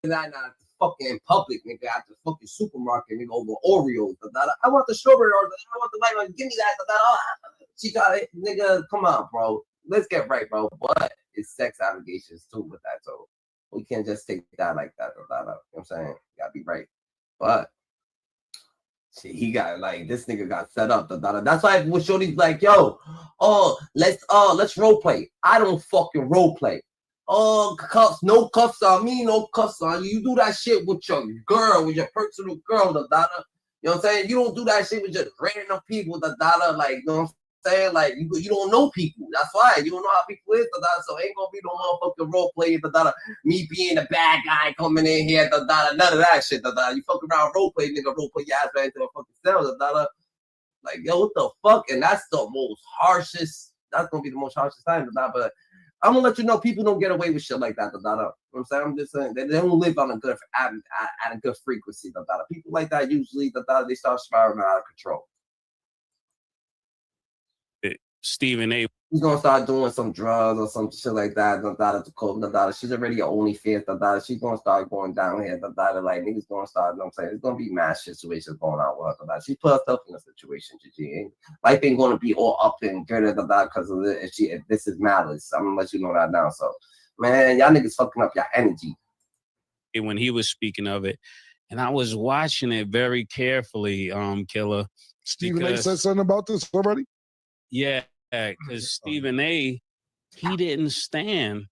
that not fucking public, nigga, at the fucking supermarket, nigga, over Oreos. I want the strawberry or I want the light one. Give me that. She got it, nigga. Come on, bro. Let's get right, bro. But it's sex allegations too with that, so we can't just take that like that. You know what I'm saying? You gotta be right. But shit, he got like this nigga got set up. That's why when Shorty's like, yo, let's role play. I don't fucking role play. Cuffs, no cuffs on me, no cuffs on you. You do that shit with your girl, with your personal girl, You know what I'm saying? You don't do that shit with just random people, like, you know what I'm saying? Like, you don't know people. That's why. You don't know how people is, so ain't gonna be no motherfucking role play, me being the bad guy coming in here, none of that shit, You fuck around role play, nigga, role play your ass right into a fucking cell, Like, yo, what the fuck? And that's the most harshest, that's gonna be the most harshest time, but I'm gonna let you know people don't get away with shit like that. You know what I'm saying? I'm just saying they don't live on a good at a good frequency. People like that usually they start spiraling out of control. Stephen A. He's gonna start doing some drugs or some shit like that. She's already an OnlyFans. She's gonna start going down here. Like niggas gonna start. You know what I'm saying? It's gonna be mass situations going on with her. She put herself in a situation. Life ain't gonna be all up and good because of it. If this is malice, I'm gonna let you know that now. So, man, y'all niggas fucking up your energy. When he was speaking of it, and I was watching it very carefully, Killer. Stephen A. said something about this already. Yeah. Because Stephen A., he didn't stand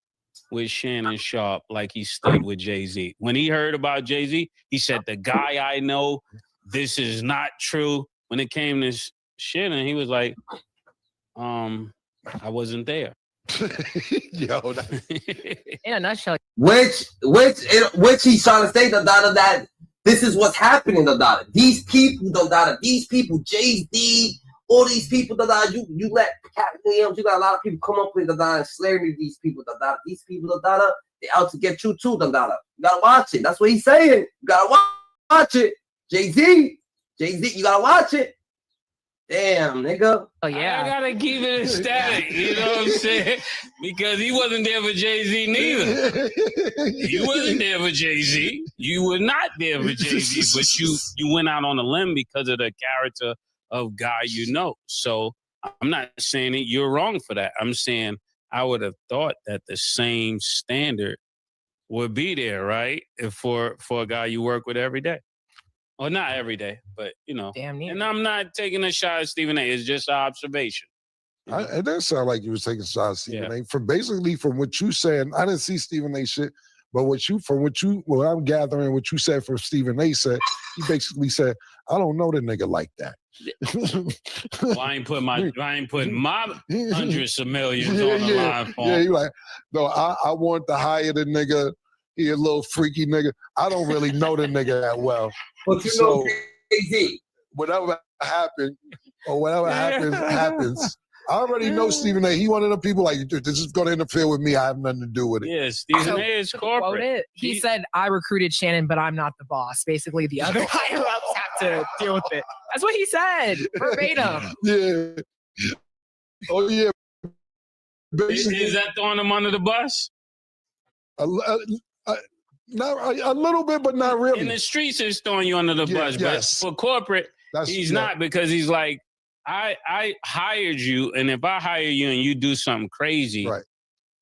with Shannon Sharpe like he stood with Jay-Z. When he heard about Jay-Z, he said, the guy I know, this is not true. When it came to Shannon, he was like, I wasn't there. Yo, in a nutshell. Which he's trying to say that this is what's happening, These people, Jay-Z, all these people you let you got a lot of people come up with and slander these people, these people they out to get you too, You gotta watch it. That's what he's saying. You gotta watch it. Jay-Z, you gotta watch it. Damn, nigga. Oh yeah. I gotta keep it static, you know what I'm saying? Because he wasn't there for Jay-Z neither. You wasn't there for Jay-Z. You were not there for Jay-Z, but you went out on a limb because of the character of guy you know. So I'm not saying that you're wrong for that. I'm saying I would have thought that the same standard would be there, right? If for a guy you work with every day. Or not every day, but you know. Damn near. And I'm not taking a shot at Stephen A. It's just an observation. It does sound like you were taking shots at Stephen A. From what you said, I didn't see Stephen A. shit, but what I'm gathering, what you said from Stephen A. said, he basically said, I don't know the nigga like that. Well, I ain't putting my hundreds of millions on the line for him. Yeah, you like, no, I want to hire the nigga. He a little freaky nigga. I don't really know the nigga that well. But you know Jay-Z. Whatever happens, happens. I already know Stephen A. He one of the people like, this is going to interfere with me. I have nothing to do with it. Yeah, Stephen A. is corporate. He said, I recruited Shannon, but I'm not the boss. Basically, the other higher-ups have to deal with it. That's what he said, verbatim. Yeah. Oh, yeah. Is that throwing him under the bus? Not a little bit, but not really. In the streets, it's throwing you under the bus. Yes. But for corporate, he's not, because he's like, I hired you, and if I hire you and you do something crazy,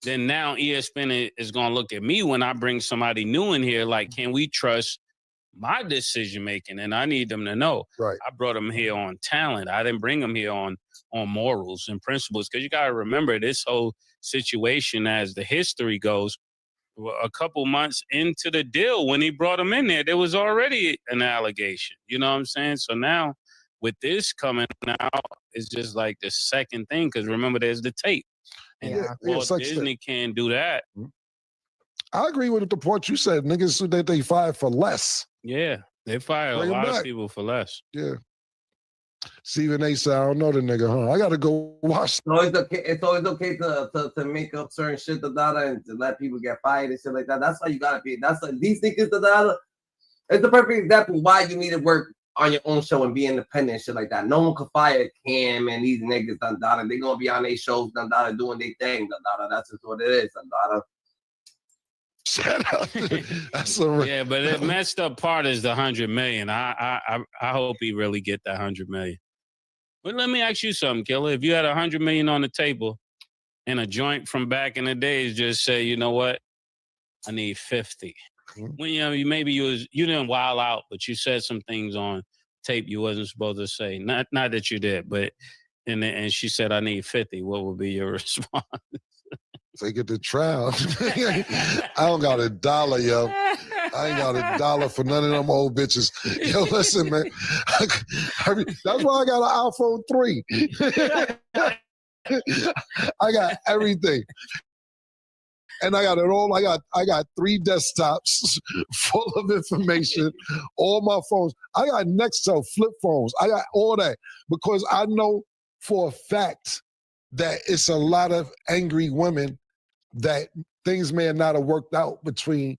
then now ESPN is going to look at me when I bring somebody new in here, like, can we trust my decision-making? And I need them to know. Right. I brought them here on talent. I didn't bring them here on morals and principles, because you got to remember this whole situation, as the history goes, a couple months into the deal when he brought him in there was already an allegation. You know what I'm saying? So now with this coming out, it's just like the second thing, because remember, there's the tape. And Disney can't do that. I agree with the point you said. Niggas that they fired for less. Yeah, they fired a lot of people for less. Yeah. Stephen A. said, I don't know the nigga, huh? I got to go watch. No, it's always okay to make up certain shit, and to let people get fired and shit like that. That's why you got to be. That's like these niggas, it's the perfect example why you need to work on your own show and be independent and shit like that. No one can fire Cam and these niggas, They gonna be on their shows, doing their thing, That's just what it is, Shout out. That's a yeah, but the messed up part is the $100 million. I hope he really get that $100 million. But let me ask you something, Killer. If you had $100 million on the table and a joint from back in the days just say, you know what, I need 50. When you maybe you didn't wild out, but you said some things on tape you wasn't supposed to say. Not that you did, but and she said I need 50. What would be your response? Take it to trial. I don't got $1, yo. I ain't got $1 for none of them old bitches. Yo, listen, man. That's why I got an iPhone 3. I got everything. And I got it all. I got 3 desktops full of information, all my phones. I got Nextel flip phones. I got all that because I know for a fact that it's a lot of angry women that things may not have worked out between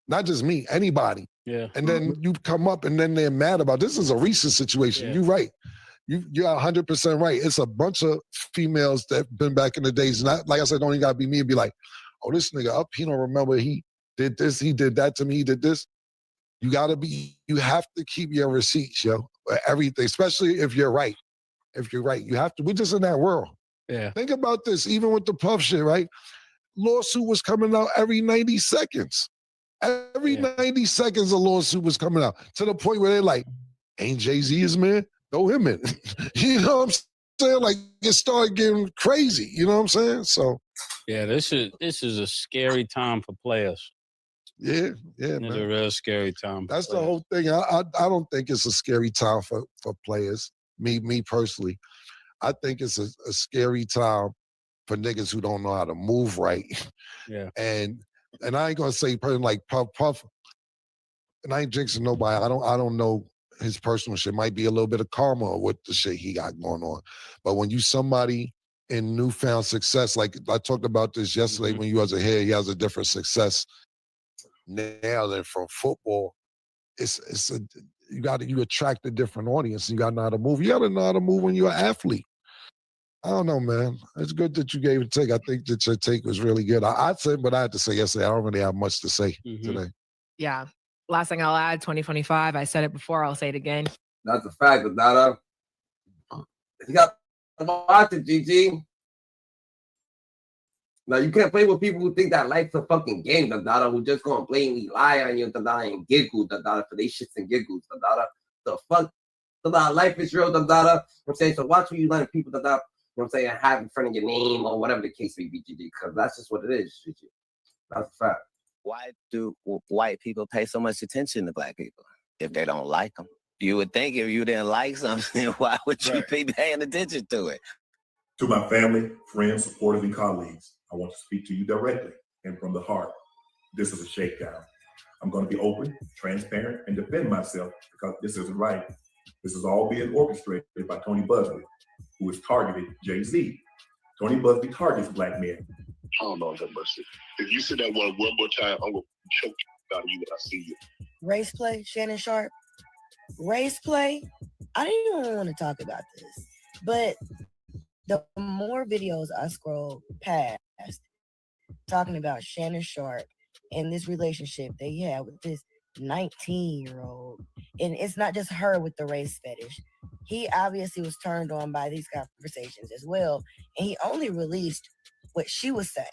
not just me, anybody. Yeah. And then you come up and then they're mad about this is a recent situation. Yeah. You're right. You're 100% right. It's a bunch of females that been back in the days. Not like I said, don't even gotta be me and be like, oh, this nigga up, he don't remember he did this, he did that to me, he did this. You have to keep your receipts, yo. Everything, especially if you're right. If you're right, you have to. We're just in that world. Yeah. Think about this, even with the Puff shit, right? Lawsuit was coming out every 90 seconds. Every 90 seconds a lawsuit was coming out to the point where they're like, ain't Jay-Z his man? Throw him in. You know what I'm saying? Like it started getting crazy. You know what I'm saying? So yeah, this is a scary time for players. Yeah, it's man. a real scary time. That's the whole thing. I don't think it's a scary time for players. Me personally, I think it's a scary time for niggas who don't know how to move right. Yeah. And I ain't gonna say person like Puff, and I ain't jinxing nobody. I don't know his personal shit. Might be a little bit of karma with the shit he got going on. But when you somebody in newfound success, like I talked about this yesterday when you wasn't here, he has a different success now than from football. You attract a different audience. You got to know how to move. You got to know how to move when you're an athlete. I don't know, man. It's good that you gave a take. I think that your take was really good. I'd say, but I had to say yesterday, I don't really have much to say today. Yeah. Last thing I'll add, 2025. I said it before. I'll say it again. That's a fact, Dada. You got to watch it, GG. Now, you can't play with people who think that life's a fucking game, Dada, who just gonna blatantly lie on you, Dada, and giggle, Dada, for they shits and giggles, Dada. The fuck, Dada, life is real, Dada. I'm saying, so watch what you letting people, Dada, you know what I'm saying, have in front of your name or whatever the case may be, GG, because that's just what it is, GG. That's a fact. Why do white people pay so much attention to black people if they don't like them? You would think if you didn't like something, why would you be paying attention to it? To my family, friends, supporters, and colleagues, I want to speak to you directly and from the heart. This is a shakedown. I'm going to be open, transparent, and defend myself because this isn't right. This is all being orchestrated by Tony Busby, who has targeted Jay-Z. Tony Busby targets black men. Oh, Lord have mercy. If you say that one more time, I'm going to choke out of you when I see you. Race play, Shannon Sharpe. Race play. I didn't even want to talk about this, but the more videos I scroll past talking about Shannon Sharpe and this relationship that he had with this 19-year-old, and it's not just her with the race fetish. He obviously was turned on by these conversations as well, and he only released what she was saying.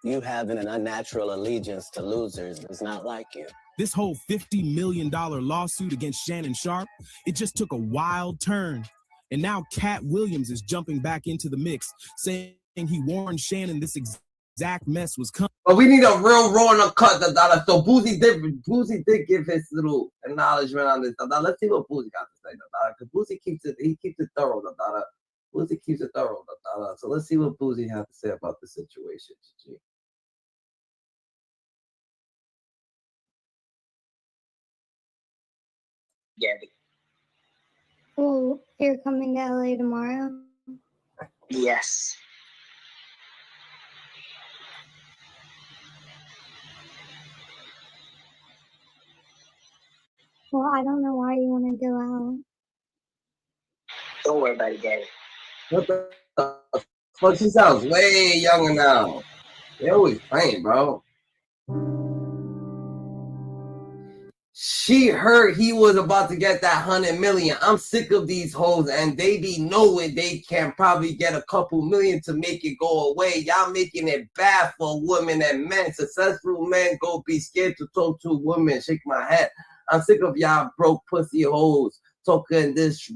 You having an unnatural allegiance to losers is not like you. This whole $50 million lawsuit against Shannon Sharpe, it just took a wild turn. And now Cat Williams is jumping back into the mix, saying he warned Shannon this exact mess was coming. But we need a real raw and cut, Dada. So Boosie did give his little acknowledgement on this, Dada. Let's see what Boosie got to say, Dada. Because Boosie keeps it thorough, Dada. Boosie keeps it thorough, Dada. So let's see what Boosie has to say about the situation, G. Gabby. Oh, you're coming to LA tomorrow? Yes. Well, I don't know why you want to go out. Don't worry about it, Gabby. What the fuck? She sounds way younger now. They always playing, bro. She heard he was about to get that 100 million. I'm sick of these hoes, and they be knowing they can probably get a couple million to make it go away. Y'all making it bad for women and men. Successful men go be scared to talk to women. Shake my head. I'm sick of y'all broke pussy hoes talking this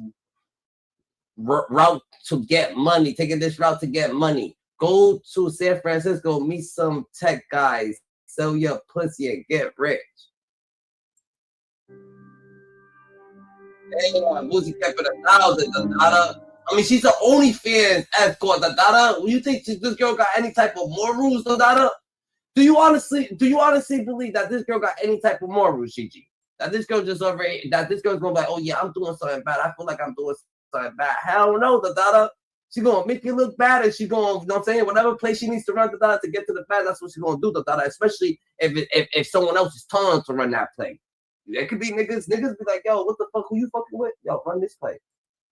route to get money, taking this route to get money. Go to San Francisco, meet some tech guys, sell your pussy and get rich. Damn, Boosie kept it 1,000, Dada. I mean, she's the OnlyFans escort, Dada. You think this girl got any type of morals, Dada? Do you honestly believe that this girl got any type of morals, Gigi? That this girl just already, that this girl's gonna be like, oh yeah, I'm doing something bad. I feel like I'm doing something bad. Hell no, Dada. She's gonna make you look bad, and she's gonna, you know what I'm saying, whatever place she needs to run Dada to get to the bad, that's what she's gonna do, Dada. Especially if someone else is telling to run that play. It could be niggas be like, yo, what the fuck, who you fucking with? Yo, run this play.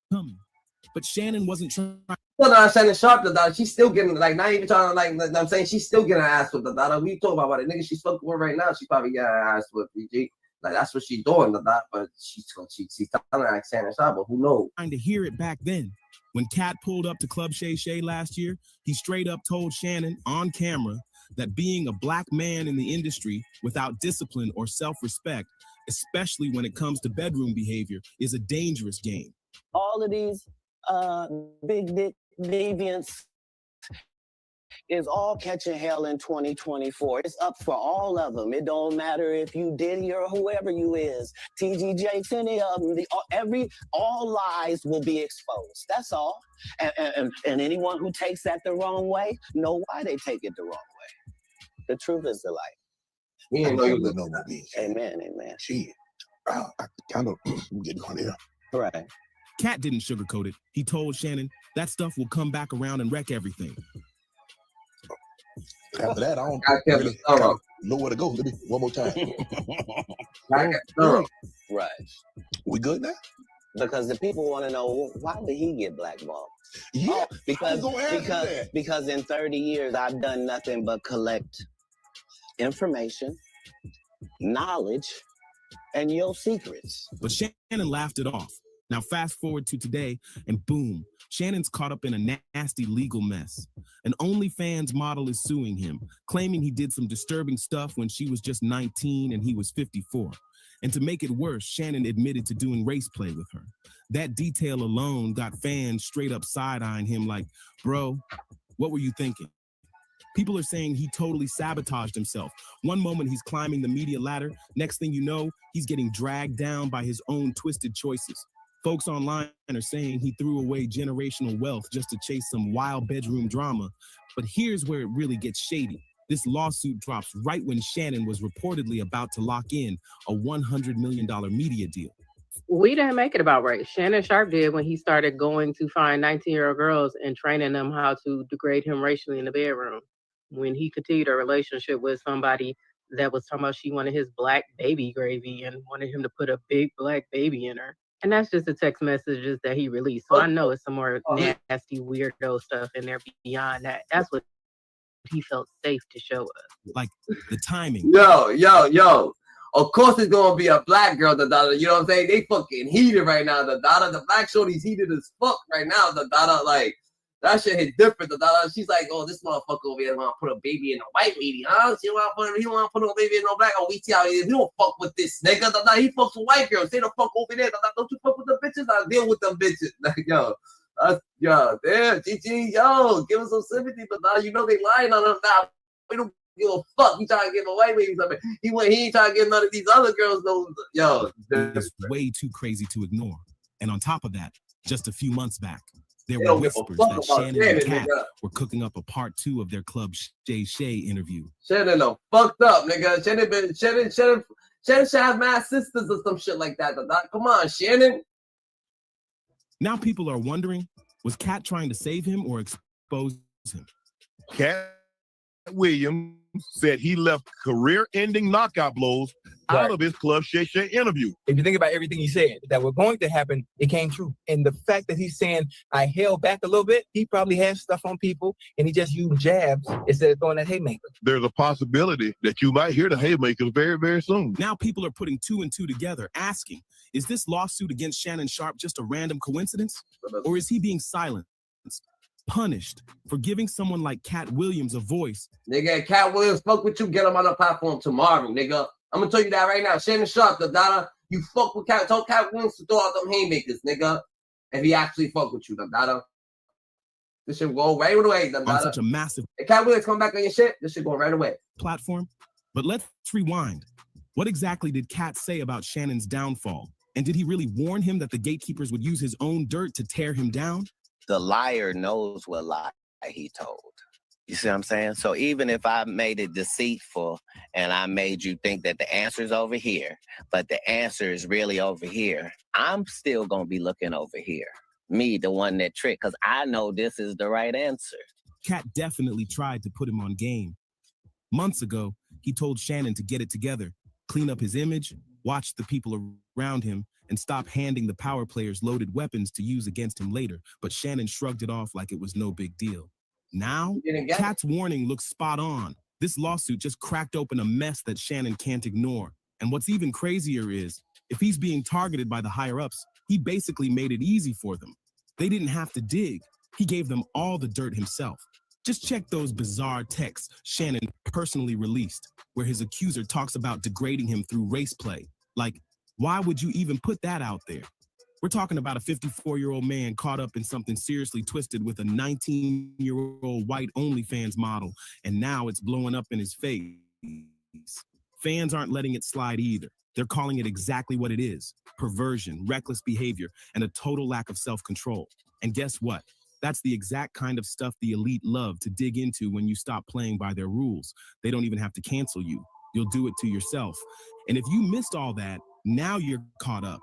But Shannon wasn't trying. No, Shannon Sharpe, the daughter, she's still getting, like, not even trying to, like, I'm saying, she's still getting her ass with the daughter. We talking about it. Nigga, she's fucking with right now. She probably getting her ass with PG. Like, that's what she's doing, the daughter. But she's telling like Shannon Sharpe, but who knows? Trying to hear it back then. When Cat pulled up to Club Shay Shay last year, he straight up told Shannon on camera that being a black man in the industry without discipline or self-respect, especially when it comes to bedroom behavior, is a dangerous game. All of these big dick deviants is all catching hell in 2024. It's up for all of them. It don't matter if you Diddy or whoever you is, TG Jakes, any of them. All lies will be exposed. That's all. And anyone who takes that the wrong way, know why they take it the wrong way. The truth is the light. We ain't know you was no movie. Amen, amen. Shit. I kind of get on here. Right. Cat didn't sugarcoat it. He told Shannon that stuff will come back around and wreck everything. After that, I don't really know where to go. Let me one more time. Right. We good now? Because the people want to know, why did he get blackballed? Yeah, because in 30 years, I've done nothing but collect information, knowledge, and your secrets. But Shannon laughed it off. Now fast forward to today, and boom, Shannon's caught up in a nasty legal mess. An OnlyFans model is suing him, claiming he did some disturbing stuff when she was just 19 and he was 54. And to make it worse, Shannon admitted to doing race play with her. That detail alone got fans straight up side-eyeing him like, bro, what were you thinking? People are saying he totally sabotaged himself. One moment he's climbing the media ladder. Next thing you know, he's getting dragged down by his own twisted choices. Folks online are saying he threw away generational wealth just to chase some wild bedroom drama. But here's where it really gets shady. This lawsuit drops right when Shannon was reportedly about to lock in a $100 million media deal. We didn't make it about race. Shannon Sharpe did when he started going to find 19-year-old girls and training them how to degrade him racially in the bedroom. When he continued a relationship with somebody that was talking about she wanted his black baby gravy and wanted him to put a big black baby in her. And that's just the text messages that he released. So I know it's some more nasty, weirdo stuff in there beyond that. That's what he felt safe to show us. Like the timing. Yo. Of course it's gonna be a black girl, the daughter. You know what I'm saying? They fucking heated right now, the daughter. The black shorty's heated as fuck right now, the daughter. Like, that shit hit different, the daughter. She's like, oh, this motherfucker over here wanna put a baby in a white lady, huh? He wanna put a baby in no black. Oh, we see how he is. We don't fuck with this nigga. He fucks with white girls. Stay the fuck over there. Don't you fuck with the bitches? I deal with them bitches. Like, yo, damn, GG, yo, give us some sympathy, but now you know they lying on him now. We don't give a fuck. He trying to give a white lady something. He ain't trying to give none of these other girls no. Yo, it's way too crazy to ignore. And on top of that, just a few months back, there were whispers that Shannon and Cat were cooking up a part 2 of their Club Shay Shay interview. Shannon fucked up, nigga. Shannon should have mad sisters or some shit like that. Come on, Shannon. Now people are wondering, was Cat trying to save him or expose him? Cat Williams said he left career-ending knockout blows out of his Club Shay Shay interview. If you think about everything he said that were going to happen, it came true. And the fact that he's saying, I held back a little bit, he probably has stuff on people and he just used jabs instead of throwing that haymaker. There's a possibility that you might hear the haymakers very, very soon. Now people are putting 2 and 2 together, asking, is this lawsuit against Shannon Sharpe just a random coincidence? Or is he being silenced, punished for giving someone like Cat Williams a voice? Nigga, Cat Williams, fuck with you, get him on the platform tomorrow, nigga. I'm gonna tell you that right now. Shannon Sharpe, the Dada, you fuck with Cat, told Cat Williams to throw out them haymakers, nigga. If he actually fuck with you, the Dada. This shit go right away, the Dada. On such a massive if Cat Williams come back on your shit, this shit go right away. Platform. But let's rewind. What exactly did Cat say about Shannon's downfall? And did he really warn him that the gatekeepers would use his own dirt to tear him down? The liar knows what lie he told. You see what I'm saying? So even if I made it deceitful and I made you think that the answer is over here, but the answer is really over here, I'm still going to be looking over here. Me, the one that tricked, because I know this is the right answer. Cat definitely tried to put him on game. Months ago, he told Shannon to get it together, clean up his image, watch the people around him, and stop handing the power players loaded weapons to use against him later. But Shannon shrugged it off like it was no big deal. Now, Cat's warning looks spot on. This lawsuit just cracked open a mess that Shannon can't ignore. And what's even crazier is, if he's being targeted by the higher-ups, he basically made it easy for them. They didn't have to dig. He gave them all the dirt himself. Just check those bizarre texts Shannon personally released, where his accuser talks about degrading him through race play. Like, why would you even put that out there? We're talking about a 54-year-old man caught up in something seriously twisted with a 19-year-old white OnlyFans model, and now it's blowing up in his face. Fans aren't letting it slide either. They're calling it exactly what it is: perversion, reckless behavior, and a total lack of self-control. And guess what? That's the exact kind of stuff the elite love to dig into when you stop playing by their rules. They don't even have to cancel you. You'll do it to yourself. And if you missed all that, now you're caught up.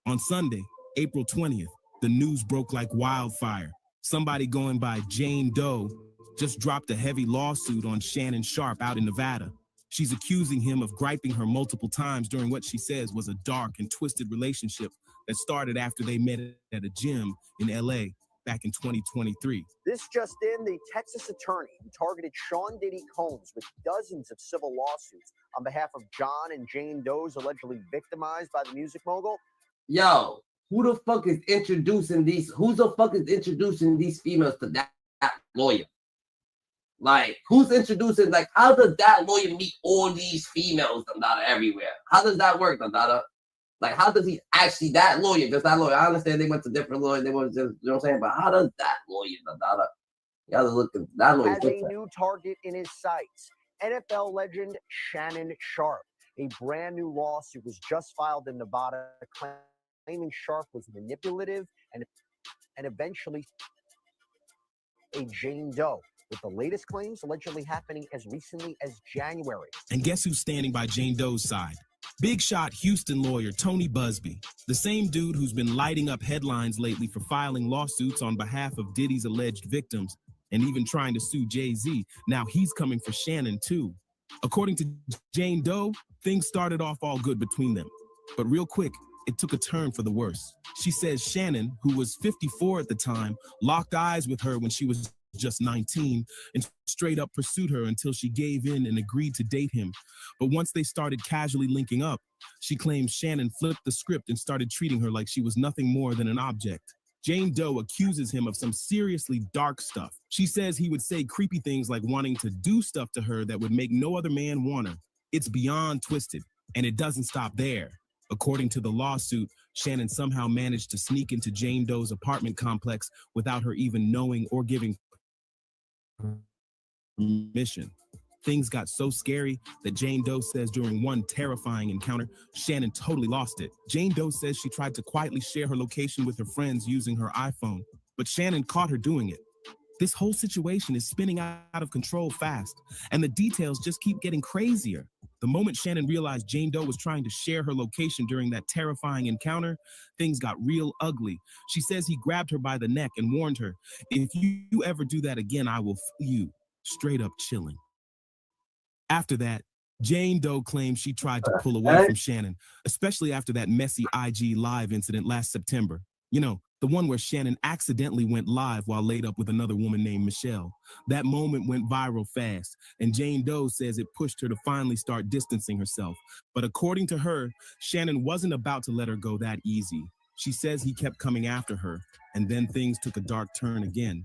On Sunday, April 20th, the news broke like wildfire. Somebody going by Jane Doe just dropped a heavy lawsuit on Shannon Sharpe out in Nevada. She's accusing him of griping her multiple times during what she says was a dark and twisted relationship that started after they met at a gym in LA back in 2023. This just in, the Texas attorney who targeted Sean Diddy Combs with dozens of civil lawsuits on behalf of John and Jane Doe's allegedly victimized by the music mogul. Yo, who the fuck is introducing these? Who the fuck is introducing these females to that lawyer? Like, who's introducing? Like, how does that lawyer meet all these females everywhere? How does that work, Dada? Like, how does he actually, that lawyer, just that lawyer? I understand they went to different lawyers. They were just, you know what I'm saying? But how does that lawyer, Dada? You gotta look at that lawyer. Has a new target in his sights. NFL legend Shannon Sharpe. A brand new lawsuit was just filed in Nevada claiming Sharpe was manipulative and eventually a Jane Doe, with the latest claims allegedly happening as recently as January. And guess who's standing by Jane Doe's side? Big shot Houston lawyer Tony Busby, the same dude who's been lighting up headlines lately for filing lawsuits on behalf of Diddy's alleged victims and even trying to sue Jay-Z. Now he's coming for Shannon too. According to Jane Doe, things started off all good between them. But real quick, it took a turn for the worse. She says Shannon, who was 54 at the time, locked eyes with her when she was just 19 and straight up pursued her until she gave in and agreed to date him. But once they started casually linking up, she claims Shannon flipped the script and started treating her like she was nothing more than an object. Jane Doe accuses him of some seriously dark stuff. She says he would say creepy things like wanting to do stuff to her that would make no other man want her. It's beyond twisted, and it doesn't stop there. According to the lawsuit, Shannon somehow managed to sneak into Jane Doe's apartment complex without her even knowing or giving permission. Things got so scary that Jane Doe says during one terrifying encounter, Shannon totally lost it. Jane Doe says she tried to quietly share her location with her friends using her iPhone, but Shannon caught her doing it. This whole situation is spinning out of control fast, and the details just keep getting crazier. The moment Shannon realized Jane Doe was trying to share her location during that terrifying encounter, things got real ugly. She says he grabbed her by the neck and warned her, "If you ever do that again, I will you." Straight up chilling. After that, Jane Doe claims she tried to pull away from Shannon, especially after that messy IG Live incident last September. You know, the one where Shannon accidentally went live while laid up with another woman named Michelle. That moment went viral fast, and Jane Doe says it pushed her to finally start distancing herself. But according to her, Shannon wasn't about to let her go that easy. She says he kept coming after her, and then things took a dark turn again.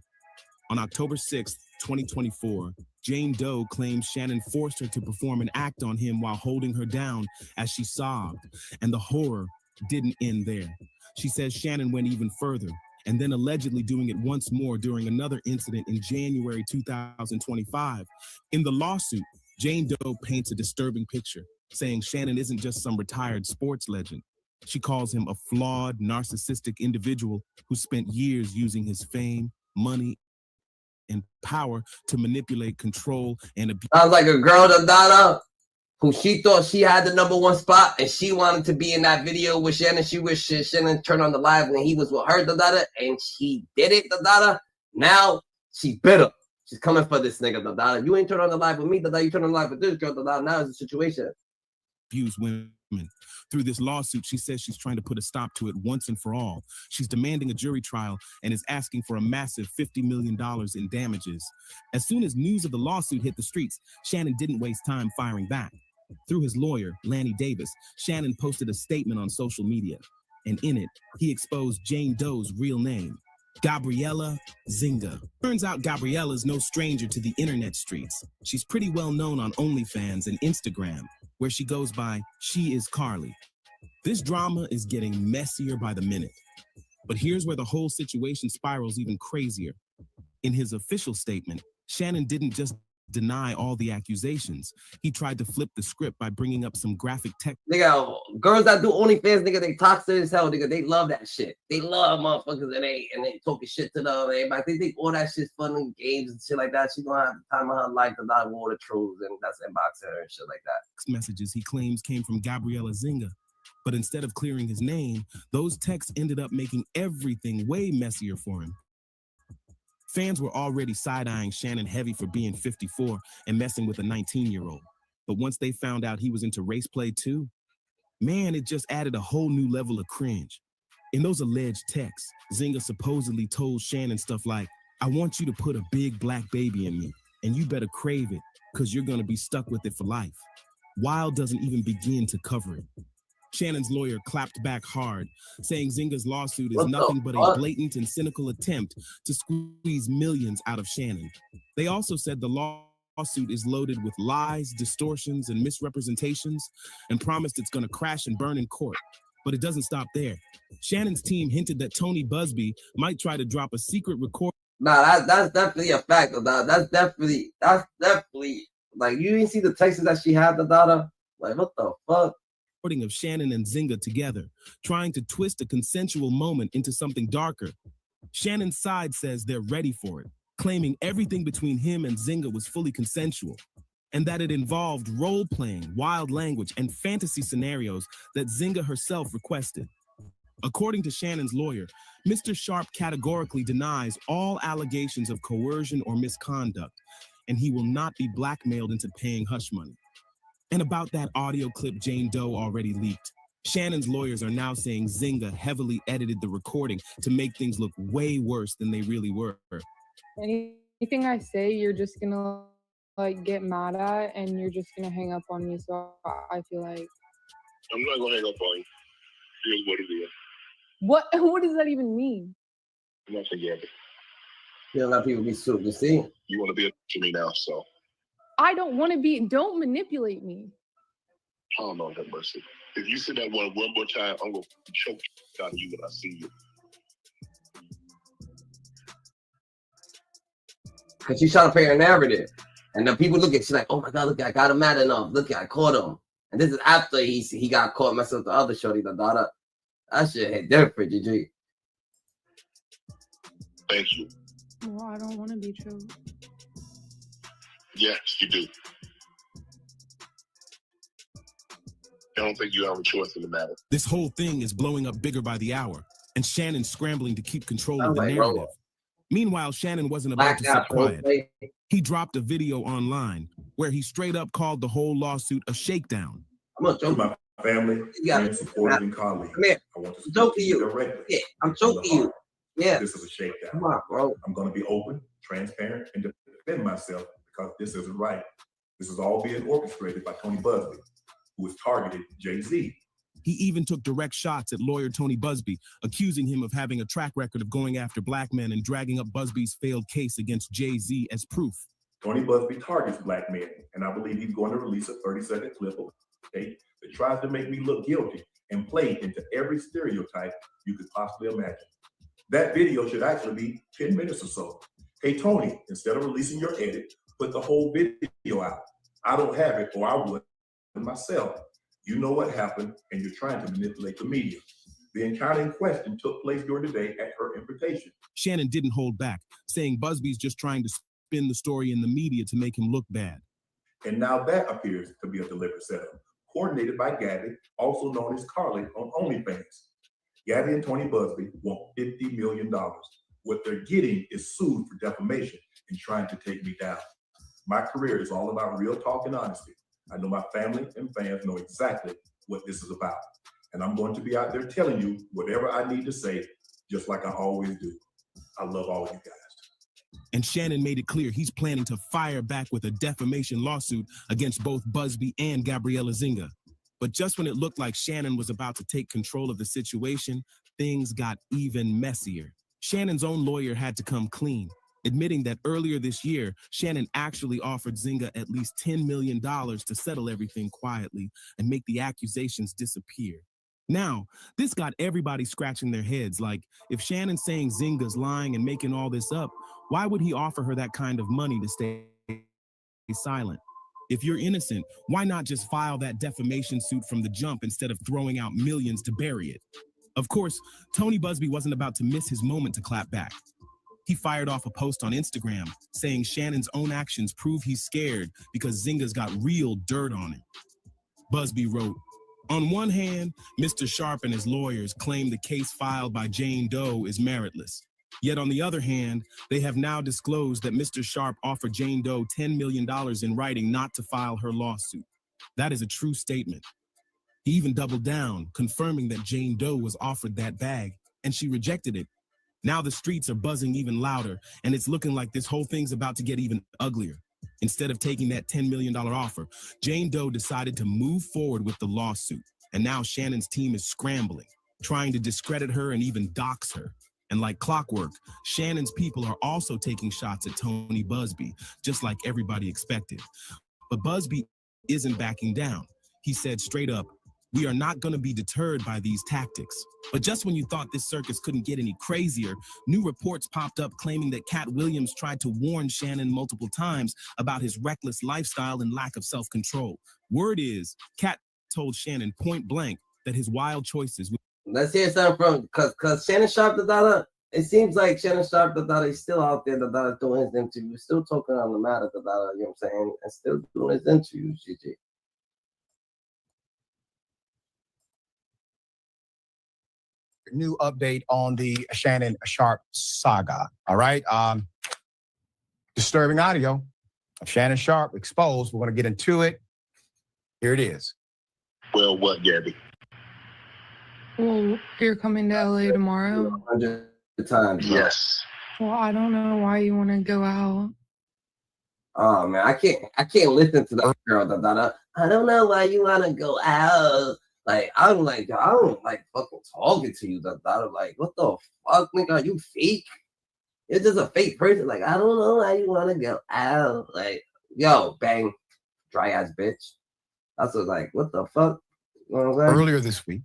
On October 6th, 2024, Jane Doe claims Shannon forced her to perform an act on him while holding her down as she sobbed, and the horror didn't end there. She says Shannon went even further, and then allegedly doing it once more during another incident in January 2025. In the lawsuit, Jane Doe paints a disturbing picture, saying Shannon isn't just some retired sports legend. She calls him a flawed, narcissistic individual who spent years using his fame, money, and power to manipulate, control, and abuse. Sounds like a girl, Dada, who she thought she had the #1 spot, and she wanted to be in that video with Shannon. She wished Shannon turned on the live when he was with her, Dada, and she did it, Dada. Now she's bitter. She's coming for this nigga, Dada. You ain't turned on the live with me, Dada. You turned on the live with this girl, Dada. Now it's a situation. Abuse women. Through this lawsuit, she says she's trying to put a stop to it once and for all. She's demanding a jury trial and is asking for a massive $50 million in damages. As soon as news of the lawsuit hit the streets, Shannon didn't waste time firing back. Through his lawyer, Lanny Davis, Shannon posted a statement on social media, and in it, he exposed Jane Doe's real name, Gabriella Zinga. Turns out Gabriella's no stranger to the internet streets. She's pretty well known on OnlyFans and Instagram, where she goes by She Is Carly. This drama is getting messier by the minute. But here's where the whole situation spirals even crazier. In his official statement, Shannon didn't just deny all the accusations. He tried to flip the script by bringing up some graphic text. Nigga, girls that do OnlyFans, nigga, they toxic as hell, nigga. They love that shit. They love motherfuckers and they talking shit to them. Everybody. They think all that shit's fun and games and shit like that. She gonna have the time of her life to not war the truths, and that's inboxing her and shit like that. Messages he claims came from Gabriella Zinga. But instead of clearing his name, those texts ended up making everything way messier for him. Fans were already side-eyeing Shannon heavy for being 54 and messing with a 19-year-old. But once they found out he was into race play too, man, it just added a whole new level of cringe. In those alleged texts, Zinga supposedly told Shannon stuff like, I want you to put a big black baby in me, and you better crave it, because you're going to be stuck with it for life. Wild doesn't even begin to cover it. Shannon's lawyer clapped back hard, saying Zinga's lawsuit is nothing but a blatant and cynical attempt to squeeze millions out of Shannon. They also said the lawsuit is loaded with lies, distortions, and misrepresentations, and promised it's going to crash and burn in court. But it doesn't stop there. Shannon's team hinted that Tony Busby might try to drop a secret record. Nah, that's definitely a fact, Dada. That's definitely like, you didn't see the texts that she had, Dada. Like, what the fuck? Of Shannon and Zinga together, trying to twist a consensual moment into something darker. Shannon's side says they're ready for it, claiming everything between him and Zinga was fully consensual, and that it involved role-playing, wild language, and fantasy scenarios that Zinga herself requested. According to Shannon's lawyer, Mr. Sharpe categorically denies all allegations of coercion or misconduct, and he will not be blackmailed into paying hush money. And about that audio clip Jane Doe already leaked, Shannon's lawyers are now saying Zinga heavily edited the recording to make things look way worse than they really were. Anything I say, you're just gonna like get mad at, and you're just gonna hang up on me. So I feel like I'm not gonna hang up on you. Here's what it is. What does that even mean? I'm not forgetting. You don't let people be super. You see? You want to be a to me now, so. I don't want to be. Don't manipulate me. Oh, Lord have mercy. If you say that one more time, I'm going to choke out of you when I see you. Because she's trying to play her narrative. And then people look at, she's like, oh my God, look, I got him mad enough. Look, I caught him. And this is after he got caught messing with the other shorty, the daughter. That shit hit different, GG. Thank you. Well, I don't want to be choked. Yes, you do. I don't think you have a choice in the matter. This whole thing is blowing up bigger by the hour, and Shannon's scrambling to keep control of the narrative. Meanwhile, Shannon wasn't about to sit quiet. He dropped a video online where he straight up called the whole lawsuit a shakedown. I'm gonna joke. My family, friends, supporters, and colleagues. Come here. I want to speak Joke to to you you. directly. Yeah, I'm joking you. Yeah. This is a shakedown. Come on, bro. I'm going to be open, transparent, and defend myself because this isn't right. This is all being orchestrated by Tony Busby, who has targeted Jay-Z. He even took direct shots at lawyer Tony Busby, accusing him of having a track record of going after black men and dragging up Busby's failed case against Jay-Z as proof. Tony Busby targets black men, and I believe he's going to release a 30-second clip of tape that tries to make me look guilty and play into every stereotype you could possibly imagine. That video should actually be 10 minutes or so. Hey, Tony, instead of releasing your edit, put the whole video out. I don't have it, or I would myself. You know what happened, and you're trying to manipulate the media. The encounter in question took place during the day at her invitation. Shannon didn't hold back, saying Busby's just trying to spin the story in the media to make him look bad. And now that appears to be a deliberate setup, coordinated by Gabby, also known as Carly on OnlyFans. Gabby and Tony Busby want $50 million. What they're getting is sued for defamation and trying to take me down. My career is all about real talk and honesty. I know my family and fans know exactly what this is about. And I'm going to be out there telling you whatever I need to say, just like I always do. I love all you guys. And Shannon made it clear he's planning to fire back with a defamation lawsuit against both Busby and Gabriella Zinga. But just when it looked like Shannon was about to take control of the situation, things got even messier. Shannon's own lawyer had to come clean, admitting that earlier this year, Shannon actually offered Zinga at least $10 million to settle everything quietly and make the accusations disappear. Now, this got everybody scratching their heads, like, if Shannon's saying Zinga's lying and making all this up, why would he offer her that kind of money to stay silent? If you're innocent, why not just file that defamation suit from the jump instead of throwing out millions to bury it? Of course, Tony Busby wasn't about to miss his moment to clap back. He fired off a post on Instagram saying Shannon's own actions prove he's scared because Zinga's got real dirt on him. Busby wrote, "On one hand, Mr. Sharpe and his lawyers claim the case filed by Jane Doe is meritless. Yet on the other hand, they have now disclosed that Mr. Sharpe offered Jane Doe $10 million in writing not to file her lawsuit. That is a true statement." He even doubled down, confirming that Jane Doe was offered that bag, and she rejected it. Now the streets are buzzing even louder, and it's looking like this whole thing's about to get even uglier. Instead of taking that $10 million offer, Jane Doe decided to move forward with the lawsuit, and now Shannon's team is scrambling, trying to discredit her and even dox her. And like clockwork, Shannon's people are also taking shots at Tony Busby, just like everybody expected. But Busby isn't backing down. He said straight up, "We are not going to be deterred by these tactics." But just when you thought this circus couldn't get any crazier, new reports popped up claiming that Cat Williams tried to warn Shannon multiple times about his reckless lifestyle and lack of self-control. Word is, Cat told Shannon point blank that his wild choices would... Let's hear something from, because Shannon Sharpe, it seems like Shannon Sharpe, is still out there, doing his interview, still talking on the matter, you know what I'm saying, and still doing his interviews, GG. New update on the Shannon Sharpe saga. All right. Disturbing audio of Shannon Sharpe exposed. We're going to get into it. Here it is. Well, what, Gabby? Well, you're coming to LA tomorrow? 100 times. Yes. Well, I don't know why you want to go out. Oh man, I can't listen to that girl. I don't know why you want to go out. Like, I don't like fucking talking to you. Like, what the fuck, nigga? You fake? You're just a fake person. Like, I don't know why you want to go out. Like, yo, bang, dry ass bitch. That's what the fuck? You know what I'm saying? Earlier this week,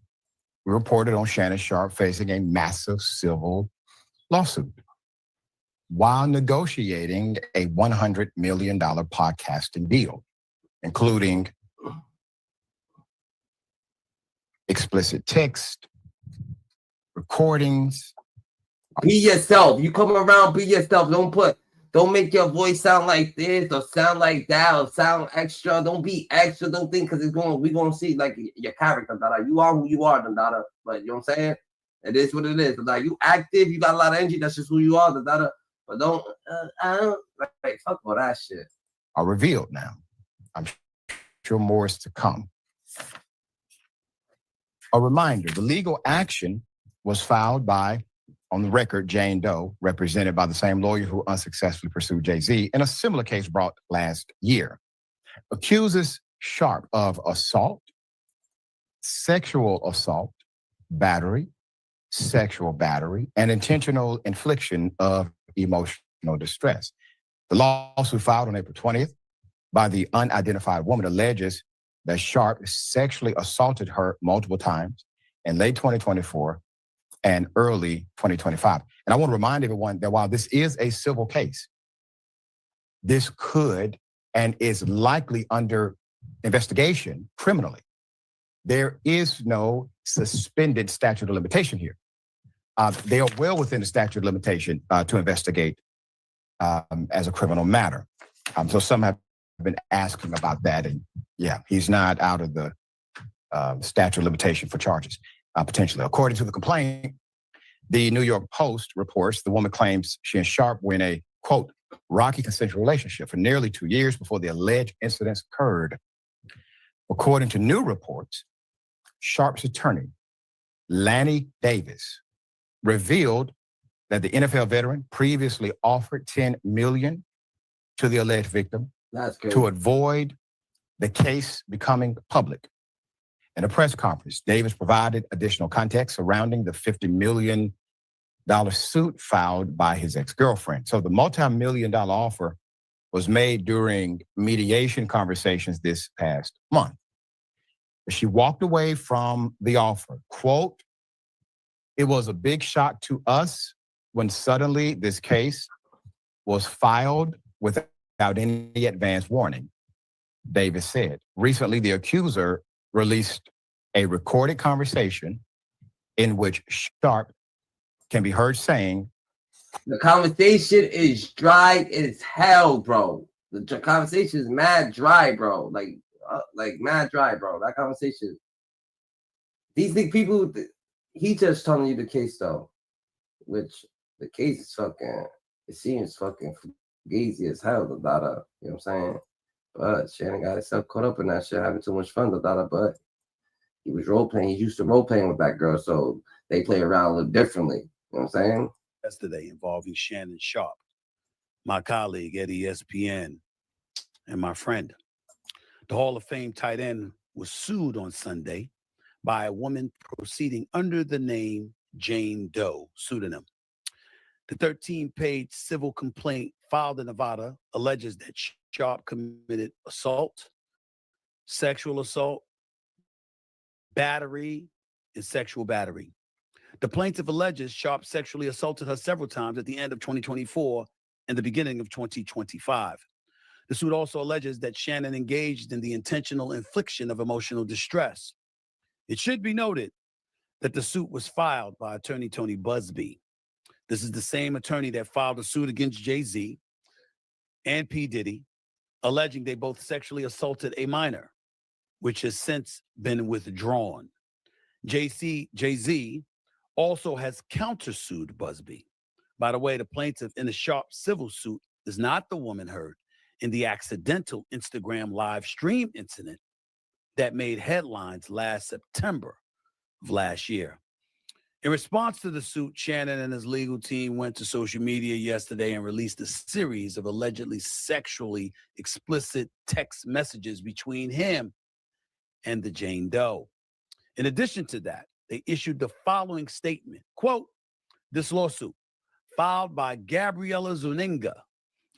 we reported on Shannon Sharpe facing a massive civil lawsuit while negotiating a $100 million podcasting deal, including explicit text, recordings. Be yourself. You come around, be yourself. Don't make your voice sound like this or sound like that or sound extra. Don't be extra. Don't think because we're gonna see like your character. You are who you are, but you know what I'm saying? It is what it is. You active, you got a lot of energy, that's just who you are, but don't I don't like fuck all that shit. Are revealed now. I'm sure more is to come. A reminder, the legal action was filed by, on the record, Jane Doe, represented by the same lawyer who unsuccessfully pursued Jay-Z in a similar case brought last year. Accuses Sharpe of assault, sexual assault, battery, sexual battery, and intentional infliction of emotional distress. The lawsuit filed on April 20th by the unidentified woman alleges that Sharpe sexually assaulted her multiple times in late 2024 and early 2025. And I want to remind everyone that while this is a civil case, this could and is likely under investigation criminally. There is no suspended statute of limitation here. They are well within the statute of limitation to investigate as a criminal matter. So some have been asking about that, and yeah, he's not out of the statute of limitation for charges, potentially. According to the complaint, the New York Post reports the woman claims she and Sharpe were in a, quote, rocky consensual relationship for nearly 2 years before the alleged incidents occurred. According to new reports, Sharpe's attorney, Lanny Davis, revealed that the NFL veteran previously offered $10 million to the alleged victim to avoid the case becoming public. In a press conference, Davis provided additional context surrounding the $50 million suit filed by his ex-girlfriend. So the multi-million-dollar offer was made during mediation conversations this past month. She walked away from the offer. Quote, "It was a big shock to us when suddenly this case was filed without any advance warning," Davis said. Recently, the accuser released a recorded conversation in which Sharpe can be heard saying, "The conversation is dry as hell, bro. The conversation is mad dry, bro. Like mad dry, bro. That conversation. These people, he just telling you the case though, which the case is fucking. It seems fucking fugazi as hell, the data. You know what I'm saying? But Shannon got himself caught up in that shit, having too much fun, the data. But he was role playing. He's used to role playing with that girl, so they play around a little differently. You know what I'm saying? Yesterday involving Shannon Sharpe, my colleague at ESPN, and my friend. The Hall of Fame tight end was sued on Sunday by a woman proceeding under the name Jane Doe pseudonym. The 13-page civil complaint filed in Nevada alleges that Sharpe committed assault, sexual assault, battery, and sexual battery. The plaintiff alleges Sharpe sexually assaulted her several times at the end of 2024 and the beginning of 2025. The suit also alleges that Shannon engaged in the intentional infliction of emotional distress. It should be noted that the suit was filed by attorney Tony Busby. This is the same attorney that filed a suit against Jay-Z and P. Diddy, alleging they both sexually assaulted a minor, which has since been withdrawn. Jay-Z also has countersued Busby. By the way, the plaintiff in the Sharpe civil suit is not the woman heard in the accidental Instagram live stream incident that made headlines last September of last year. In response to the suit, Shannon and his legal team went to social media yesterday and released a series of allegedly sexually explicit text messages between him and the Jane Doe. In addition to that, they issued the following statement, quote, "This lawsuit, filed by Gabriella Zuniga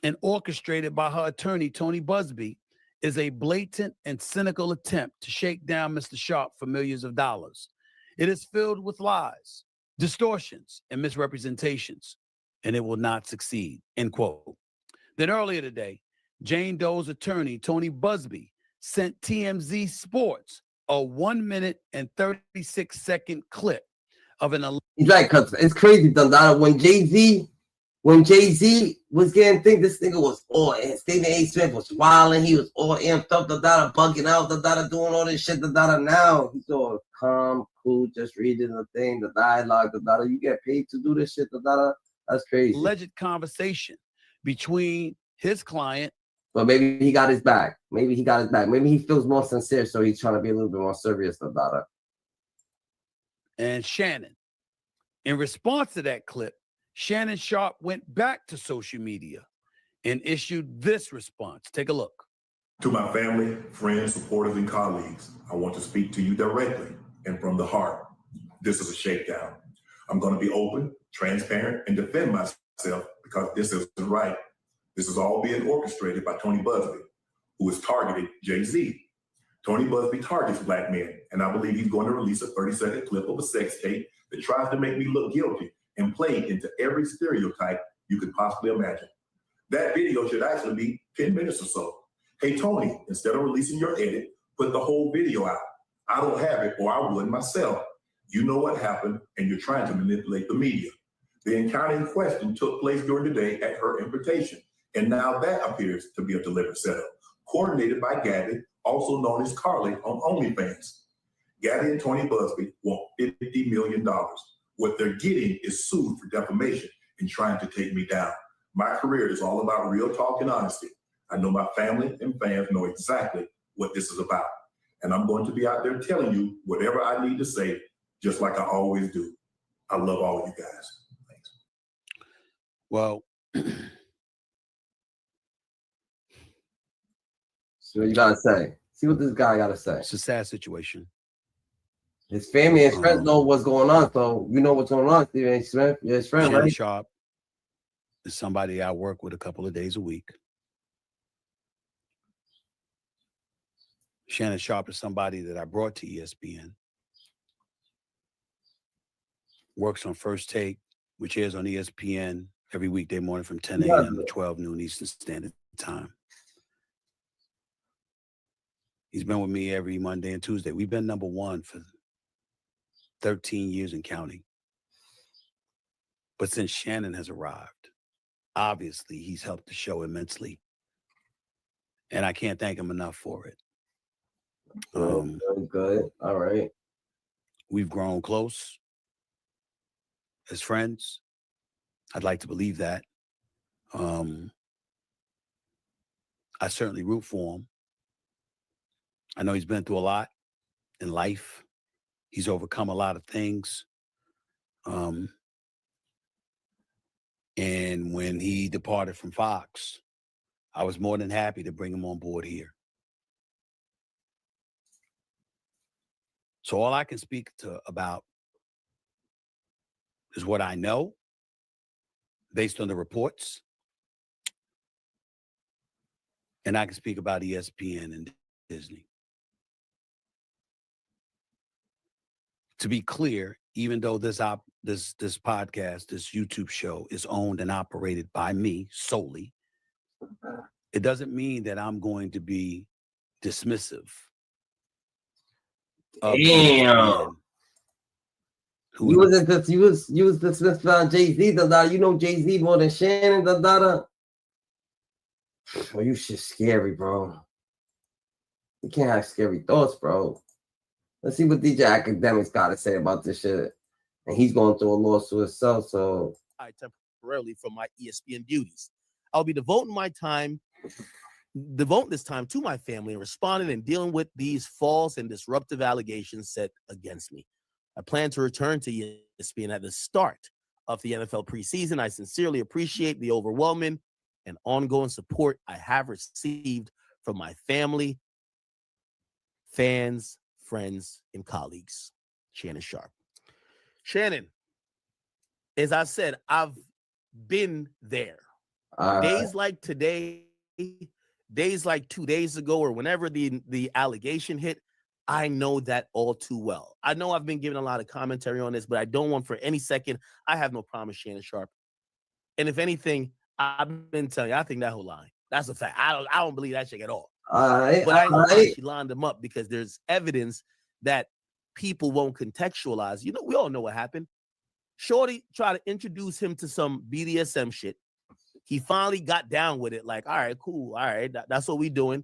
and orchestrated by her attorney, Tony Busby, is a blatant and cynical attempt to shake down Mr. Sharpe for millions of dollars. It is filled with lies, distortions, and misrepresentations, and it will not succeed," end quote. Then earlier today, Jane Doe's attorney, Tony Busby, sent TMZ Sports a 1 minute and 36-second clip of an... He's right, cause it's crazy, Dundada. When Jay-Z was getting things, this nigga was all in. Stephen A. Smith was wilding. He was all amped up, bugging out, doing all this shit, Now he's all calm, cool, just reading the thing, the dialogue, You get paid to do this shit, That's crazy. Alleged conversation between his client But maybe he got his back. Maybe he got his back. Maybe he feels more sincere, so he's trying to be a little bit more serious about it. And Shannon, in response to that clip, Shannon Sharpe went back to social media and issued this response. Take a look. To my family, friends, supporters, and colleagues, I want to speak to you directly and from the heart. This is a shakedown. I'm going to be open, transparent, and defend myself because this isn't right. This is all being orchestrated by Tony Busby, who has targeted Jay-Z. Tony Busby targets Black men, and I believe he's going to release a 30-second clip of a sex tape that tries to make me look guilty and play into every stereotype you could possibly imagine. That video should actually be 10 minutes or so. Hey, Tony, instead of releasing your edit, put the whole video out. I don't have it, or I would myself. You know what happened, and you're trying to manipulate the media. The encounter in question took place during the day at her invitation, and now that appears to be a deliberate setup, coordinated by Gabby, also known as Carly on OnlyFans. Gabby and Tony Busby want $50 million. What they're getting is sued for defamation and trying to take me down. My career is all about real talk and honesty. I know my family and fans know exactly what this is about. And I'm going to be out there telling you whatever I need to say, just like I always do. I love all of you guys. Thanks. Well, So what you gotta say? See what this guy gotta say. It's a sad situation. His family and friends know what's going on, so you know what's going on, Stephen A. Smith. You're his friend, Shannon right? Sharpe is somebody I work with a couple of days a week. Shannon Sharpe is somebody that I brought to ESPN. Works on First Take, which airs on ESPN every weekday morning from 10 a.m. to 12 noon Eastern Standard Time. He's been with me every Monday and Tuesday. We've been number one for 13 years and counting. But since Shannon has arrived, obviously he's helped the show immensely. And I can't thank him enough for it. Good. All right. We've grown close as friends. I'd like to believe that. I certainly root for him. I know he's been through a lot in life. He's overcome a lot of things. And when he departed from Fox, I was more than happy to bring him on board here. So all I can speak about is what I know based on the reports. And I can speak about ESPN and Disney. To be clear, even though this podcast, this YouTube show is owned and operated by me solely, it doesn't mean that I'm going to be dismissive. Damn. You was dismissed by Jay-Z, you know Jay-Z more than Shannon, Oh, you shit scary, bro. You can't have scary thoughts, bro. Let's see what DJ Academics got to say about this shit. And he's going through a lawsuit himself, so. Temporarily from my ESPN duties. I'll be devoting this time to my family and responding and dealing with these false and disruptive allegations set against me. I plan to return to ESPN at the start of the NFL preseason. I sincerely appreciate the overwhelming and ongoing support I have received from my family, fans, friends, and colleagues. Shannon Sharpe. Shannon, as I said, I've been there. Days like today, days like 2 days ago, or whenever the allegation hit, I know that all too well. I know I've been giving a lot of commentary on this, but I don't want for any second. I have no problem with Shannon Sharpe. And if anything, I've been telling you, I think that whole line, that's a fact. I don't believe that shit at all. But I know she lined him up because there's evidence that people won't contextualize. You know, we all know what happened. Shorty tried to introduce him to some BDSM shit. He finally got down with it. Like, all right, cool. All right, that's what we doing.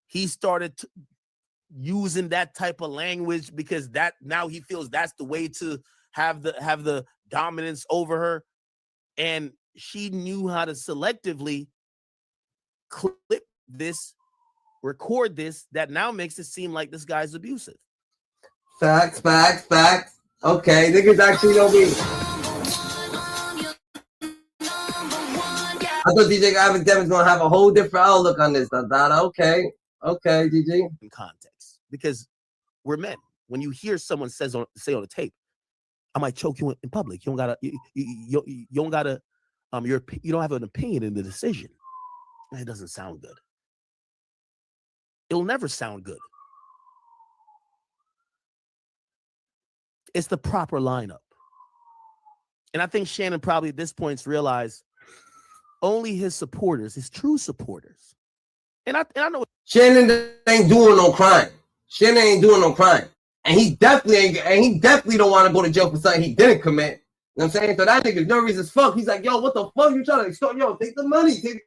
He started using that type of language because that now he feels that's the way to have the dominance over her. And she knew how to selectively clip this, record this, that now makes it seem like this guy's abusive. Facts. Okay, niggas actually know me. I thought DJ Gavin Devin's gonna have a whole different outlook on this. Okay, DJ. In context, because we're men. When you hear someone say on the tape, I might choke you in public. You don't gotta. You don't gotta. You don't have an opinion in the decision. It doesn't sound good. It'll never sound good. It's the proper lineup, and I think Shannon probably at this point realized only his supporters, his true supporters, and I know Shannon ain't doing no crime. And he definitely don't want to go to jail for something he didn't commit. You know what I'm saying? So that nigga's nervous as fuck. He's like, yo, what the fuck? You trying to extort? Yo, take the money. Leave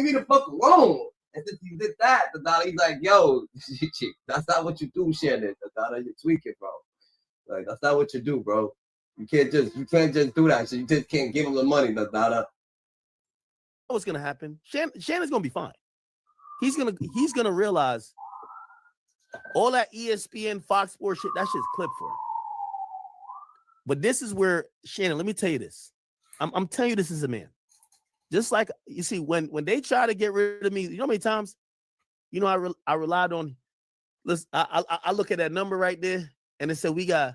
me the fuck alone. And since he did that, he's like, yo, that's not what you do, Shannon. You're tweaking, bro. Like, that's not what you do, bro. You can't just do that. So you just can't give him the money, what's gonna happen. Shannon's gonna be fine. He's gonna realize all that ESPN, Fox Sports shit, that shit's clipped for him. But this is where, Shannon, let me tell you this. I'm telling you this as a man. Just like, you see, when they try to get rid of me, you know how many times, I relied on, listen, I look at that number right there, and it said we got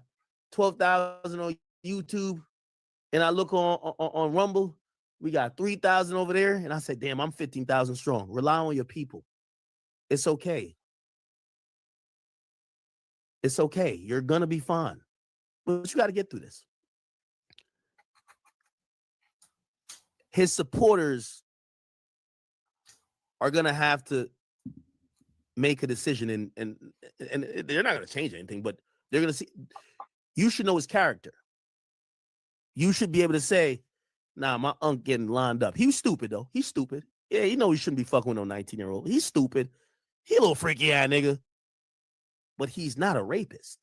12,000 on YouTube, and I look on Rumble, we got 3,000 over there, and I said, damn, I'm 15,000 strong. Rely on your people. It's okay. It's okay. You're going to be fine. But you got to get through this. His supporters are going to have to make a decision, and they're not going to change anything, but they're going to see. You should know his character. You should be able to say, nah, my uncle getting lined up. He was stupid, though. He's stupid. Yeah, you know he shouldn't be fucking with no 19-year-old. He's stupid. He a little freaky ass nigga. But he's not a rapist.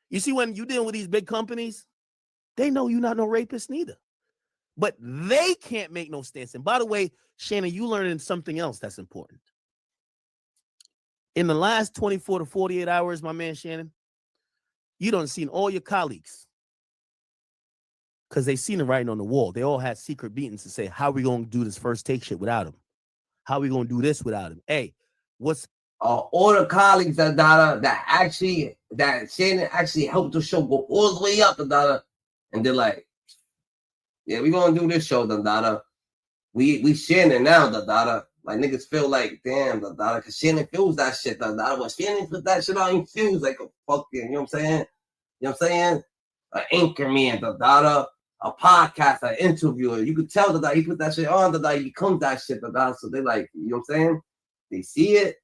You see, when you deal with these big companies, they know you're not no rapist neither. But they can't make no stance. And by the way, Shannon, you learning something else that's important. In the last 24 to 48 hours, my man Shannon, you done seen all your colleagues, because they seen the writing on the wall. They all had secret meetings to say, how are we going to do this first take shit without him? How are we going to do this without him? Hey, what's all the colleagues that Shannon actually helped the show go all the way up, and they're like, yeah, we gonna do this show, we Shannon now, like niggas feel like, damn, because Shannon feels that shit, when Shannon put that shit on, he feels like a fucking, you know what I'm saying? An anchor man, a podcast, an interviewer. You could tell he put that shit on, he becomes that shit, so they like, you know what I'm saying? They see it,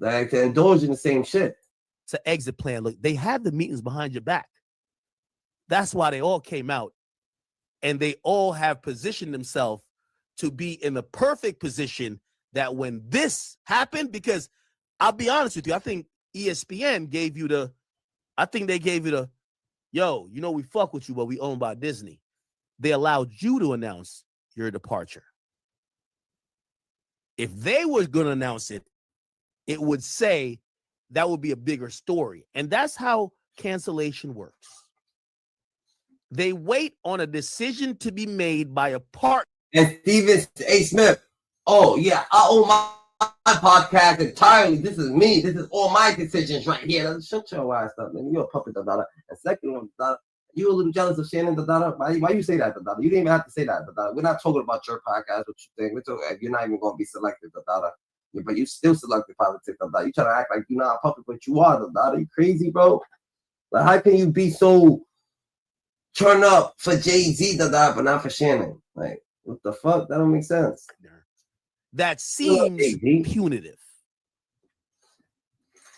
like to indulge in the same shit. It's an exit plan. Look, they have the meetings behind your back. That's why they all came out, and they all have positioned themselves to be in the perfect position that when this happened, because I'll be honest with you, I think ESPN gave you the, yo, we fuck with you, but we owned by Disney. They allowed you to announce your departure. If they were going to announce it, it would say that would be a bigger story. And that's how cancellation works. They wait on a decision to be made by a partner. And Steven A. Smith, oh yeah, I own my podcast entirely. This is me. This is all my decisions right here. Shut your ass up, man. You're a puppet, And second one, you a little jealous of Shannon, Why you say that, You didn't even have to say that, We're not talking about your podcast, what you think. We're talking, you're not even going to be selected, But you still selected politics, You trying to act like you're not a puppet, but you are, You crazy, bro? Like, how can you be so turn up for Jay-Z, but not for Shannon? Like, what the fuck? That don't make sense. That seems punitive.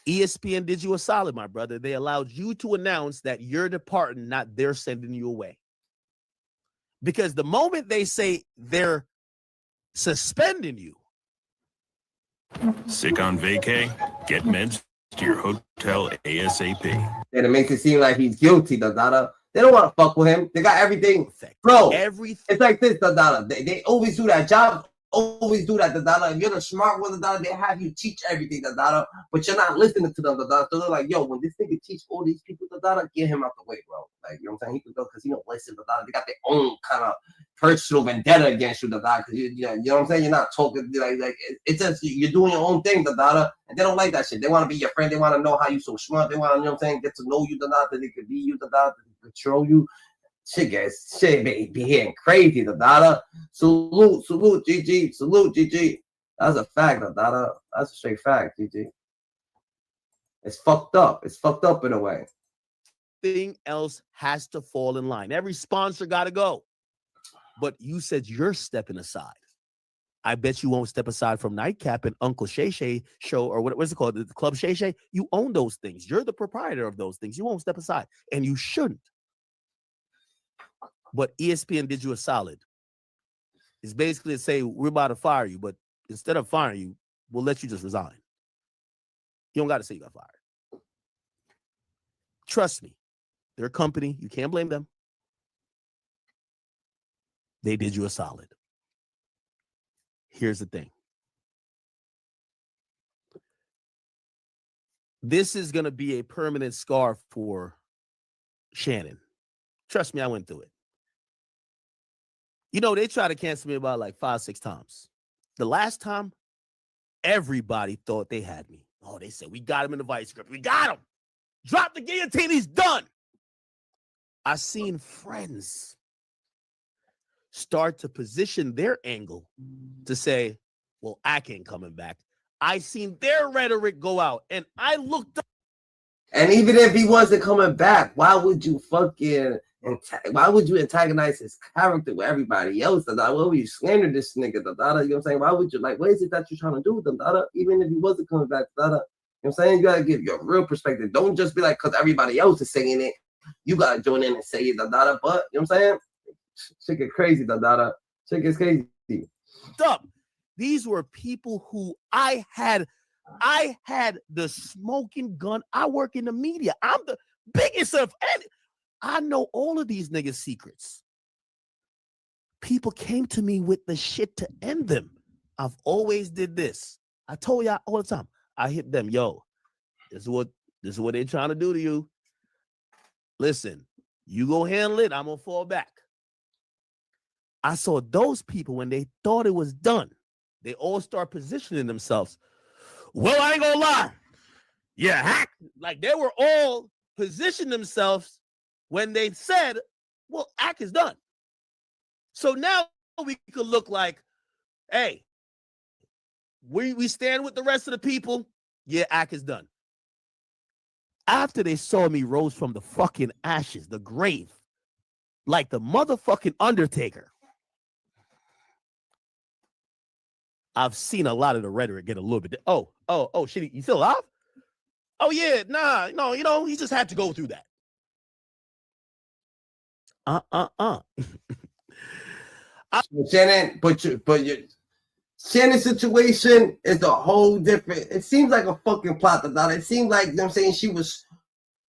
ESPN did you a solid, my brother. They allowed you to announce that you're departing, not they're sending you away. Because the moment they say they're suspending you. Sick on vacay? Get meds to your hotel ASAP. And it makes it seem like he's guilty, They don't want to fuck with him. They got everything. Bro, it's like this, Dada. They always do that. Jobs always do that, Dada. If you're the smart one, Dada, they have you teach everything, Dada. But you're not listening to them, Dada. So they're like, yo, when this nigga teach all these people, Dada, get him out the way, bro. Like, you know what I'm saying? He can go because he don't listen, Dada. They got their own kind of personal vendetta against you, Dada. Because you know what I'm saying? You're not talking like it's just you're doing your own thing, Dada. And they don't like that shit. They want to be your friend. They want to know how you so smart. They want to, you know what I'm saying, get to know you, Dada, that they could be you, Dada, that they control you. Shit be hitting crazy, Dada. Salute, GG. Salute, GG. That's a fact, Dada. That's a straight fact, GG. It's fucked up. It's fucked up in a way. Thing else has to fall in line. Every sponsor got to go. But you said you're stepping aside. I bet you won't step aside from Nightcap and Uncle Shay Shay show, or what's it called? The Club Shay Shay. You own those things. You're the proprietor of those things. You won't step aside. And you shouldn't. But ESPN did you a solid. It's basically to say, we're about to fire you, but instead of firing you, we'll let you just resign. You don't got to say you got fired. Trust me. They're a company. You can't blame them. They did you a solid. Here's the thing. This is going to be a permanent scar for Shannon. Trust me, I went through it. You know, they tried to cancel me about like 5-6 times. The last time, everybody thought they had me. Oh, they said, we got him in the vice grip. We got him. Drop the guillotine. He's done. I seen friends start to position their angle to say, well, I ain't coming back. I seen their rhetoric go out, and I looked up. And even if he wasn't coming back, why would you antagonize his character with everybody else? Why would you slander this nigga? You know what I'm saying? Why would you, like, what is it that you're trying to do with them? Even if he wasn't coming back, you know what I'm saying? You gotta give your real perspective. Don't just be like, because everybody else is saying it, you gotta join in and say it, but you know what I'm saying? Shit get crazy, Shit gets crazy. Up. These were people who I had the smoking gun. I work in the media. I'm the biggest of any. I know all of these niggas' secrets. People came to me with the shit to end them. I've always did this. I told y'all all the time. I hit them, yo, this is what they're trying to do to you. Listen, you go handle it, I'm gonna fall back. I saw those people when they thought it was done, they all start positioning themselves. Well, I ain't gonna lie. Yeah, hack. Like they were all positioning themselves when they said, well, act is done. So now we could look like, hey, we stand with the rest of the people. Yeah, act is done. After they saw me rose from the fucking ashes, the grave, like the motherfucking Undertaker, I've seen a lot of the rhetoric get a little bit. Oh, shit, you still alive? Oh yeah, no, you know, he just had to go through that. Shannon, but your Shannon's situation is a whole different. It seems like a fucking plot. It seems like, you know what I'm saying, she was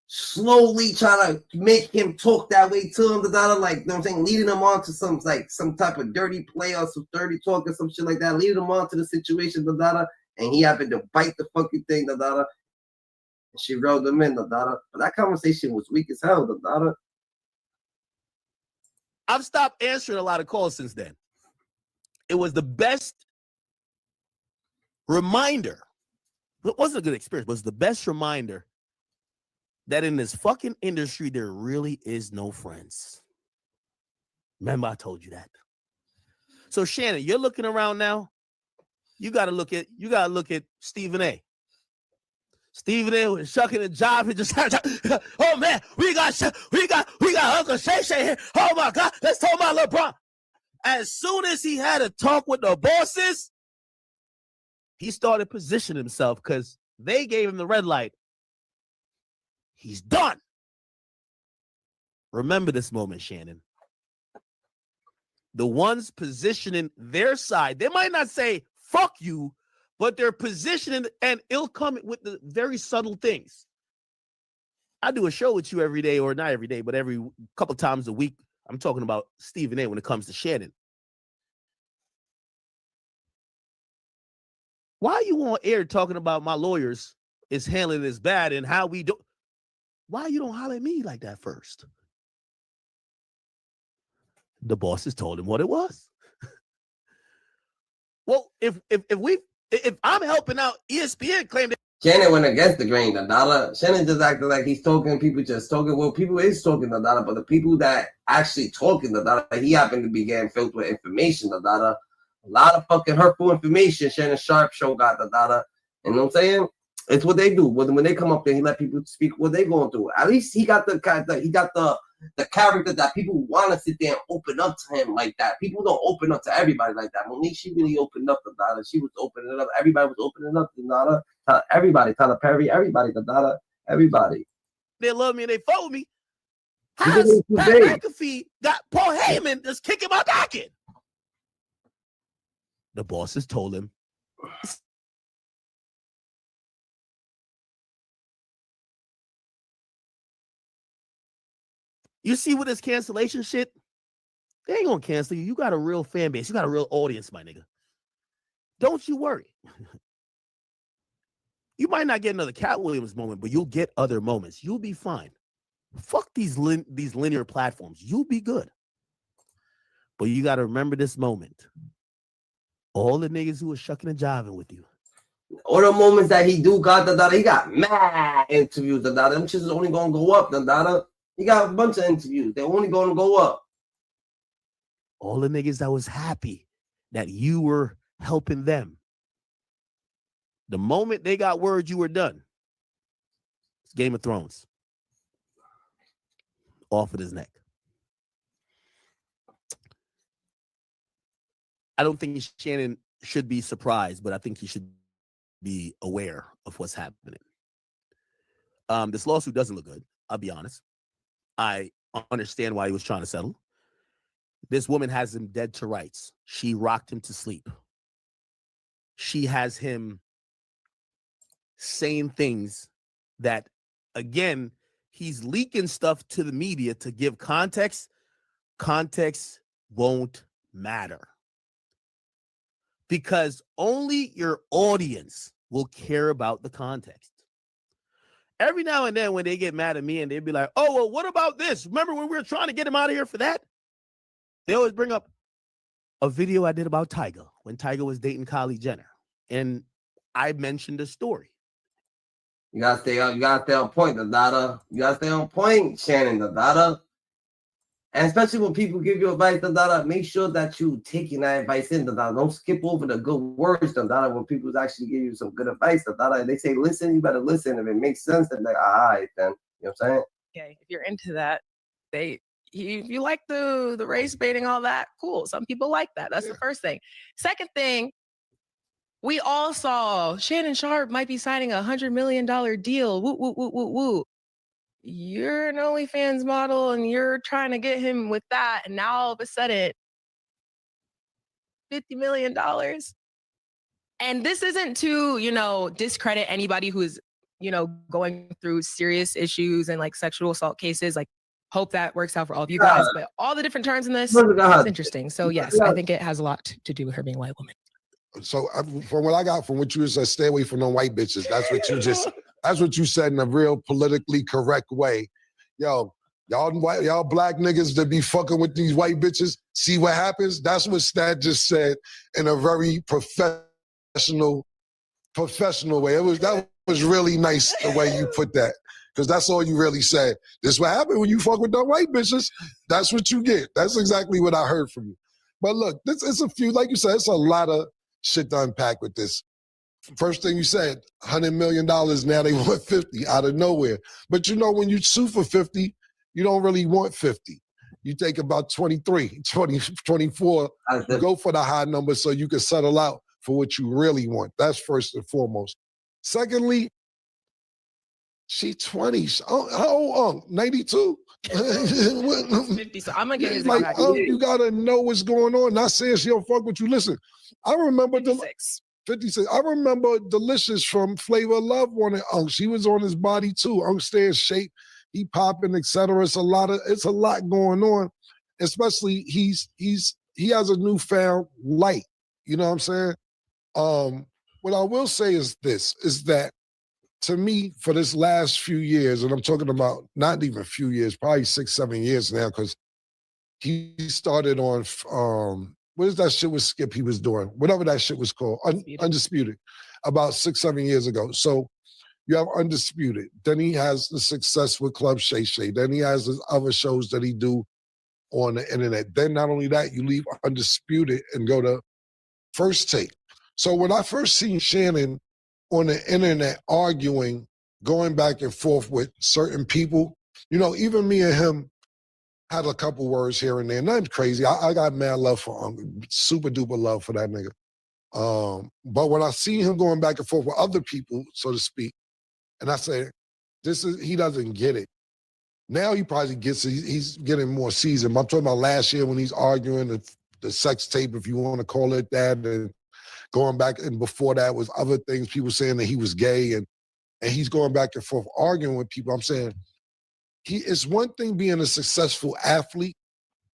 slowly trying to make him talk that way to him, like, you know what I'm saying, leading him on to some type of dirty play or some dirty talk or some shit like that, leading him on to the situation, and he happened to bite the fucking thing, and she reeled him in, But that conversation was weak as hell, I've stopped answering a lot of calls since then. It was the best reminder. It wasn't a good experience, but it was the best reminder that in this fucking industry, there really is no friends. Remember, I told you that. So Shannon, you're looking around now. You gotta look at Stephen A. Stephen A was shucking a job. He just oh man, we got Uncle Shay Shay here. Oh my God, let's talk about LeBron. As soon as he had a talk with the bosses, he started positioning himself because they gave him the red light. He's done. Remember this moment, Shannon. The ones positioning their side, they might not say, fuck you, but they're positioning, and it'll come with the very subtle things. I do a show with you every day, or not every day, but every couple times a week. I'm talking about Stephen A. when it comes to Shannon. Why are you on air talking about my lawyers is handling this bad and how we do? Why you don't holler at me like that first? The bosses told him what it was. Well, if I'm helping out, ESPN claimed that Shannon went against the grain, the dollar. Shannon just acted like he's talking, people just talking. Well, people is talking the dollar, but the people that actually talking the dollar, he happened to be getting filled with information, the dollar. A lot of fucking hurtful information. Shannon Sharpe show got the dollar. You know what I'm saying? It's what they do. When they come up there, he let people speak what they going through. At least he got the character that people want to sit there and open up to him like that. People don't open up to everybody like that. Monique, she really opened up the dollar. She was opening up. Everybody was opening up the dollar. Everybody, Tyler Perry, everybody, the dollar, everybody. they love me and they follow me. How's Pat McAfee got Paul Heyman just kicking my back in? The bosses told him. You see with this cancellation shit, they ain't gonna cancel you. You got a real fan base. You got a real audience, my nigga. Don't you worry. You might not get another Cat Williams moment, but you'll get other moments. You'll be fine. Fuck these linear platforms. You'll be good. But you got to remember this moment. All the niggas who were shucking and jiving with you. All the moments that he do got the dollar, he got mad interviews, the dollar. Them shit is only gonna go up, the dollar. He got a bunch of interviews. They're only gonna go up. All the niggas that was happy that you were helping them. The moment they got word you were done, it's Game of Thrones. Off of his neck. I don't think Shannon should be surprised, but I think he should be aware of what's happening. This lawsuit doesn't look good. I'll be honest. I understand why he was trying to settle. This woman has him dead to rights. She rocked him to sleep. She has him saying things that, again, he's leaking stuff to the media to give context. Context won't matter. Because only your audience will care about the context. Every now and then when they get mad at me and they'd be like, oh, well, what about this? Remember when we were trying to get him out of here for that? They always bring up a video I did about Tyga when Tyga was dating Kylie Jenner. And I mentioned a story. You gotta stay on point, the data. You gotta stay on point, Shannon, the data. And especially when people give you advice, the data, make sure that you taking that advice in, the data. Don't skip over the good words, the data, when people actually give you some good advice, the data. They say, listen, you better listen. If it makes sense, then like, all right, then. You know what I'm saying? Okay, if you're into that, if you like the race baiting, all that, cool. Some people like that. That's the first thing. Second thing, we all saw Shannon Sharpe might be signing a $100 million deal. Woo, woo, woo, woo, woo. You're an OnlyFans model and you're trying to get him with that. And now all of a sudden, $50 million. And this isn't to, discredit anybody who's, going through serious issues and like sexual assault cases. Like, hope that works out for all of you guys. But all the different turns in this, it's interesting. So yes, I think it has a lot to do with her being a white woman. So from what I got from what you said, stay away from them white bitches. That's what you said in a real politically correct way. Yo, y'all black niggas that be fucking with these white bitches, see what happens? That's what Stat just said in a very professional way. That was really nice the way you put that. Because that's all you really said. This is what happened when you fuck with them white bitches. That's what you get. That's exactly what I heard from you. But look, it's a few, like you said, it's a lot of shit to unpack with this. First thing you said, $100 million, now they want 50 out of nowhere. But when you sue for 50, you don't really want 50. You take about 23, 20, 24, you go for the high number so you can settle out for what you really want. That's first and foremost. Secondly, she 20. How old? 92? 50, so I'm gonna get his like, you gotta know what's going on. Not saying she don't fuck with you. Listen, I remember 56. I remember Delicious from Flavor of Love wanted Unc. She was on his body too. Unc stay in shape. he popping, etc. It's a lot going on. Especially he has a newfound light. You know what I'm saying? What I will say is this: is that to me, for this last few years, and I'm talking about not even a few years, probably 6-7 years now, because he started on what is that shit with Skip he was doing? Whatever that shit was called, Undisputed, about 6-7 years ago. So you have Undisputed. Then he has the success with Club Shay Shay. Then he has his other shows that he do on the internet. Then not only that, you leave Undisputed and go to First Take. So when I first seen Shannon on the internet arguing, going back and forth with certain people, you know, even me and him had a couple words here and there. Nothing crazy. I got mad love for him, super duper love for that nigga. But when I see him going back and forth with other people, so to speak, and I say, he doesn't get it. Now he probably gets it. He's getting more seasoned. I'm talking about last year when he's arguing the sex tape, if you want to call it that, and going back, and before that was other things, people saying that he was gay, and he's going back and forth arguing with people. I'm saying it's one thing being a successful athlete,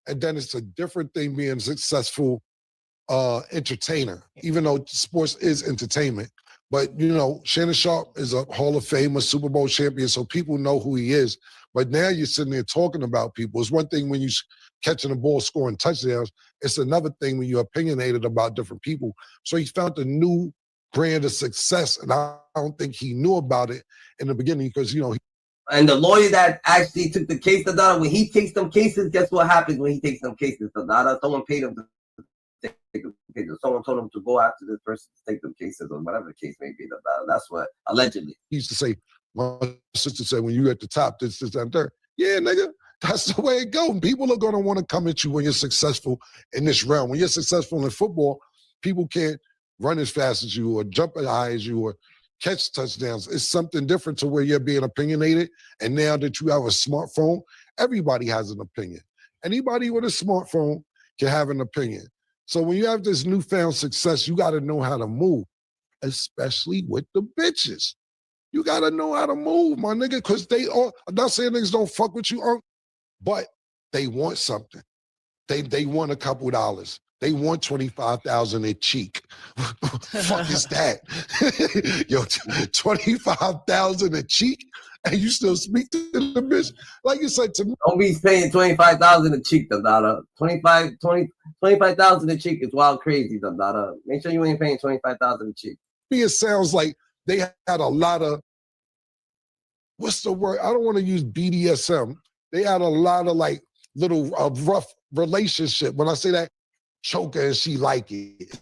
and then it's a different thing being a successful entertainer, even though sports is entertainment. But, you know, Shannon Sharpe is a Hall of Famer, Super Bowl champion, so people know who he is. But now you're sitting there talking about people. It's one thing when you're catching the ball, scoring touchdowns. It's another thing when you're opinionated about different people. So he found a new brand of success, and I don't think he knew about it in the beginning because, you know. And the lawyer that actually took the case, when he takes them cases, guess what happens when he takes them cases? Someone paid him to take them cases. Someone told him to go after this person to take them cases or whatever the case may be. That's what, allegedly. He used to say, my sister said, when you're at the top, this, and third. Yeah, nigga, that's the way it goes. People are going to want to come at you when you're successful in this realm. When you're successful in football, people can't run as fast as you or jump as high as you or catch touchdowns. It's something different to where you're being opinionated. And now that you have a smartphone, everybody has an opinion. Anybody with a smartphone can have an opinion. So when you have this newfound success, you got to know how to move, especially with the bitches. You got to know how to move, my nigga, because I'm not saying niggas don't fuck with you, but they want something. They want a couple dollars. They want $25,000 a cheek. Fuck is that? Yo, $25,000 a cheek, and you still speak to the bitch? Like you said to me. Don't be paying $25,000 a cheek, $25,000 a cheek is wild crazy, Make sure you ain't paying $25,000 a cheek. It sounds like they had a lot of, what's the word? I don't want to use BDSM. They had a lot of like little rough relationship. When I say that, choke her and she like it,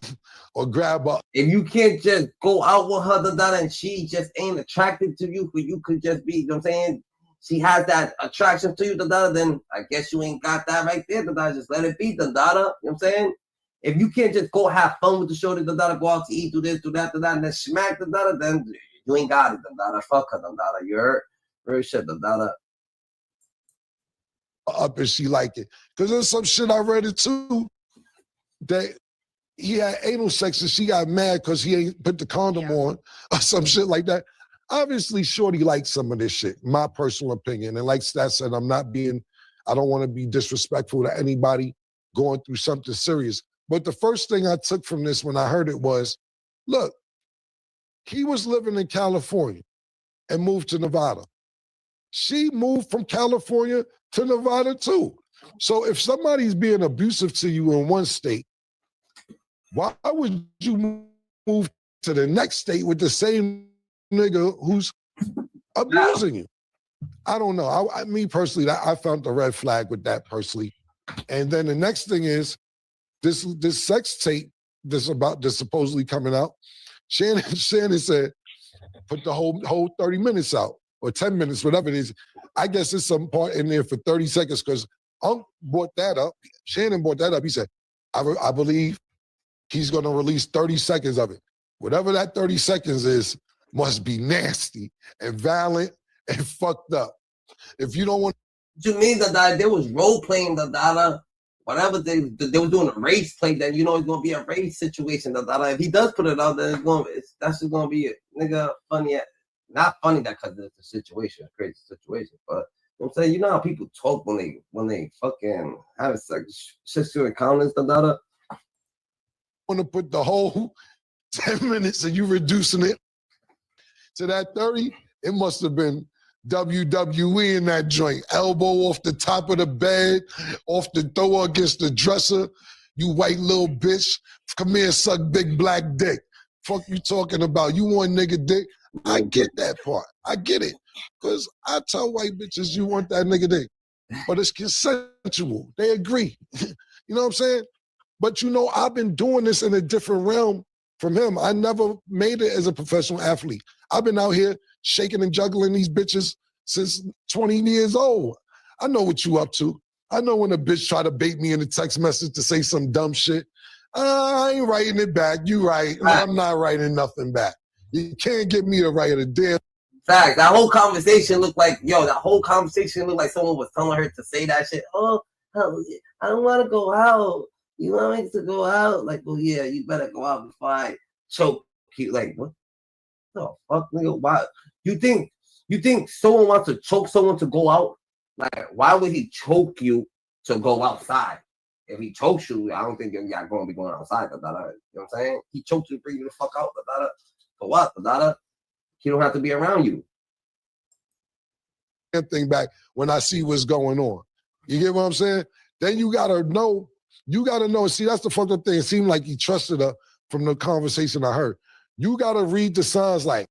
or grab her. If you can't just go out with her, and she just ain't attracted to you, for you could just be, you know what I'm saying? She has that attraction to you, then I guess you ain't got that right there, just let it be, you know what I'm saying? If you can't just go have fun with the shorty, go out to eat, do this, do that, and then smack, then you ain't got it, fuck her, you heard? Real shit, up and she like it. Because there's some shit I read it too, that he had anal sex and she got mad because he ain't put the condom on or some shit like that. Obviously, shorty likes some of this shit, my personal opinion. And like Stat said, I don't want to be disrespectful to anybody going through something serious. But the first thing I took from this when I heard it was, look, he was living in California and moved to Nevada. She moved from California to Nevada too. So if somebody's being abusive to you in one state, why would you move to the next state with the same nigga who's abusing you? I don't know. Me personally, I found the red flag with that personally. And then the next thing is this sex tape that's supposedly coming out. Shannon said, put the whole 30 minutes out or 10 minutes, whatever it is. I guess there's some part in there for 30 seconds because brought that up. Shannon brought that up. He said, I believe he's going to release 30 seconds of it. Whatever that 30 seconds is must be nasty and violent and fucked up. If you don't want... You mean that there was role playing whatever they were doing a race play, then you know it's going to be a race situation. If he does put it out, then that's just going to be a nigga funny. Not funny that because it's a situation, a crazy situation, but I'm saying, you know how people talk when they fucking have sexual encounters, da. Want to put the whole 10 minutes and you reducing it to that 30? It must have been WWE in that joint. Elbow off the top of the bed, off the thrower against the dresser. You white little bitch, come here, suck big black dick. Fuck you talking about? You want nigga dick? I get that part. I get it. Because I tell white bitches you want that nigga dick. But it's consensual. They agree. You know what I'm saying? But you know, I've been doing this in a different realm from him. I never made it as a professional athlete. I've been out here shaking and juggling these bitches since 20 years old. I know what you up to. I know when a bitch try to bait me in a text message to say some dumb shit. I ain't writing it back. You right. I'm not writing nothing back. You can't get me to write a damn. Fact, that whole conversation looked like, someone was telling her to say that shit. Oh, I don't want to go out. You want me to go out? Like, well, yeah, you better go out before I choke you. Like, what the fuck, nigga? Why? You think someone wants to choke someone to go out? Like, why would he choke you to go outside? If he chokes you, I don't think you're going to be going outside. You know what I'm saying? He choked you to bring you the fuck out. For what? He don't have to be around you. Thing back when I see what's going on. You get what I'm saying? Then you gotta know. See, that's the fucked up thing. It seemed like he trusted her from the conversation I heard. You gotta read the signs like,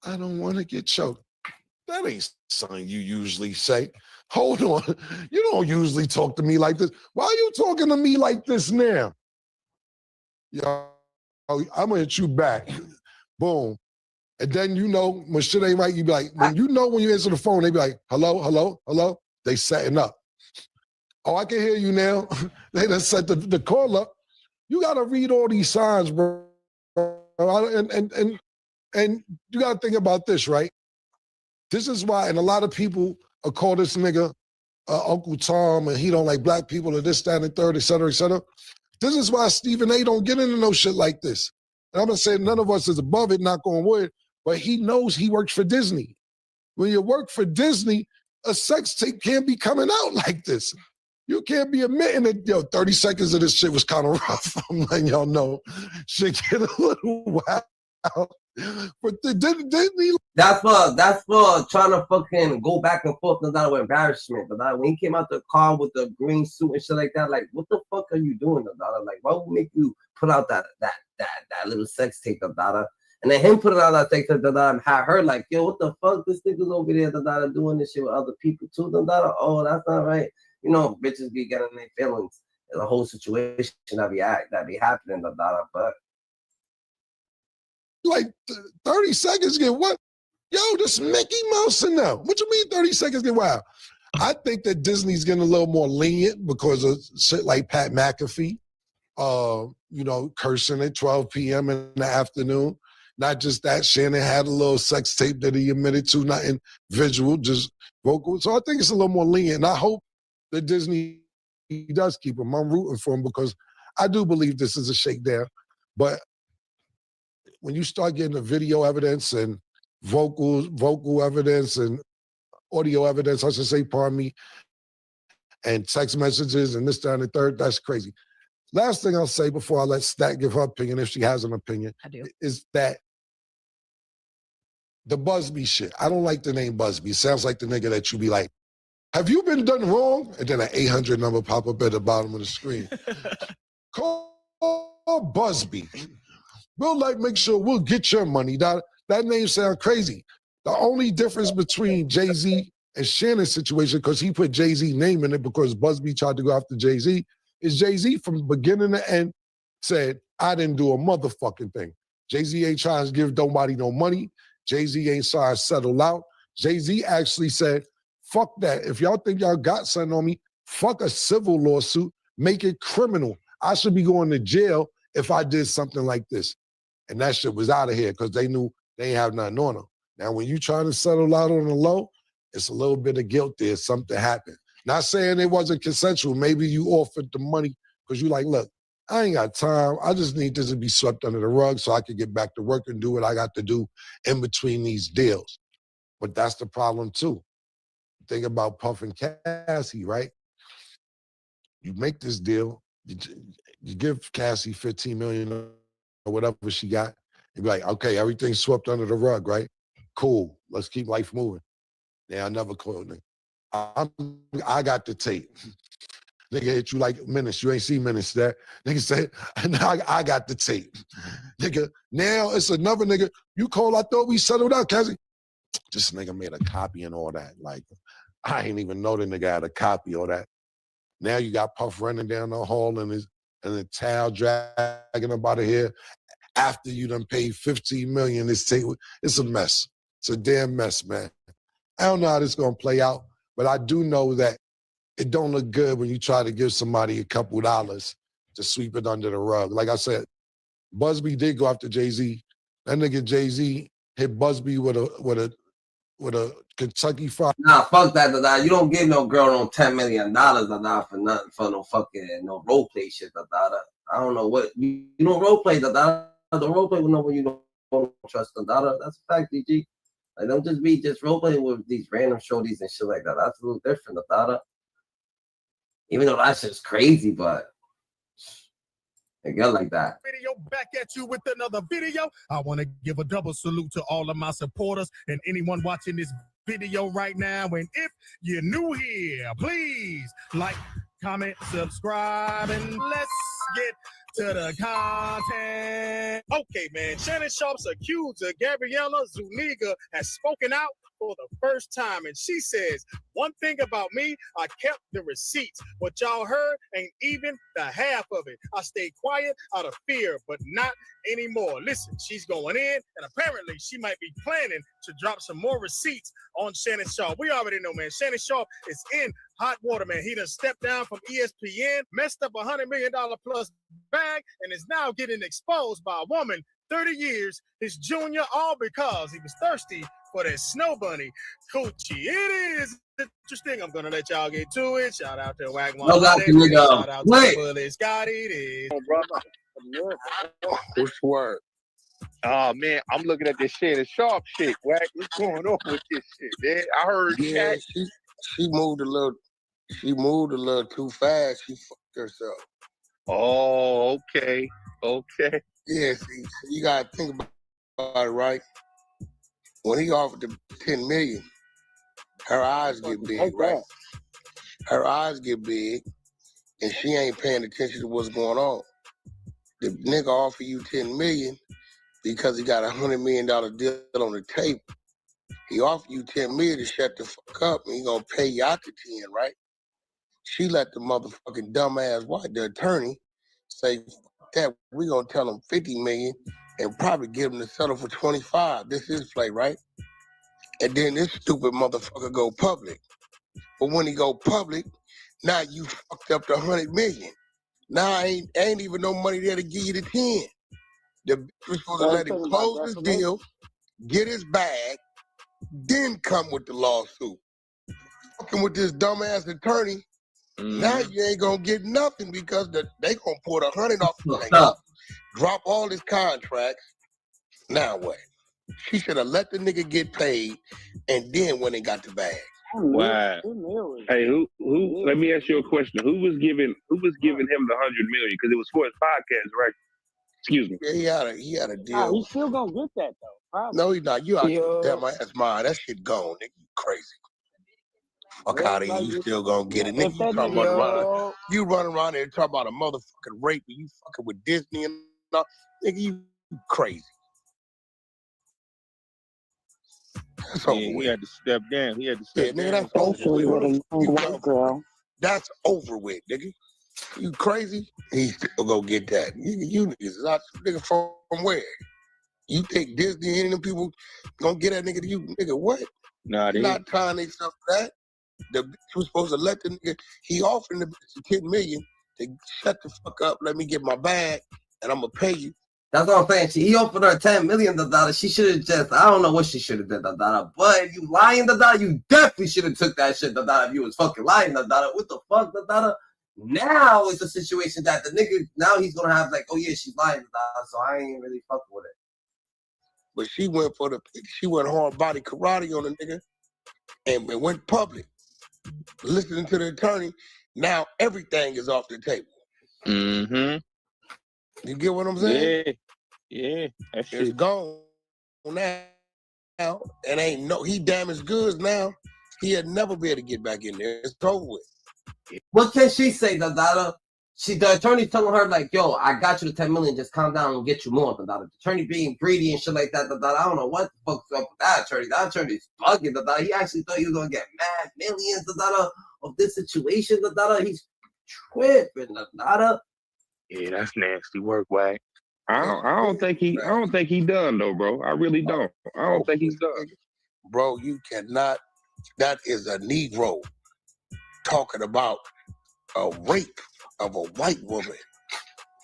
I don't want to get choked. That ain't something you usually say. Hold on. You don't usually talk to me like this. Why are you talking to me like this now? Yo, I'm gonna hit you back. Boom. And then you know when shit ain't right, you be like, when you answer the phone, they be like, hello, hello, hello. They setting up. Oh, I can hear you now. They done set the call up. You gotta read all these signs, bro. And you gotta think about this, right? This is why, and a lot of people call this nigga Uncle Tom, and he don't like black people, or this, that, and the third, et cetera, et cetera. This is why Stephen A. don't get into no shit like this. And I'm gonna say none of us is above it, knock on wood, but he knows he works for Disney. When you work for Disney, a sex tape can't be coming out like this. You can't be admitting that, 30 seconds of this shit was kind of rough. I'm letting y'all know. Shit get a little wild. But Disney... That's for trying to fucking go back and forth with embarrassment. But when he came out the car with the green suit and shit like that, like, what the fuck are you doing, Dada? Like, what would make you put out that little sex tape, Dada? And then him putting out that sex tape, Dada, and had her like, yo, what the fuck? This nigga's over there, Dada, doing this shit with other people too, Dada. Oh, that's not right. You know, bitches be getting their feelings in the whole situation that be happening, Dada. But like 30 seconds get what? Yo, this Mickey Mouse in there. What you mean 30 seconds get wild? I think that Disney's getting a little more lenient because of shit like Pat McAfee, cursing at 12 p.m. in the afternoon. Not just that, Shannon had a little sex tape that he admitted to, nothing visual, just vocal. So I think it's a little more lenient. And I hope that Disney does keep him. I'm rooting for him because I do believe this is a shakedown. But when you start getting the video evidence and vocal evidence and audio evidence, I should say, pardon me, and text messages and this, that, and the third, that's crazy. Last thing I'll say before I let Stat give her opinion, if she has an opinion, is that the Busby shit. I don't like the name Busby. It sounds like the nigga that you be like, have you been done wrong? And then an 800 number pop up at the bottom of the screen. Call Busby. We'll make sure we'll get your money. That name sounds crazy. The only difference between Jay-Z and Shannon's situation, because he put Jay-Z name in it because Busby tried to go after Jay-Z, is Jay-Z from beginning to end said, I didn't do a motherfucking thing. Jay-Z ain't trying to give nobody no money. Jay-Z ain't trying to settle out. Jay-Z actually said, fuck that. If y'all think y'all got something on me, fuck a civil lawsuit, make it criminal. I should be going to jail if I did something like this. And that shit was out of here because they knew they ain't have nothing on them. Now, when you trying to settle out on the low, it's a little bit of guilt there. Something happened. Not saying it wasn't consensual. Maybe you offered the money because you like, look, I ain't got time. I just need this to be swept under the rug so I can get back to work and do what I got to do in between these deals. But that's the problem too. Think about Puff and Cassie, right? You make this deal, you give Cassie $15 million or whatever she got, and be like, okay, everything's swept under the rug, right? Cool, let's keep life moving. Yeah, I never called nigga. I got the tape. Nigga hit you like minutes. You ain't seen minutes there. Nigga said, I got the tape. Nigga, now it's another nigga. You call, I thought we settled out, Cassie. This nigga made a copy and all that. Like, I ain't even know the nigga had a copy of that. Now you got Puff running down the hall and the towel dragging him out of here after you done paid $15 million. It's a mess. It's a damn mess, man. I don't know how this is gonna play out, but I do know that it don't look good when you try to give somebody a couple dollars to sweep it under the rug. Like I said, Busby did go after Jay-Z. That nigga Jay-Z hit Busby with a Kentucky Fried. Nah, fuck that, da. You don't give no girl no $10 million, da, for nothing, for no fucking, no role play shit, da. I don't know what, you don't role play, da. The role play with no one you don't trust, da. That's a fact, DG. Like, don't just be role playing with these random shorties and shit like that. That's a little different, da. Even though that's just crazy, but they go like that. Video back at you with another video. I want to give a double salute to all of my supporters and anyone watching this video right now. And if you're new here, please like, comment, subscribe, and let's get to the content. Okay, man. Shannon Sharpe's accuser, Gabriella Zuniga, has spoken out for the first time, and she says, one thing about me, I kept the receipts. What y'all heard ain't even the half of it. I stayed quiet out of fear, but not anymore. Listen, she's going in, and apparently she might be planning to drop some more receipts on Shannon Sharpe. We already know, man, Shannon Sharpe is in hot water, man. He done stepped down from ESPN, messed up $100 million plus bag, and is now getting exposed by a woman 30 years, his junior, all because he was thirsty for that snow bunny coochie. It is interesting. I'm gonna let y'all get to it. Shout out to Wagwan. No, shout out to Bully Scotty. It is. What's the word? Oh man, I'm looking at this Shannon Sharpe shit. What's going on with this shit, man? I heard Shaq. She moved a little too fast. She fucked herself. Oh, okay. Yeah, see, you gotta think about it, right? When he offered the $10 million, her eyes get big, right? Her eyes get big, and she ain't paying attention to what's going on. The nigga offer you $10 million because he got a $100 million deal on the table. He offered you $10 million to shut the fuck up, and he gonna pay you out the 10, right? She let the motherfucking dumbass wife, the attorney, say that we gonna tell him $50 million and probably give him to settle for 25. This is play, right? And then this stupid motherfucker go public. But when he go public, now you fucked up the $100 million. Now ain't even no money there to give you the 10. The bitch was supposed to let him close his deal, get his bag, then come with the lawsuit. Fucking with this dumbass attorney, now you ain't gonna get nothing because they gonna put 100 off the thing, drop all his contracts. Now what? She should have let the nigga get paid and then when they got the bag. Wow. Hey, who? Let me ask you a question. Who was giving him the $100 million? Because it was for his podcast, right? Excuse me. Yeah, he had a deal. He's still gonna get that though. Probably. No, he's not. You out there, my ass mine. That shit gone, nigga. You crazy. Fuck out of here. You still gonna get it. Nigga, you talking about you running around there talking about a motherfucking rape and you fucking with Disney and all. Nigga, you crazy. Yeah, he had to step down. Nigga, that's over with. That's over with, nigga. You crazy? He still gonna get that. You niggas not nigga from where? You think Disney and them people gonna get that nigga to you? Nigga, what? Nah, they not tying themselves to that. The bitch was supposed to let the nigga, he offered the bitch $10 million to shut the fuck up, let me get my bag, and I'm gonna pay you. That's what I'm saying. He offered her $10 million. She should have just, I don't know what she should have did. But if you lying, you definitely should have took that shit. If you was fucking lying, what the fuck? Now it's a situation that the nigga, now he's gonna have like, oh yeah, she's lying, so I ain't really fucking with it. but she went hard body karate on the nigga and went public. Listening to the attorney, now everything is off the table. Mm-hmm. You get what I'm saying? Yeah. That It's shit. gone now. And he damaged goods now. He'll never be able to get back in there. It's over with. What can she say, the attorney telling her like, yo, I got you the 10 million, just calm down and get you more, The attorney being greedy and shit like that, I don't know what the fuck's up with that attorney. That attorney's bugging, He actually thought he was gonna get mad millions, of this situation, He's tripping, Yeah, that's nasty work, Wack. I don't think he done though, bro. I really don't. I don't think he's done. Bro, you cannot. That is a Negro talking about a rape of a white woman.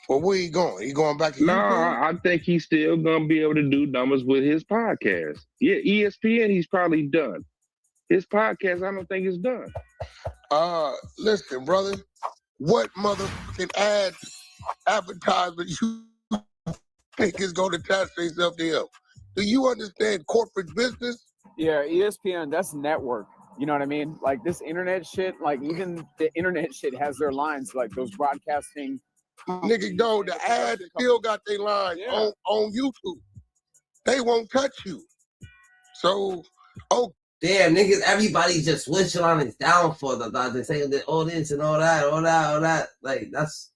Well, where he going? He going back to YouTube? I think he's still gonna be able to do numbers with his podcast. Yeah, ESPN, he's probably done. His podcast, I don't think it's done. Listen, brother, what motherfucking advertisement you think is going to attach themselves to him? Do you understand corporate business? Yeah, ESPN, that's network. You know what I mean? Like this internet shit, like even the internet shit has their lines, like those broadcasting. Nigga, no, the ads still got their lines on YouTube. They won't touch you. So, damn, niggas, everybody just wishing on his downfall, They say that all this and all that. Like, that's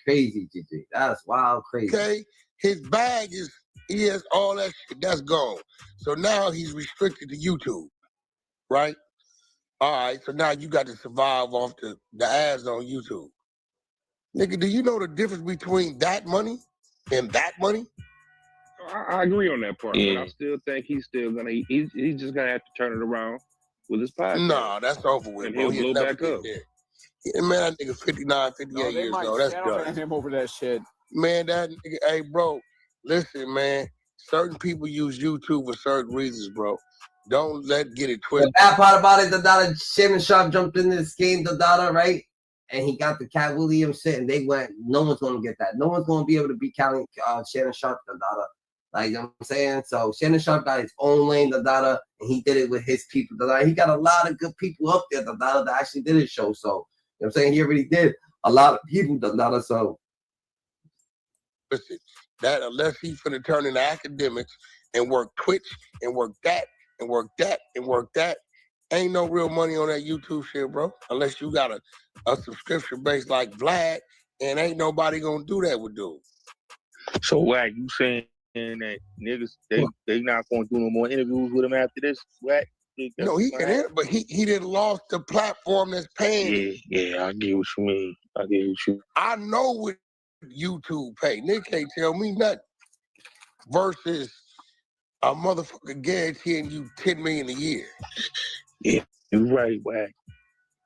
crazy, GG. That's wild crazy. Okay, his bag he has all that shit, that's gone. So now he's restricted to YouTube, right? All right, so now you got to survive off the ads on YouTube. Nigga, do you know the difference between that money and that money? I agree on that part, but I still think he's still gonna. He's just gonna have to turn it around with his podcast. No, that's over with, and bro. he'll blow back up. Yeah, man, that nigga 59, 58 years old. That's done. Him over that shit. Man, that nigga, hey, bro, listen, man. Certain people use YouTube for certain reasons, bro. Don't get it twisted. The bad part about it, Shannon Sharpe jumped in this game, right? And he got the Cat Williams shit, and they went, no one's going to get that. No one's going to be able to beat Shannon Sharpe, Like, you know what I'm saying? So Shannon Sharpe got his own lane, and he did it with his people, He got a lot of good people up there, that actually did his show. So, you know what I'm saying? He already did a lot of people, so. Listen, that unless he's finna turn into academics and work Twitch and work that and work that and work that, ain't no real money on that YouTube shit, bro. Unless you got a subscription base like Vlad, and ain't nobody gonna do that with dude. So, Wack, you saying that niggas they not gonna do no more interviews with him after this, Wack? No, he can enter, but he didn't lost the platform that's paying. Yeah, I get what you mean. I know what YouTube pay. Nigga can't tell me nothing. Versus a motherfucker guaranteeing you $10 million a year. Yeah, you're right, Wack.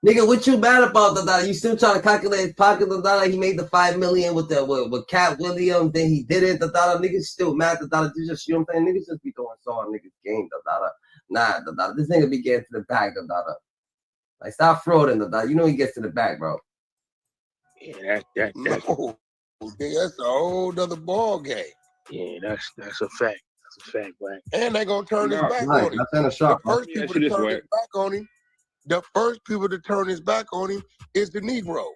Nigga, what you mad about, You still trying to calculate his pocket, He made the $5 million with Cat Williams, then he did it, Niggas still mad, You just, you know what I'm saying? Niggas just be throwing so on niggas' game, Nah, this nigga be getting to the bag, Like, stop frauding, You know he gets to the bag, bro. Yeah, that's no. That's a whole nother ball game. Yeah, that's a fact. That's a fact, Wack. And they gonna turn his back on him. The first people to turn his back on him. The first people to turn his back on him is the Negroes.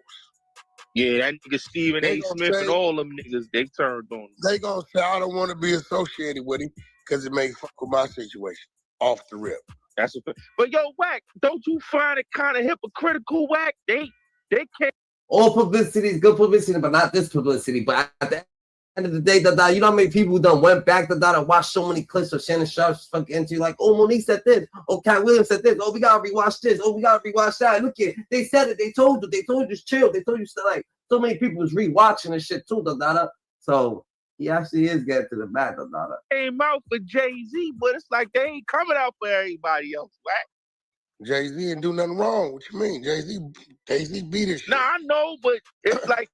Yeah, that nigga Stephen A. Smith and all them niggas, they turned on him. They gonna say, I don't want to be associated with him because it may fuck with my situation off the rip. That's a fact. But yo, Wack, don't you find it kind of hypocritical, Wack? They can't. All publicity is good publicity, but not this publicity. But at the end of the day, you know how many people done went back and watched so many clips of Shannon Sharpe's fucking entry, like, oh, Monique said this, oh, Cat Williams said this, oh, we gotta rewatch this, oh, we gotta rewatch that. Look at, they said it, they told you, chill, they told you, like, so many people was rewatching and shit too, So he actually is getting to the back, Came out for Jay-Z, but it's like they ain't coming out for everybody else, Wack. Jay-Z didn't do nothing wrong. What you mean? Jay-Z beat his shit. Nah, I know, but it's like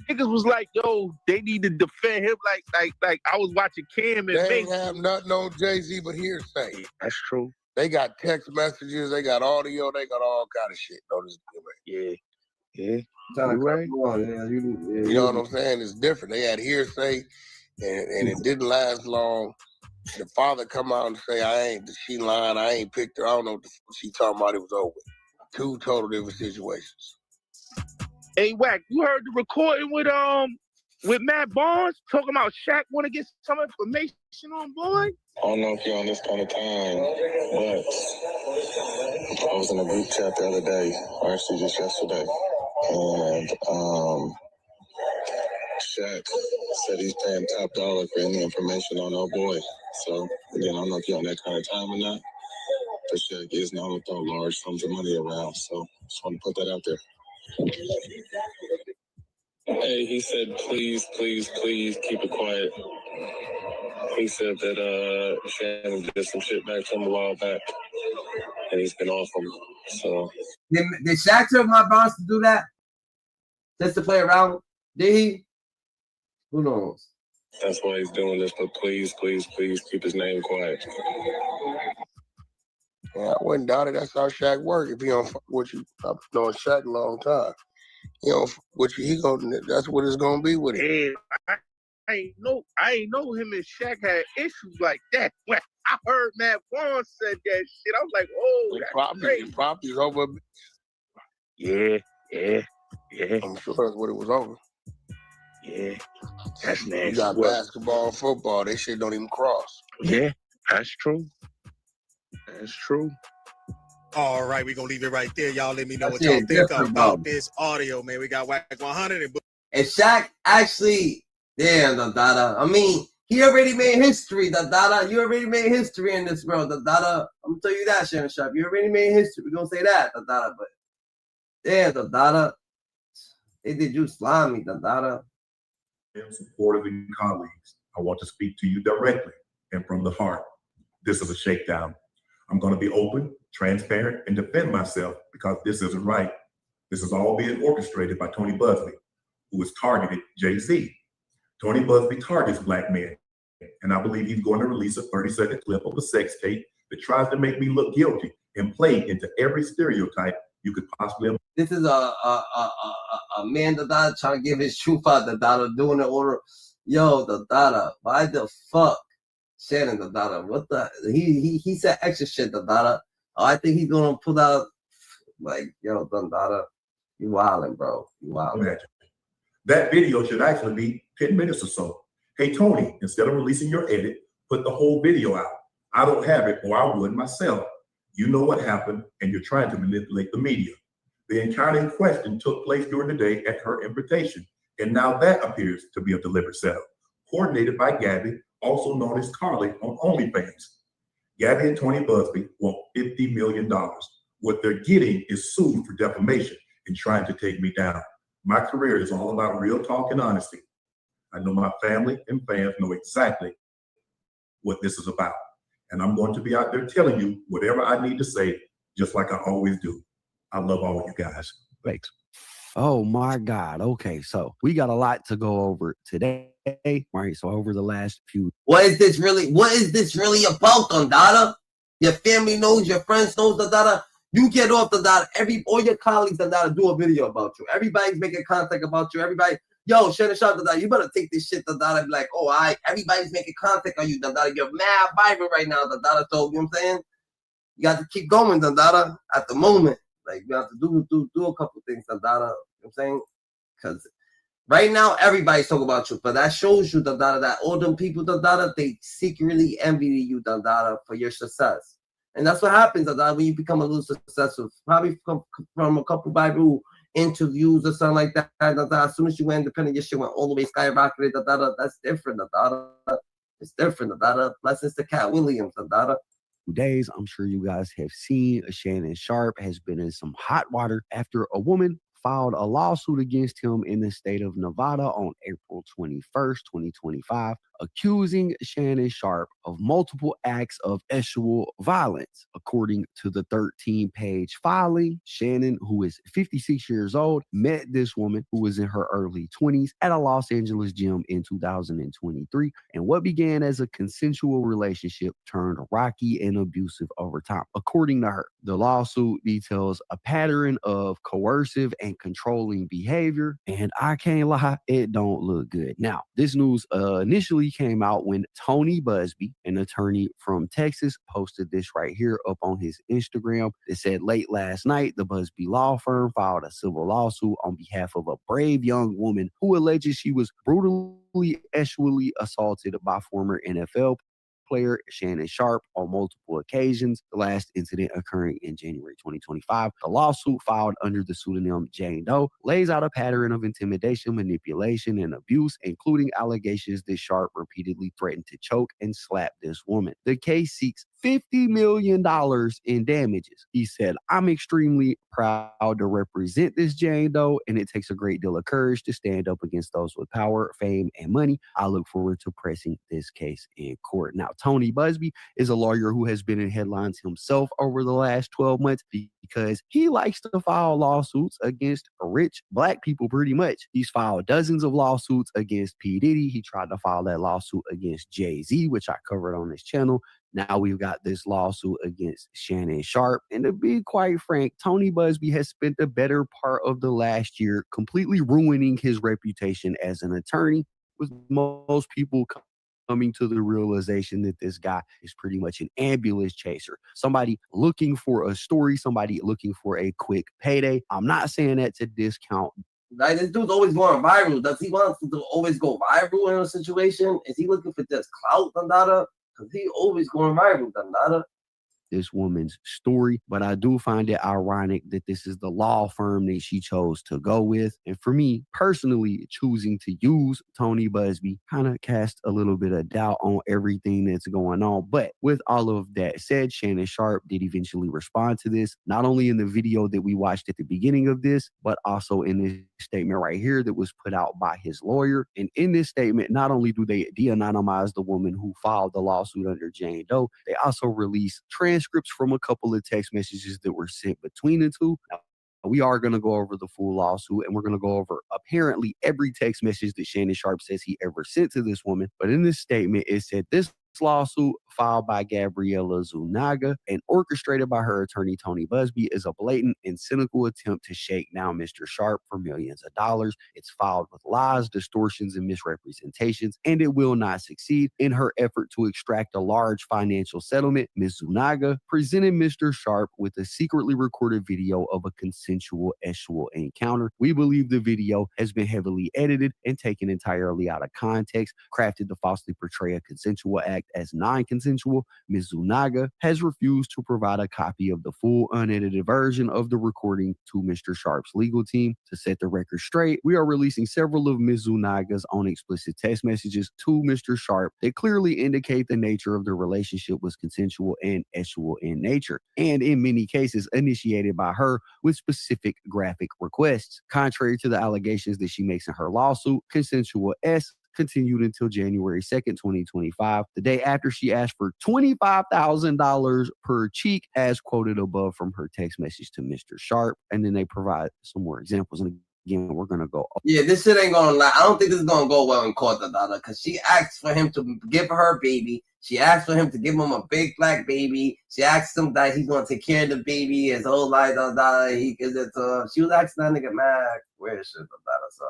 niggas was like, yo, they need to defend him like I was watching Cam and They Mink. ain't have nothing on Jay-Z but hearsay. That's true. They got text messages, they got audio, they got all kind of shit on this Yeah. You right. You know what I'm saying? It's different. They had hearsay and it didn't last long. The father come out and say, she lying, I ain't picked her. I don't know what the fuck she talking about. It was over. Two total different situations. Hey, Wack, you heard the recording with Matt Barnes talking about Shaq want to get some information on boy? I don't know if you're on this kind of time, but I was in a group chat the other day, or actually just yesterday, and Shaq said he's paying top dollar for any information on old boy. So, again, I don't know if you're on that kind of time or not, but Shaq is known to throw large sums of money around, so just want to put that out there. Hey, he said, please, please, please keep it quiet. He said that Shannon did some shit back from a while back, and he's been off him. So did Shaq tell my boss to do that? Just to play around? Did he? Who knows? That's why he's doing this, but please, please, please keep his name quiet. Yeah, I wouldn't doubt it. That's how Shaq work. If he don't fuck with you, I've known Shaq a long time. He don't fuck with you, that's what it's gonna be with him. Hey, I ain't know him and Shaq had issues like that. When I heard Matt Barnes said that shit, I was like, oh, that's crazy. Property's over. Yeah. I'm sure that's what it was over. Yeah, that's nasty. You got basketball and football. They shit don't even cross. Yeah, that's true. That's true. All right, we're going to leave it right there. Y'all let me know what y'all think about this audio, man. We got Wack 100. And Shaq actually, damn, Dada. I mean, he already made history, Dada. You already made history in this world, Dada. I'm going to tell you that, Shannon Sharpe. You already made history. We're going to say that, Dada. But damn, Dada. They did you slimy, Dada. Supporters and colleagues, I want to speak to you directly and from the heart. This is a shakedown. I'm going to be open, transparent, and defend myself because this isn't right. This is all being orchestrated by Tony Busby, who has targeted Jay-Z. Tony Busby targets black men, and I believe he's going to release a 30-second clip of a sex tape that tries to make me look guilty and play into every stereotype you could possibly. This is a man, Dada, trying to give his truth out, Dada, doing the order. Yo, Dada, why the fuck? Shannon, Dada, what the? He said extra shit, Dada. Oh, I think he's gonna pull out, like, yo, Dada, you wildin', bro. You wildin'. Imagine. That video should actually be 10 minutes or so. Hey, Tony, instead of releasing your edit, put the whole video out. I don't have it, or I would myself. You know what happened, and you're trying to manipulate the media. The encounter in question took place during the day at her invitation, and now that appears to be a deliberate setup, coordinated by Gabby, also known as Carly on OnlyFans. Gabby and Tony Busby want $50 million. What they're getting is sued for defamation and trying to take me down. My career is all about real talk and honesty. I know my family and fans know exactly what this is about. And I'm going to be out there telling you whatever I need to say, just like I always do. I love all of you guys. Thanks. Oh my God. Okay, so we got a lot to go over today. Right. So over the last few. What is this really about, Dada? Your family knows, your friends knows, Dada. You get off, Dada. All your colleagues, Dada, do a video about you. Everybody's making contact about you. Everybody, yo, Shannon Sharpe, Dada, you better take this shit, Dada, and be like, oh, everybody's making contact on you, Dada. You're mad vibrant right now, Dada. So, you know what I'm saying? You got to keep going, Dada, at the moment. Like, you have to do a couple things, Dada. You know what I'm saying? Because right now, everybody's talking about you. But that shows you, Dada, that all them people, Dada, they secretly envy you, Dada, for your success. And that's what happens, Dada, when you become a little successful. Probably from a couple Bible interviews or something like that, Dada. As soon as you went independent, your shit went all the way skyrocketed, Dada. That's different, Dada. It's different, Dada. Blessings to Cat Williams, Dada. Days, I'm sure you guys have seen Shannon Sharpe has been in some hot water after a woman filed a lawsuit against him in the state of Nevada on April 21st, 2025, accusing Shannon Sharpe of multiple acts of sexual violence. According to the 13-page filing, Shannon, who is 56 years old, met this woman who was in her early 20s at a Los Angeles gym in 2023, and what began as a consensual relationship turned rocky and abusive over time. According to her, the lawsuit details a pattern of coercive and controlling behavior, and I can't lie, it don't look good. Now, this news initially story came out when Tony Busby, an attorney from Texas, posted this right here up on his Instagram. It said late last night, the Busby law firm filed a civil lawsuit on behalf of a brave young woman who alleges she was brutally sexually assaulted by former NFL player Shannon Sharpe on multiple occasions, the last incident occurring in January 2025. The lawsuit, filed under the pseudonym Jane Doe, lays out a pattern of intimidation, manipulation, and abuse, including allegations that Sharpe repeatedly threatened to choke and slap this woman. The case seeks $50 million in damages. He said, "I'm extremely proud to represent this Jane Doe, and it takes a great deal of courage to stand up against those with power, fame, and money. I look forward to pressing this case in court." Now, Tony Busby is a lawyer who has been in headlines himself over the last 12 months because he likes to file lawsuits against rich black people pretty much. He's filed dozens of lawsuits against P. Diddy. He tried to file that lawsuit against Jay-Z, which I covered on this channel. Now we've got this lawsuit against Shannon Sharpe. And to be quite frank, Tony Busby has spent the better part of the last year completely ruining his reputation as an attorney, with most people coming to the realization that this guy is pretty much an ambulance chaser, somebody looking for a story, somebody looking for a quick payday. I'm not saying that to discount. Like, this dude's always going viral. Does he want to always go viral in a situation? Is he looking for just clout, Dandada? Because he always going viral, Dandada. This woman's story, but I do find it ironic that this is the law firm that she chose to go with. And for me personally, choosing to use Tony Busby kind of cast a little bit of doubt on everything that's going on. But with all of that said, Shannon Sharpe did eventually respond to this, not only in the video that we watched at the beginning of this, but also in this statement right here that was put out by his lawyer. And in this statement, not only do they de-anonymize the woman who filed the lawsuit under Jane Doe, they also release transcripts from a couple of text messages that were sent between the two. Now, we are going to go over the full lawsuit, and we're going to go over apparently every text message that Shannon Sharpe says he ever sent to this woman. But in this statement, it said this lawsuit filed by Gabriela Zuniga and orchestrated by her attorney Tony Busby is a blatant and cynical attempt to shake down Mr. Sharpe for millions of dollars. It's filed with lies, distortions, and misrepresentations, and it will not succeed. In her effort to extract a large financial settlement, Ms. Zuniga presented Mr. Sharpe with a secretly recorded video of a consensual sexual encounter. We believe the video has been heavily edited and taken entirely out of context, crafted to falsely portray a consensual act as non-consensual. Ms. Zuniga has refused to provide a copy of the full unedited version of the recording to Mr. Sharpe's legal team. To set the record straight, we are releasing several of Ms. Zuniga's own explicit text messages to Mr. Sharpe that clearly indicate the nature of the relationship was consensual and sexual in nature, and in many cases initiated by her with specific graphic requests. Contrary to the allegations that she makes in her lawsuit, consensual S continued until January 2nd, 2025, the day after she asked for $25,000 per cheek, as quoted above from her text message to Mr. Sharpe. And then they provide some more examples. And again, we're going to go. Yeah, this shit ain't going to lie. I don't think this is going to go well in court, because she asked for him to give her baby. She asked for him to give him a big black baby. She asked him that he's going to take care of the baby his whole life. He gives it to her. She was asking that nigga mad weird shit, so.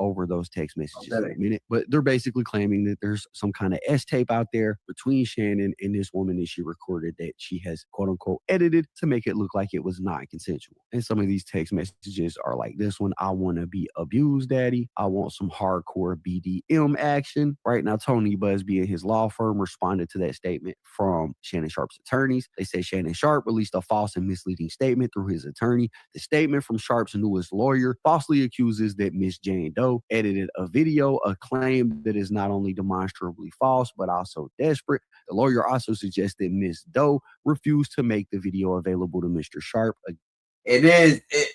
Over those text messages in a minute, but they're basically claiming that there's some kind of S-tape out there between Shannon and this woman that she recorded that she has quote unquote edited to make it look like it was non-consensual. And some of these text messages are like this one: "I want to be abused, daddy. I want some hardcore BDM action." Right now, Tony Busby and his law firm responded to that statement from Shannon Sharpe's attorneys. They say Shannon Sharpe released a false and misleading statement through his attorney. The statement from Sharpe's newest lawyer falsely accuses that Miss Jane Doe edited a video, a claim that is not only demonstrably false, but also desperate. The lawyer also suggests that Ms. Doe refused to make the video available to Mr. Sharpe. It is. It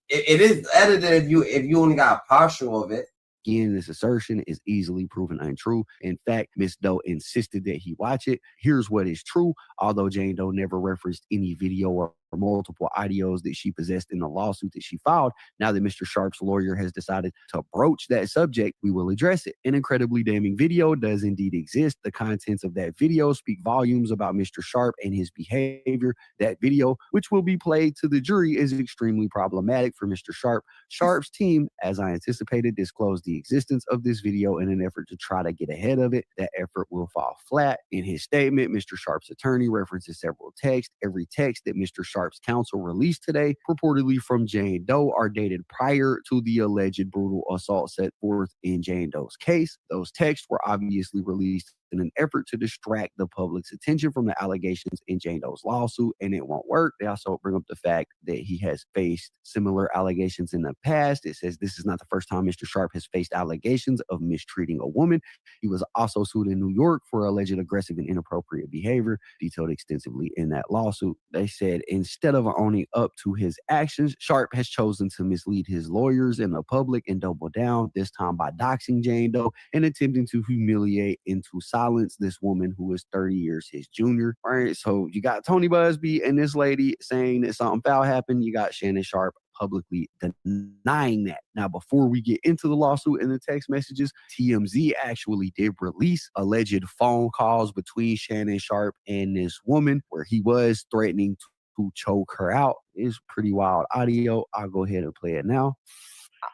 is edited if you only got a partial of it. Again, this assertion is easily proven untrue. In fact, Ms. Doe insisted that he watch it. Here's what is true. Although Jane Doe never referenced any video or multiple audios that she possessed in the lawsuit that she filed. Now that Mr. Sharpe's lawyer has decided to broach that subject, we will address it. An incredibly damning video does indeed exist. The contents of that video speak volumes about Mr. Sharpe and his behavior. That video, which will be played to the jury, is extremely problematic for Mr. Sharpe. Sharpe's team, as I anticipated, disclosed the existence of this video in an effort to try to get ahead of it. That effort will fall flat. In his statement, Mr. Sharpe's attorney references several texts. Every text that Mr. Sharpe's counsel released today, purportedly from Jane Doe, are dated prior to the alleged brutal assault set forth in Jane Doe's case. Those texts were obviously released in an effort to distract the public's attention from the allegations in Jane Doe's lawsuit, and it won't work. They also bring up the fact that he has faced similar allegations in the past. It says this is not the first time Mr. Sharpe has faced allegations of mistreating a woman. He was also sued in New York for alleged aggressive and inappropriate behavior, detailed extensively in that lawsuit. They said instead of owning up to his actions, Sharpe has chosen to mislead his lawyers and the public and double down, this time by doxing Jane Doe and attempting to humiliate into silence this woman who is 30 years his junior. All right, so you got Tony Busby and this lady saying that something foul happened. You got Shannon Sharpe publicly denying that. Now, before we get into the lawsuit and the text messages, TMZ actually did release alleged phone calls between Shannon Sharpe and this woman where he was threatening to choke her out. It's pretty wild audio. I'll go ahead and play it now.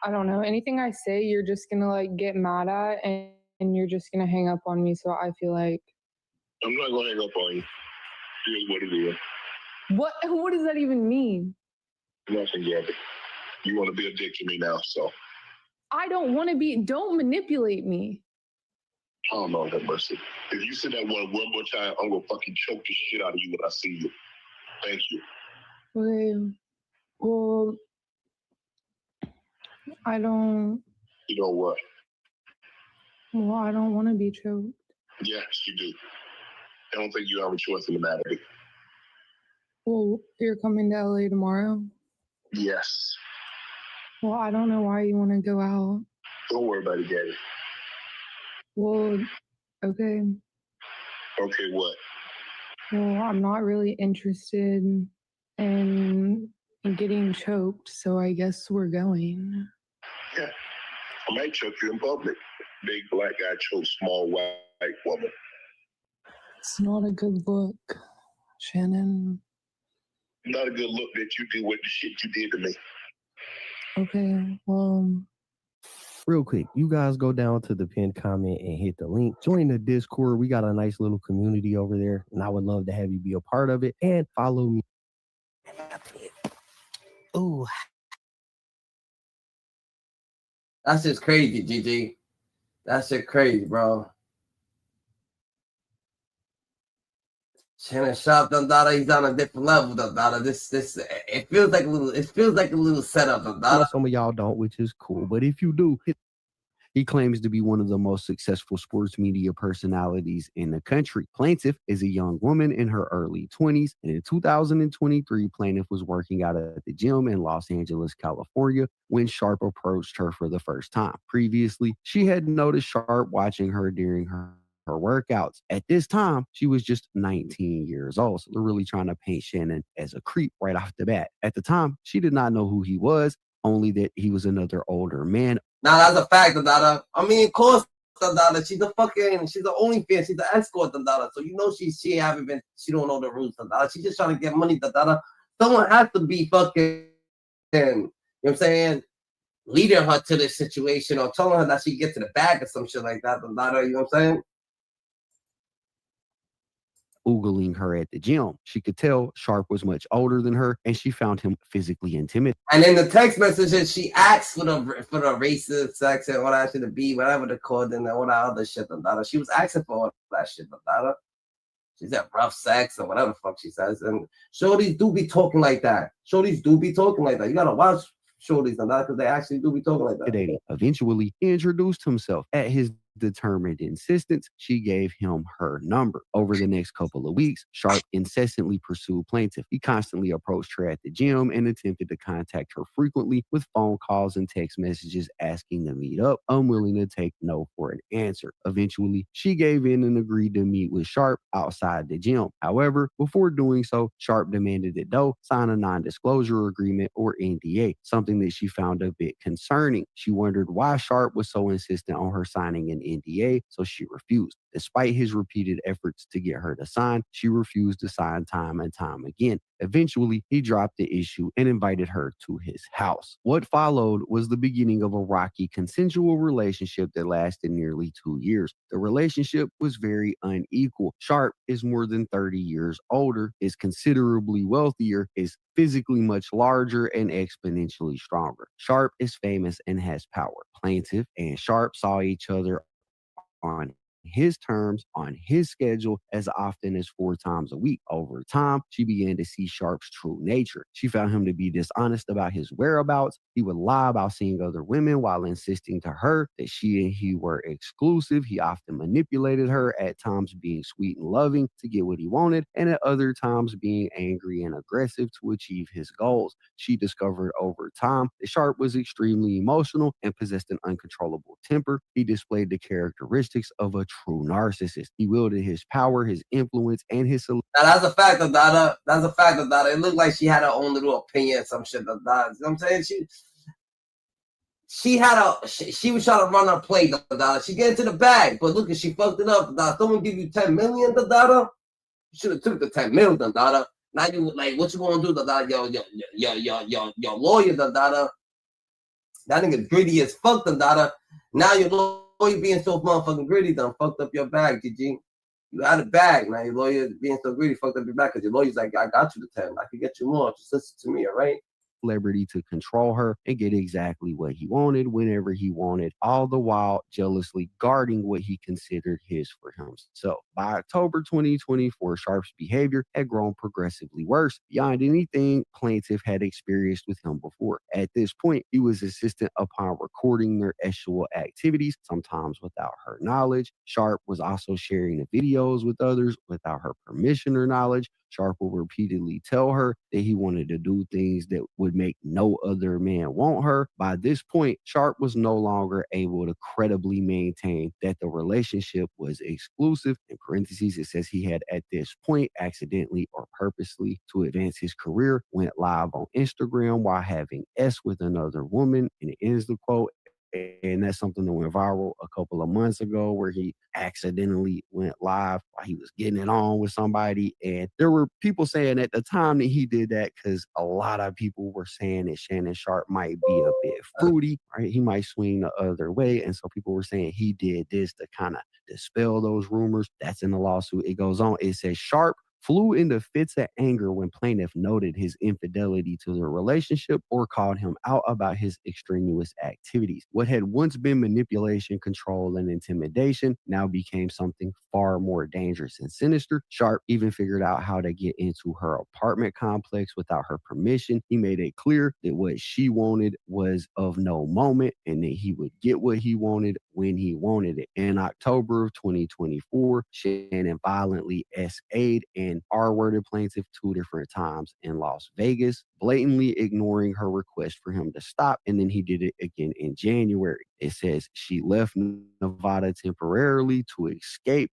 I don't know. Anything I say, you're just gonna like get mad at and you're just gonna hang up on me. So I feel like I'm not gonna hang up on you. Here's what it is. what does that even mean? Nothing, Gabby. You want to be a dick to me now, so. I don't want to be. Don't manipulate me. Oh, no, have mercy. If you say that one more time, I'm gonna fucking choke the shit out of you when I see you. Thank you. Okay. Well, I don't. You know what? Well, I don't want to be choked. Yes, you do. I don't think you have a choice in the matter. Well, you're coming to LA tomorrow? Yes. Well, I don't know why you want to go out. Don't worry about it, Gabby. Well, okay. Okay, what? Well, I'm not really interested in getting choked, so I guess we're going. Yeah. I might choke you in public. Big black guy choke small white woman. It's not a good look, Shannon. Not a good look that you did with the shit you did to me. Okay, well. Real quick, you guys go down to the pinned comment and hit the link. Join the Discord. We got a nice little community over there, and I would love to have you be a part of it. And follow me. Ooh. That's just crazy, GG. That's just crazy, bro. Shannon Sharpe, Dada, he's on a different level, Dada. This, it feels like a little setup, Dada. Some of y'all don't, which is cool. But if you do, he claims to be one of the most successful sports media personalities in the country. Plaintiff is a young woman in her early 20s. And in 2023, Plaintiff was working out at the gym in Los Angeles, California, when Sharpe approached her for the first time. Previously, she had noticed Sharpe watching her during her workouts. At this time, she was just 19 years old. So they're really trying to paint Shannon as a creep right off the bat. At the time, she did not know who he was, only that he was another older man. Now that's a fact, Dada. I mean, of course, Dada. She's the OnlyFans. She's the escort, Dada. So you know she don't know the rules, Dada. She's just trying to get money, Dada. Someone has to be fucking, you know what I'm saying, leading her to this situation or telling her that she get to the bag or some shit like that, Dada. You know what I'm saying? Oogling her at the gym. She could tell Sharpe was much older than her, and she found him physically intimidating. And in the text messages, she asked for the racist, sex, and all that shit to be, whatever they called, and all that other shit, Dada. She was asking for all that shit, Dada. She said rough sex or whatever the fuck she says. And shorties do be talking like that. You gotta watch shorties, Dada, because they actually do be talking like that. Eventually, he introduced himself at his determined insistence, she gave him her number. Over the next couple of weeks, Sharpe incessantly pursued plaintiff. He constantly approached her at the gym and attempted to contact her frequently with phone calls and text messages asking to meet up, unwilling to take no for an answer. Eventually, she gave in and agreed to meet with Sharpe outside the gym. However, before doing so, Sharpe demanded that Doe sign a non-disclosure agreement or NDA, something that she found a bit concerning. She wondered why Sharpe was so insistent on her signing an NDA, so she refused. Despite his repeated efforts to get her to sign, she refused to sign time and time again. Eventually, he dropped the issue and invited her to his house. What followed was the beginning of a rocky, consensual relationship that lasted nearly 2 years. The relationship was very unequal. Sharpe is more than 30 years older, is considerably wealthier, is physically much larger, and exponentially stronger. Sharpe is famous and has power. Plaintiff and Sharpe saw each other on his terms, on his schedule, as often as 4 times a week. Over time, she began to see Sharpe's true nature. She found him to be dishonest about his whereabouts. He would lie about seeing other women while insisting to her that she and he were exclusive. He often manipulated her, at times being sweet and loving to get what he wanted, and at other times being angry and aggressive to achieve his goals. She discovered over time that Sharpe was extremely emotional and possessed an uncontrollable temper. He displayed the characteristics of a true narcissist. He wielded his power, his influence, and his... Now, that's a fact of Dada. That's a fact of Dada. It looked like she had her own little opinion, some shit of Dada. You know what I'm saying? She was trying to run her play, Dada. She get into the bag, but look, she fucked it up, Dada. Someone give you 10 million, Dada. You should have took the 10 million, Dada. Now you like, what you gonna do, Dada? Your lawyer, Dada. That nigga gritty as fuck, Dada. Now your lawyer being so motherfucking gritty done fucked up your bag, GG. You had a bag. Now your lawyer being so gritty fucked up your bag because your lawyer's like, I got you the 10. I can get you more. Just listen to me, all right? Celebrity to control her and get exactly what he wanted whenever he wanted, all the while jealously guarding what he considered his for himself. By October 2024, Sharpe's behavior had grown progressively worse beyond anything plaintiff had experienced with him before. At this point, he was insistent upon recording their sexual activities, sometimes without her knowledge. Sharpe was also sharing the videos with others without her permission or knowledge. Sharpe would repeatedly tell her that he wanted to do things that would make no other man want her. By this point, Sharpe was no longer able to credibly maintain that the relationship was exclusive. In parentheses, it says he had at this point accidentally or purposely to advance his career, went live on Instagram while having S with another woman, and it ends the quote. And that's something that went viral a couple of months ago where he accidentally went live while he was getting it on with somebody. And there were people saying at the time that he did that because a lot of people were saying that Shannon Sharpe might be a bit fruity, right? He might swing the other way. And so people were saying he did this to kind of dispel those rumors. That's in the lawsuit. It goes on. It says Sharpe flew into fits of anger when plaintiff noted his infidelity to the relationship or called him out about his extraneous activities. What had once been manipulation, control, and intimidation now became something far more dangerous and sinister. Sharpe even figured out how to get into her apartment complex without her permission. He made it clear that what she wanted was of no moment and that he would get what he wanted when he wanted it. In October of 2024, Shannon violently SA'd and R-worded plaintiff 2 different times in Las Vegas, blatantly ignoring her request for him to stop. And then he did it again in January. It says she left Nevada temporarily to escape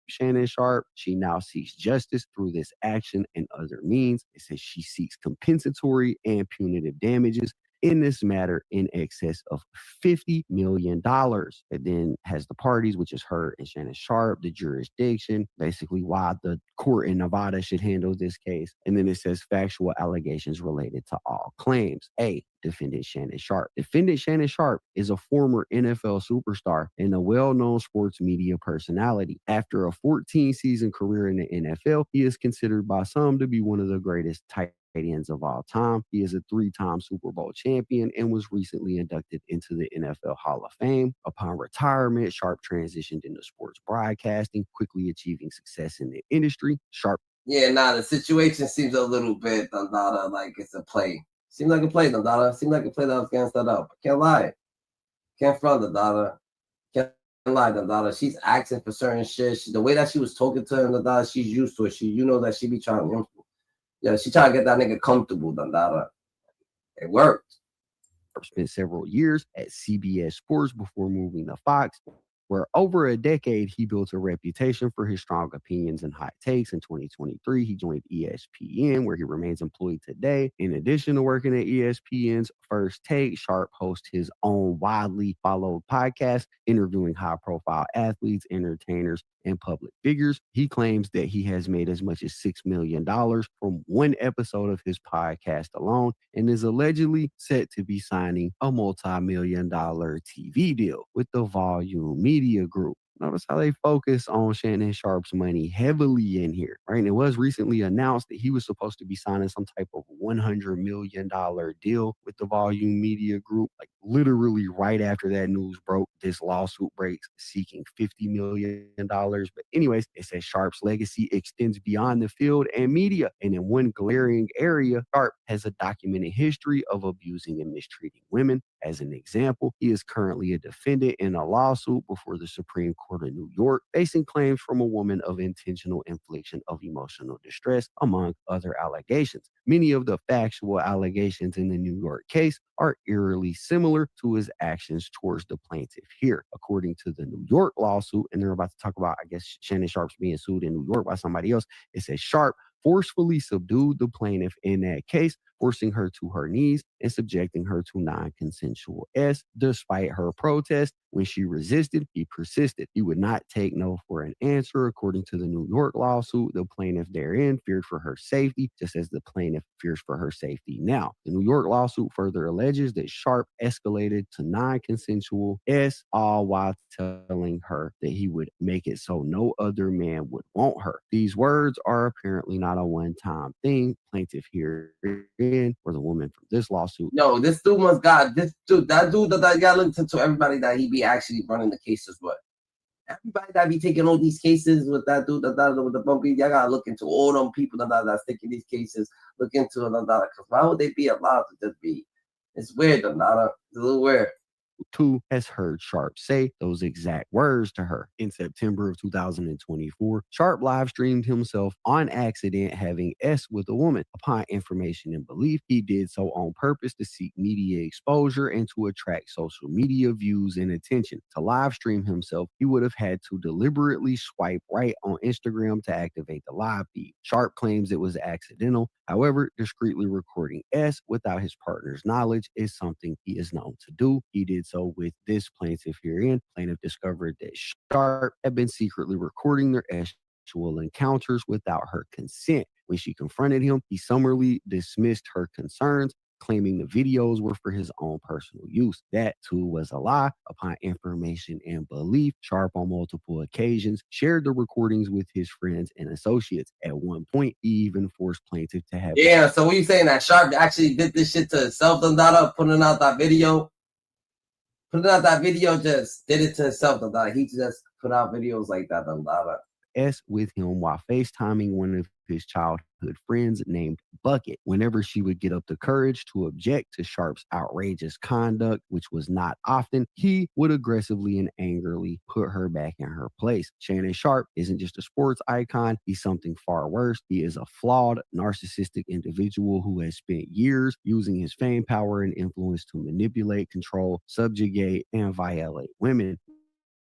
Shannon Sharpe. She now seeks justice through this action and other means. It says she seeks compensatory and punitive damages in this matter in excess of $50 million. It then has the parties, which is her and Shannon Sharpe, the jurisdiction, basically why the court in Nevada should handle this case. And then it says factual allegations related to all claims. A, defendant Shannon Sharpe. Defendant Shannon Sharpe is a former NFL superstar and a well-known sports media personality. After a 14-season career in the NFL, he is considered by some to be one of the greatest tight ends of all time. He is a 3-time Super Bowl champion and was recently inducted into the NFL Hall of Fame. Upon retirement, Sharpe transitioned into sports broadcasting, quickly achieving success in the industry. Sharpe. Yeah, the situation seems a little bit, Dada, like it's a play. Seems like a play, Dada. Seems like a play that was against that up. I can't lie. Can't front the Dada. lie, Nadala. She's asking for certain shit. The way that she was talking to him, Nadala, she's used to it. You know that she be trying to, she trying to get that nigga comfortable, Nadala. It worked. Spent several years at CBS Sports before moving to Fox, where over a decade he built a reputation for his strong opinions and hot takes. In 2023, he joined ESPN, where he remains employed today. In addition to working at ESPN's First Take, Sharpe hosts his own widely followed podcast, interviewing high-profile athletes, entertainers, and public figures. He claims that he has made as much as $6 million from one episode of his podcast alone, and is allegedly set to be signing a multi-million-dollar TV deal with the Volume Media Group. Notice how they focus on Shannon Sharpe's money heavily in here, right? And it was recently announced that he was supposed to be signing some type of $100 million deal with the Volume Media Group. Like literally right after that news broke, this lawsuit breaks seeking $50 million. But anyways, it says Sharpe's legacy extends beyond the field and media. And in one glaring area, Sharpe has a documented history of abusing and mistreating women. As an example, he is currently a defendant in a lawsuit before the Supreme Court of New York, facing claims from a woman of intentional infliction of emotional distress, among other allegations. Many of the factual allegations in the New York case are eerily similar to his actions towards the plaintiff here. According to the New York lawsuit, and they're about to talk about, I guess, Shannon Sharpe's being sued in New York by somebody else, it says Sharpe forcefully subdued the plaintiff in that case, forcing her to her knees and subjecting her to non-consensual S. Despite her protest, when she resisted, he persisted. He would not take no for an answer. According to the New York lawsuit, the plaintiff therein feared for her safety, just as the plaintiff fears for her safety now. The New York lawsuit further alleges that Sharpe escalated to non-consensual S, all while telling her that he would make it so no other man would want her. These words are apparently not a one-time thing. Plaintiff here or the woman from this lawsuit. Yo, this dude that dude that got looked into everybody that he be actually running the cases with. Everybody that be taking all these cases with that dude with the bumpy, y'all gotta look into all them people that's taking these cases. Look into it, because why would they be allowed to just be? It's weird, it's a little weird. Too has heard Sharpe say those exact words to her. In September of 2024, Sharpe live streamed himself on accident having S with a woman. Upon information and belief, he did so on purpose to seek media exposure and to attract social media views and attention. To live stream himself, he would have had to deliberately swipe right on Instagram to activate the live feed. Sharpe claims it was accidental. However, discreetly recording S without his partner's knowledge is something he is known to do. He did so with this plaintiff herein. Plaintiff discovered that Sharpe had been secretly recording their sexual encounters without her consent. When she confronted him, he summarily dismissed her concerns, claiming the videos were for his own personal use. That too was a lie. Upon information and belief, Sharpe on multiple occasions shared the recordings with his friends and associates. At one point, he even forced plaintiff to have. Yeah, so what you saying that Sharpe actually did this shit to himself, putting out that video? Putting out that video just did it to himself, he just put out videos like that, S with him while FaceTiming one of his childhood friends named Bucket. Whenever she would get up the courage to object to Sharpe's outrageous conduct, which was not often, he would aggressively and angrily put her back in her place. Shannon Sharpe isn't just a sports icon, he's something far worse. He is a flawed, narcissistic individual who has spent years using his fame, power, and influence to manipulate, control, subjugate, and violate women.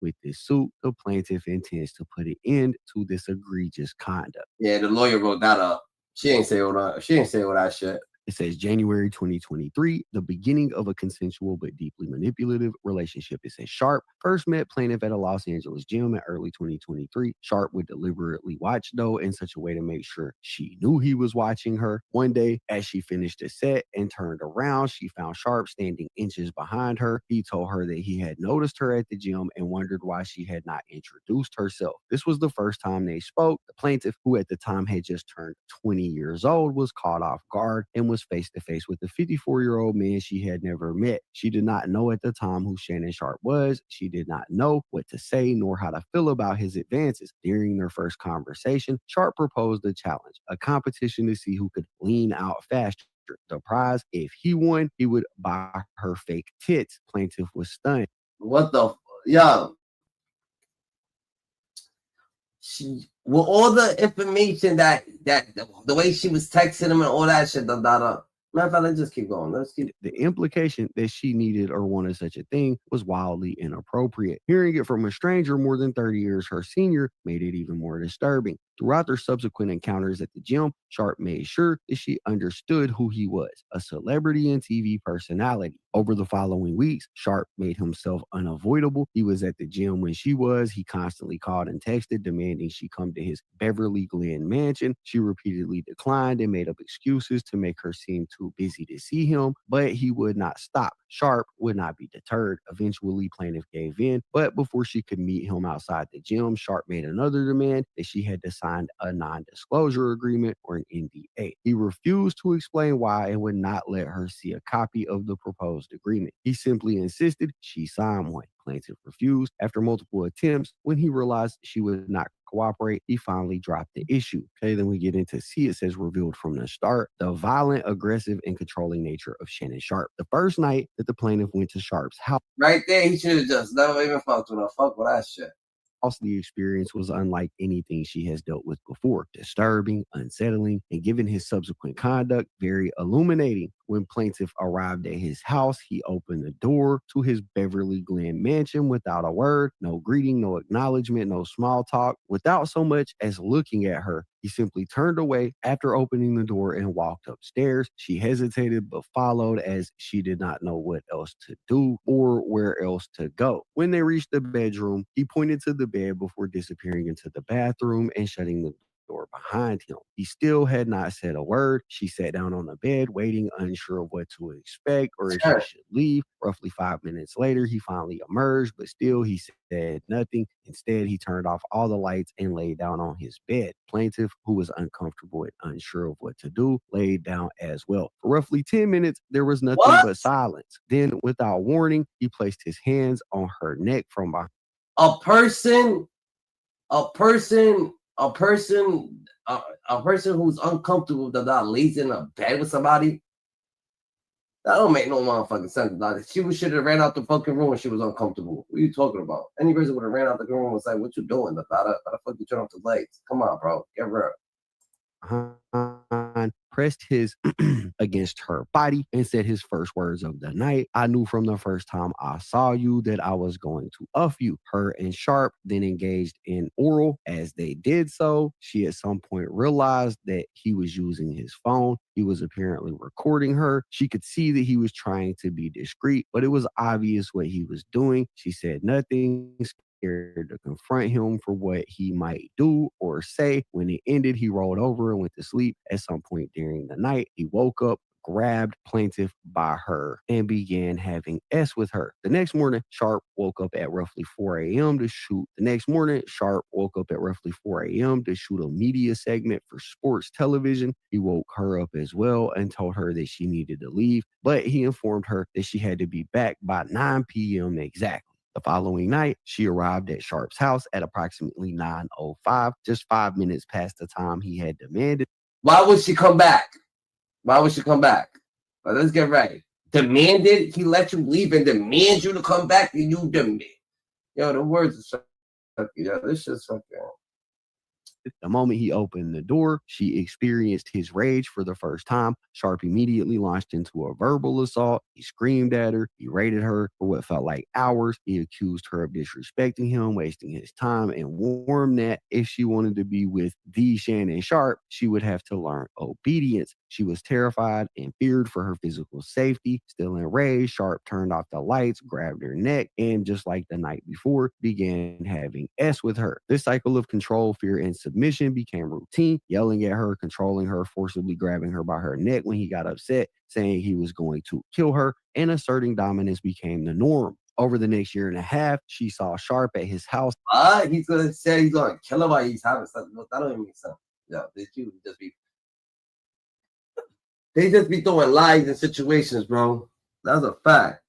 With this suit, the plaintiff intends to put an end to this egregious conduct. Yeah, the lawyer wrote that up. She ain't say all that shit. It says January 2023, the beginning of a consensual but deeply manipulative relationship. It says Sharpe first met plaintiff at a Los Angeles gym in early 2023. Sharpe would deliberately watch Doe in such a way to make sure she knew he was watching her. One day, as she finished a set and turned around, she found Sharpe standing inches behind her. He told her that he had noticed her at the gym and wondered why she had not introduced herself. This was the first time they spoke. The plaintiff, who at the time had just turned 20 years old, was caught off guard and was face-to-face with a 54-year-old man she had never met. She did not know at the time who Shannon Sharpe was. She did not know what to say nor how to feel about his advances. During their first conversation, Sharpe proposed a challenge, a competition to see who could lean out faster. The prize, if he won, he would buy her fake tits. Plaintiff was stunned. What the? Yo, with all the information that the way she was texting him and all that shit, matter of fact, let's just keep going. Let's keep. The implication that she needed or wanted such a thing was wildly inappropriate. Hearing it from a stranger more than 30 years her senior made it even more disturbing. Throughout their subsequent encounters at the gym, Sharpe made sure that she understood who he was, a celebrity and TV personality. Over the following weeks, Sharpe made himself unavoidable. He was at the gym when she was. He constantly called and texted, demanding she come to his Beverly Glen mansion. She repeatedly declined and made up excuses to make her seem too busy to see him, but he would not stop. Sharpe would not be deterred. Eventually, plaintiff gave in, but before she could meet him outside the gym, Sharpe made another demand that she had to sign a non-disclosure agreement or an NDA. He refused to explain why and would not let her see a copy of the proposed agreement. He simply insisted she sign one. Plaintiff refused. After multiple attempts, when he realized she would not cooperate, he finally dropped the issue. Okay, then we get into C. It says revealed from the start the violent, aggressive, and controlling nature of Shannon Sharpe. The first night that the plaintiff went to Sharpe's house, right there, he should have just never even fucked with her. Fuck with that shit. The experience was unlike anything she has dealt with before. Disturbing, unsettling, and given his subsequent conduct, very illuminating. When plaintiff arrived at his house, he opened the door to his Beverly Glen mansion without a word, no greeting, no acknowledgement, no small talk, without so much as looking at her. He simply turned away after opening the door and walked upstairs. She hesitated but followed as she did not know what else to do or where else to go. When they reached the bedroom, he pointed to the bed before disappearing into the bathroom and shutting the door behind him. He still had not said a word. She sat down on the bed, waiting, unsure of what to expect or if she should leave. Roughly 5 minutes later, he finally emerged, but still he said nothing. Instead, he turned off all the lights and laid down on his bed. Plaintiff, who was uncomfortable and unsure of what to do, laid down as well. For roughly 10 minutes, there was nothing but silence. Then, without warning, he placed his hands on her neck from behind. A person who's uncomfortable that lays in a bed with somebody, that don't make no motherfucking sense. She should have ran out the fucking room when she was uncomfortable. What are you talking about? Any person would have ran out the room and was like, what you doing? How the fuck you turn off the lights? Come on, bro. Get real. Pressed his against her body and said his first words of the night. I knew from the first time I saw you that I was going to off you. Her and Sharpe then engaged in oral. As they did so, she at some point realized that he was using his phone. He was apparently recording her. She could see that he was trying to be discreet, but it was obvious what he was doing. She said nothing, scared to confront him for what he might do or say. When it ended, he rolled over and went to sleep. At some point during the night, he woke up, grabbed plaintiff by her, and began having S with her. The next morning, Sharpe woke up at roughly 4 a.m. to shoot. Sharpe woke up at roughly 4 a.m. to shoot a media segment for sports television. He woke her up as well and told her that she needed to leave, but he informed her that she had to be back by 9 p.m. exactly. The following night, she arrived at Sharpe's house at approximately 9:05, just 5 minutes past the time he had demanded. Why would she come back? Let's get ready. Demanded? He let you leave and demand you to come back and you demand. Yo, the words are so, this shit's fucking. The moment he opened the door, she experienced his rage for the first time. Sharpe immediately launched into a verbal assault. He screamed at her, berated her for what felt like hours. He accused her of disrespecting him, wasting his time, and warned that if she wanted to be with the Shannon Sharpe, she would have to learn obedience. She was terrified and feared for her physical safety. Still enraged, Sharpe turned off the lights, grabbed her neck, and just like the night before, began having S with her. This cycle of control, fear, and submission became routine, yelling at her, controlling her, forcibly grabbing her by her neck when he got upset, saying he was going to kill her, and asserting dominance became the norm. Over the next year and a half, she saw Sharpe at his house. He's going to say he's going to kill her while he's having something. That don't even make sense. Yeah, they just be throwing lies in situations, bro. That's a fact.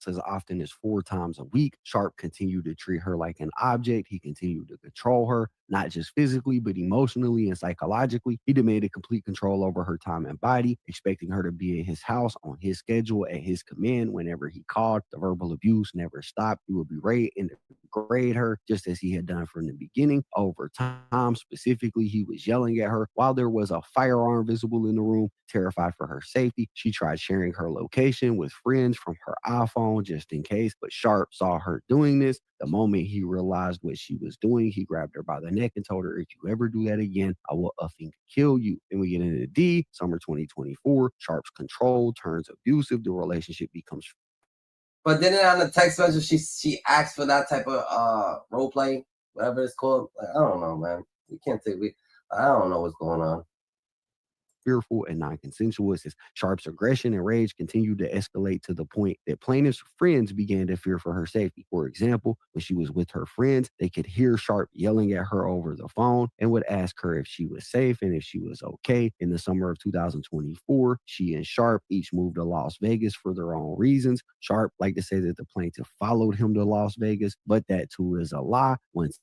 As often as 4 times a week, Sharpe continued to treat her like an object. He continued to control her, not just physically, but emotionally and psychologically. He demanded complete control over her time and body, expecting her to be at his house on his schedule at his command whenever he called. The verbal abuse never stopped. He would berate and degrade her, just as he had done from the beginning. Over time, specifically, he was yelling at her while there was a firearm visible in the room. Terrified for her safety, she tried sharing her location with friends from her iPhone just in case, but Sharpe saw her doing this. The moment he realized what she was doing, he grabbed her by the neck and told her, "If you ever do that again, I will effing kill you." Then we get into D, summer 2024. Sharpe's control turns abusive. The relationship becomes. But then on the text message, she asked for that type of role play, whatever it's called. Like, I don't know, man. We can't say I don't know what's going on. Fearful and non-consensual. It says Sharpe's aggression and rage continued to escalate to the point that plaintiff's friends began to fear for her safety. For example, when she was with her friends, they could hear Sharpe yelling at her over the phone and would ask her if she was safe and if she was okay. In the summer of 2024, she and Sharpe each moved to Las Vegas for their own reasons. Sharpe liked to say that the plaintiff followed him to Las Vegas, but that too is a lie. Once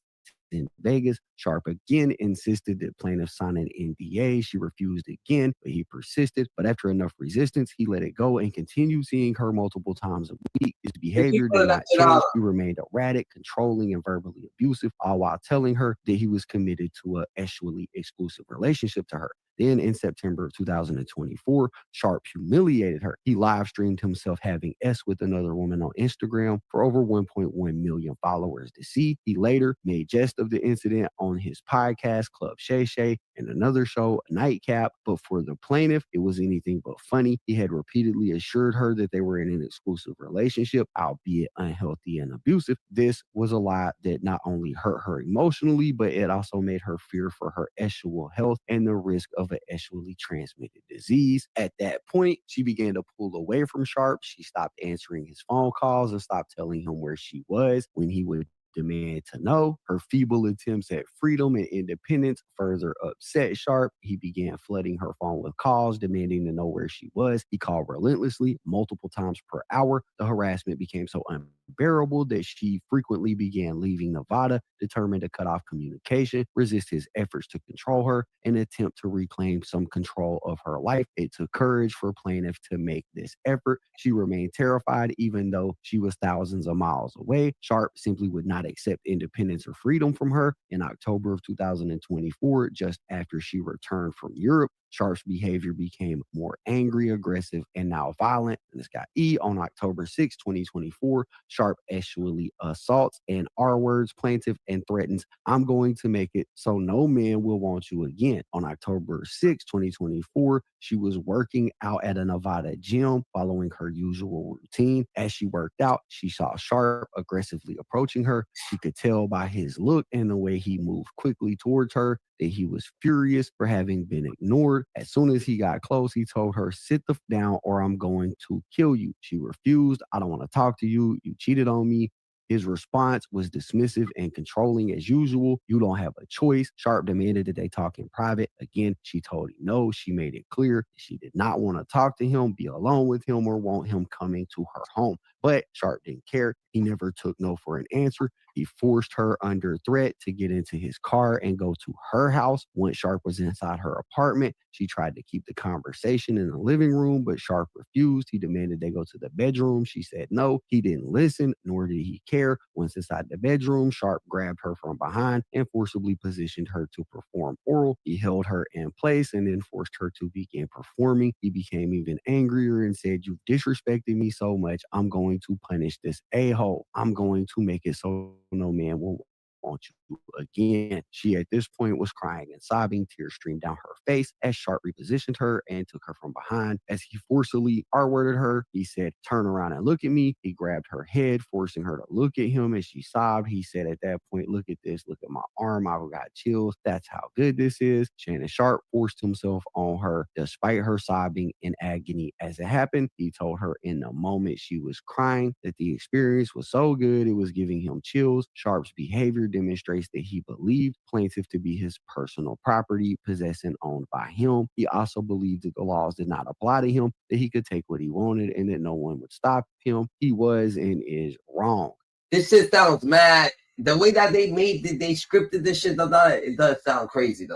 in Vegas, Sharpe again insisted that plaintiff sign an NDA. She refused again, but he persisted. But after enough resistance, he let it go and continued seeing her multiple times a week. His behavior did not change. He remained erratic, controlling, and verbally abusive, all while telling her that he was committed to a sexually exclusive relationship to her. Then in September of 2024, Sharpe humiliated her. He live streamed himself having sex with another woman on Instagram for over 1.1 million followers to see. He later made jest of the incident on his podcast, Club Shay Shay, and another show, Nightcap. But for the plaintiff, it was anything but funny. He had repeatedly assured her that they were in an exclusive relationship, albeit unhealthy and abusive. This was a lie that not only hurt her emotionally, but it also made her fear for her sexual health and the risk of an sexually transmitted disease. At that point, she began to pull away from Sharpe. She stopped answering his phone calls and stopped telling him where she was when he would demand to know. Her feeble attempts at freedom and independence further upset Sharpe. He began flooding her phone with calls, demanding to know where she was. He called relentlessly, multiple times per hour. The harassment became so unbearable that she frequently began leaving Nevada, determined to cut off communication, resist his efforts to control her, and attempt to reclaim some control of her life. It took courage for plaintiff to make this effort. She remained terrified, even though she was thousands of miles away. Sharpe simply would not accept independence or freedom from her. In October of 2024, just after she returned from Europe, Sharpe's behavior became more angry, aggressive, and now violent. And this got E. On October 6, 2024, Sharpe sexually assaults and R-words plaintiff and threatens, "I'm going to make it so no man will want you again." On October 6, 2024, she was working out at a Nevada gym following her usual routine. As she worked out, she saw Sharpe aggressively approaching her. She could tell by his look and the way he moved quickly towards her that he was furious for having been ignored. As soon as he got close, he told her, "Sit the f down or I'm going to kill you." She refused. "I don't want to talk to you. You cheated on me." His response was dismissive and controlling as usual. "You don't have a choice." Sharpe demanded that they talk in private. Again, she told him no. She made it clear she did not want to talk to him, be alone with him, or want him coming to her home. But Sharpe didn't care. He never took no for an answer. He forced her under threat to get into his car and go to her house. Once Sharpe was inside her apartment, she tried to keep the conversation in the living room, but Sharpe refused. He demanded they go to the bedroom. She said no. He didn't listen, nor did he care. Once inside the bedroom, Sharpe grabbed her from behind and forcibly positioned her to perform oral. He held her in place and then forced her to begin performing. He became even angrier and said, "You've disrespected me so much. I'm going to punish this a-hole. I'm going to make it so no man will want you again." She at this point was crying and sobbing. Tears streamed down her face as Sharpe repositioned her and took her from behind. As he forcibly R-worded her, he said, "Turn around and look at me." He grabbed her head, forcing her to look at him as she sobbed. He said at that point, "Look at this. Look at my arm. I've got chills. That's how good this is." Shannon Sharpe forced himself on her despite her sobbing in agony. As it happened, he told her in the moment she was crying that the experience was so good it was giving him chills. Sharpe's behavior demonstrates that he believed plaintiff to be his personal property, possessed and owned by him. He also believed that the laws did not apply to him, that he could take what he wanted and that no one would stop him. He was and is wrong. This shit sounds mad. The way that they scripted this shit, it does sound crazy.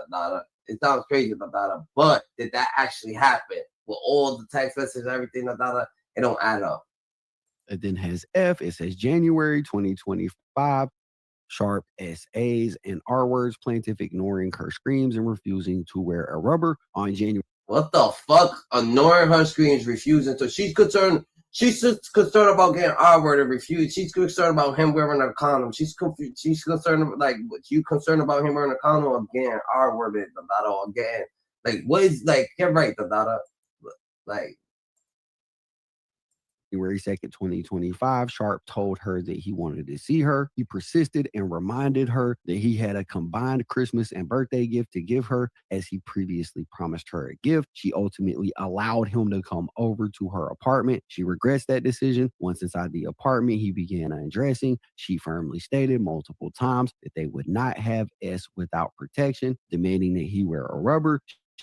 It sounds crazy, but did that actually happen with all the text messages and everything? It don't add up. It then has F. It says January 2025. Sharpe SAs and R words, plaintiff ignoring her screams and refusing to wear a rubber on January. What the fuck? Ignoring her screams, refusing to. She's concerned. She's just concerned about getting R-word and refused. She's concerned about him wearing a condom. She's confused. She's concerned, like, you concerned about him wearing a condom or getting R-worded, or getting, like, what is, like, get right, like. January 2nd, 2025, Sharpe told her that he wanted to see her. He persisted and reminded her that he had a combined Christmas and birthday gift to give her, as he previously promised her a gift. She ultimately allowed him to come over to her apartment. She regrets that decision. Once inside the apartment, he began undressing. She firmly stated multiple times that they would not have S without protection, demanding that he wear a rubber.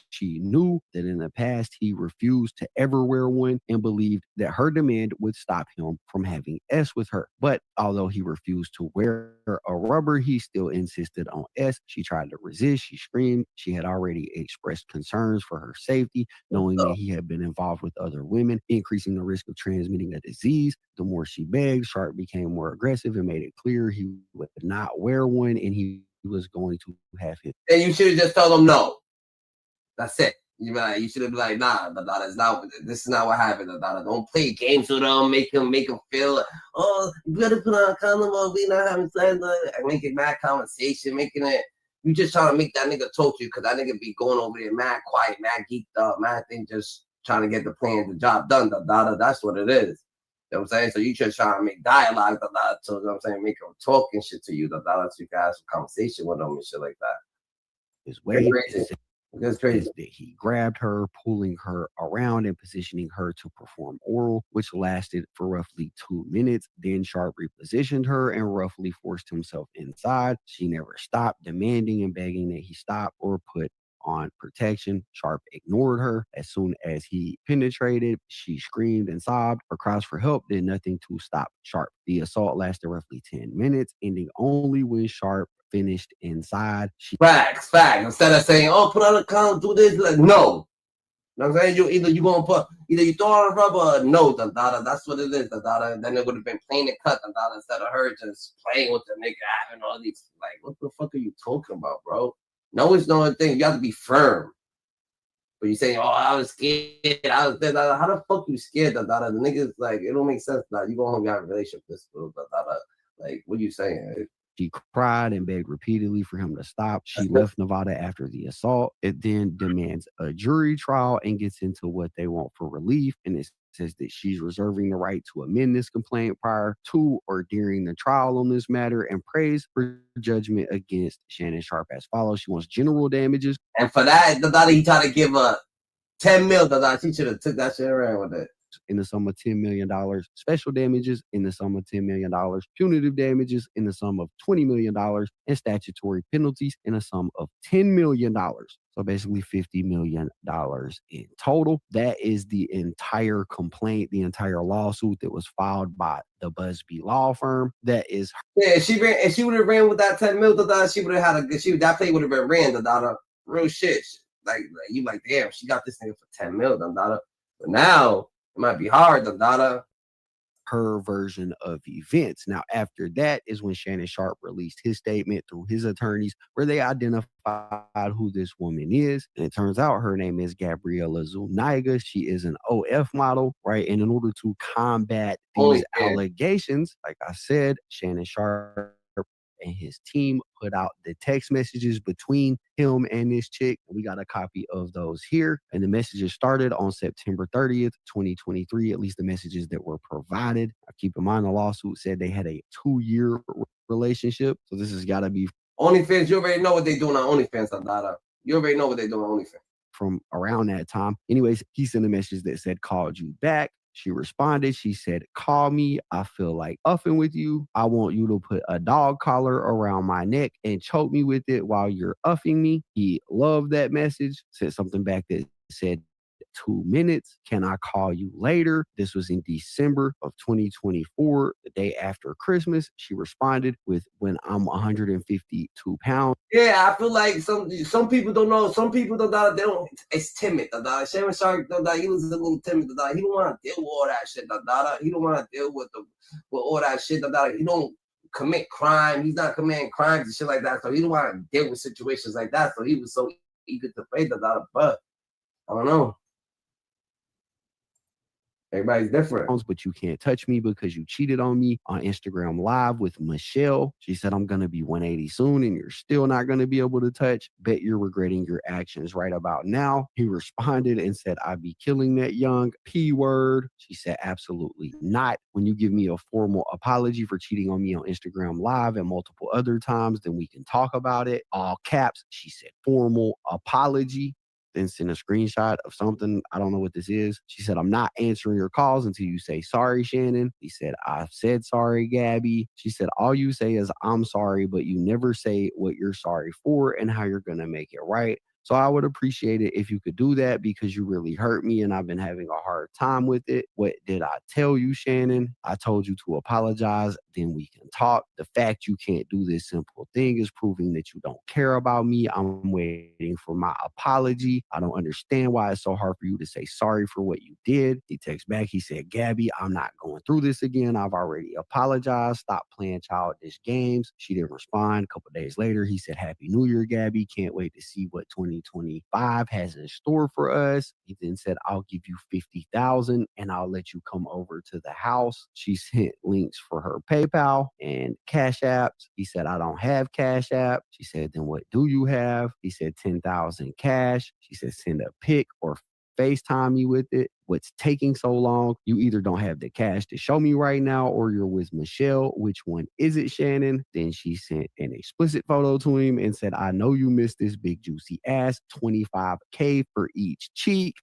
She knew that in the past he refused to ever wear one and believed that her demand would stop him from having S with her. But although he refused to wear a rubber, he still insisted on S. She tried to resist. She screamed. She had already expressed concerns for her safety, knowing that he had been involved with other women, increasing the risk of transmitting a disease. The more she begged, Sharpe became more aggressive and made it clear he would not wear one and he was going to have his. And you should have just told him no. That's it. You should have been like, nah, that's not. This is not what happened. Don't play games with them. Make them feel, oh, you better put on a condom or we not having sex. Make it mad conversation, making it. You just trying to make that nigga talk to you because that nigga be going over there mad quiet, mad geeked up, mad thing, just trying to get the job done. That's what it is. You know what I'm saying? So you just trying to make dialogue, so you know what I'm saying, make them talk and shit to you, so you can have some conversation with them and shit like that. His way. That's crazy. That he grabbed her, pulling her around and positioning her to perform oral, which lasted for roughly 2 minutes. Then Sharpe repositioned her and roughly forced himself inside. She never stopped, demanding and begging that he stop or put on protection. Sharpe ignored her. As soon as he penetrated, she screamed and sobbed. Her cries for help did nothing to stop Sharpe. The assault lasted roughly 10 minutes, ending only when Sharpe finished inside. Facts. Instead of saying, oh, put on a condom, do this, like, no. You know what I'm saying? Either you throw on a rubber or no, that's what it is, Then it would have been plain and cut, instead of her just playing with the nigga, having all these, like, what the fuck are you talking about, bro? No, it's no thing. You have to be firm. But you saying, oh, I was scared. How the fuck you scared, The nigga's like, it don't make sense. You go home, you have a relationship with this, like, what are you saying? She cried and begged repeatedly for him to stop. She left Nevada after the assault. It then demands a jury trial and gets into what they want for relief. And it says that she's reserving the right to amend this complaint prior to or during the trial on this matter and prays for judgment against Shannon Sharpe as follows. She wants general damages. And for that, he tried to give her 10 mil. She should have took that shit around with it. In the sum of $10 million, special damages in the sum of $10 million, punitive damages in the sum of $20 million, and statutory penalties in a sum of $10 million. So basically $50 million in total. That is the entire complaint, the entire lawsuit that was filed by the Busby law firm. That is. Yeah, if she would have ran with that 10 mil, she would have had that play would have been ran, real shit. Like you like, damn, she got this nigga for 10 mil, But now, it might be hard, her version of events. Now, after that is when Shannon Sharpe released his statement through his attorneys, where they identified who this woman is. And it turns out her name is Gabriela Zuniga. She is an OF model, right? And in order to combat these allegations, like I said, Shannon Sharpe and his team put out the text messages between him and this chick. We got a copy of those here. And the messages started on September 30th, 2023, at least the messages that were provided. Keep in mind, the lawsuit said they had a 2-year relationship. So this has got to be OnlyFans. You already know what they're doing on OnlyFans, You already know what they're doing on OnlyFans. From around that time. Anyways, he sent a message that said, called you back. She responded. She said, call me. I feel like uffing with you. I want you to put a dog collar around my neck and choke me with it while you're uffing me. He loved that message. Said something back that said, 2 minutes. Can I call you later? This was in December of 2024, the day after Christmas. She responded with, when I'm 152 pounds. Yeah, I feel like some people don't know. Some people don't. They don't. It's timid. Shannon Sharpe, he was a little timid. He don't want to deal with all that shit. He don't want to deal with all that shit. He don't. commit crime. He's not committing crimes and shit like that. So he don't want to deal with situations like that. So he was so eager to pay the dollar, but I don't know. Everybody's different. But you can't touch me because you cheated on me on Instagram Live with Michelle. She said, I'm going to be 180 soon and you're still not going to be able to touch. Bet you're regretting your actions right about now. He responded and said, I'd be killing that young P word. She said, absolutely not. When you give me a formal apology for cheating on me on Instagram Live and multiple other times, then we can talk about it. All caps. She said, formal apology. Then send a screenshot of something. I don't know what this is. She said, I'm not answering your calls until you say sorry, Shannon. He said, I've said sorry, Gabby. She said, all you say is I'm sorry, but you never say what you're sorry for and how you're going to make it right. So I would appreciate it if you could do that because you really hurt me and I've been having a hard time with it. What did I tell you, Shannon? I told you to apologize. Then we can talk. The fact you can't do this simple thing is proving that you don't care about me. I'm waiting for my apology. I don't understand why it's so hard for you to say sorry for what you did. He texts back. He said, Gabby, I'm not going through this again. I've already apologized. Stop playing childish games. She didn't respond. A couple days later, he said, Happy New Year, Gabby. Can't wait to see what 2025 has in store for us. He then said, I'll give you $50,000 and I'll let you come over to the house. She sent links for her PayPal and Cash Apps. He said, I don't have Cash App. She said, then what do you have? He said, 10,000 cash. She said, send a pic or FaceTime me with it. What's taking so long? You either don't have the cash to show me right now or you're with Michelle. Which one is it, Shannon? Then she sent an explicit photo to him and said, I know you missed this big juicy ass, $25K for each cheek.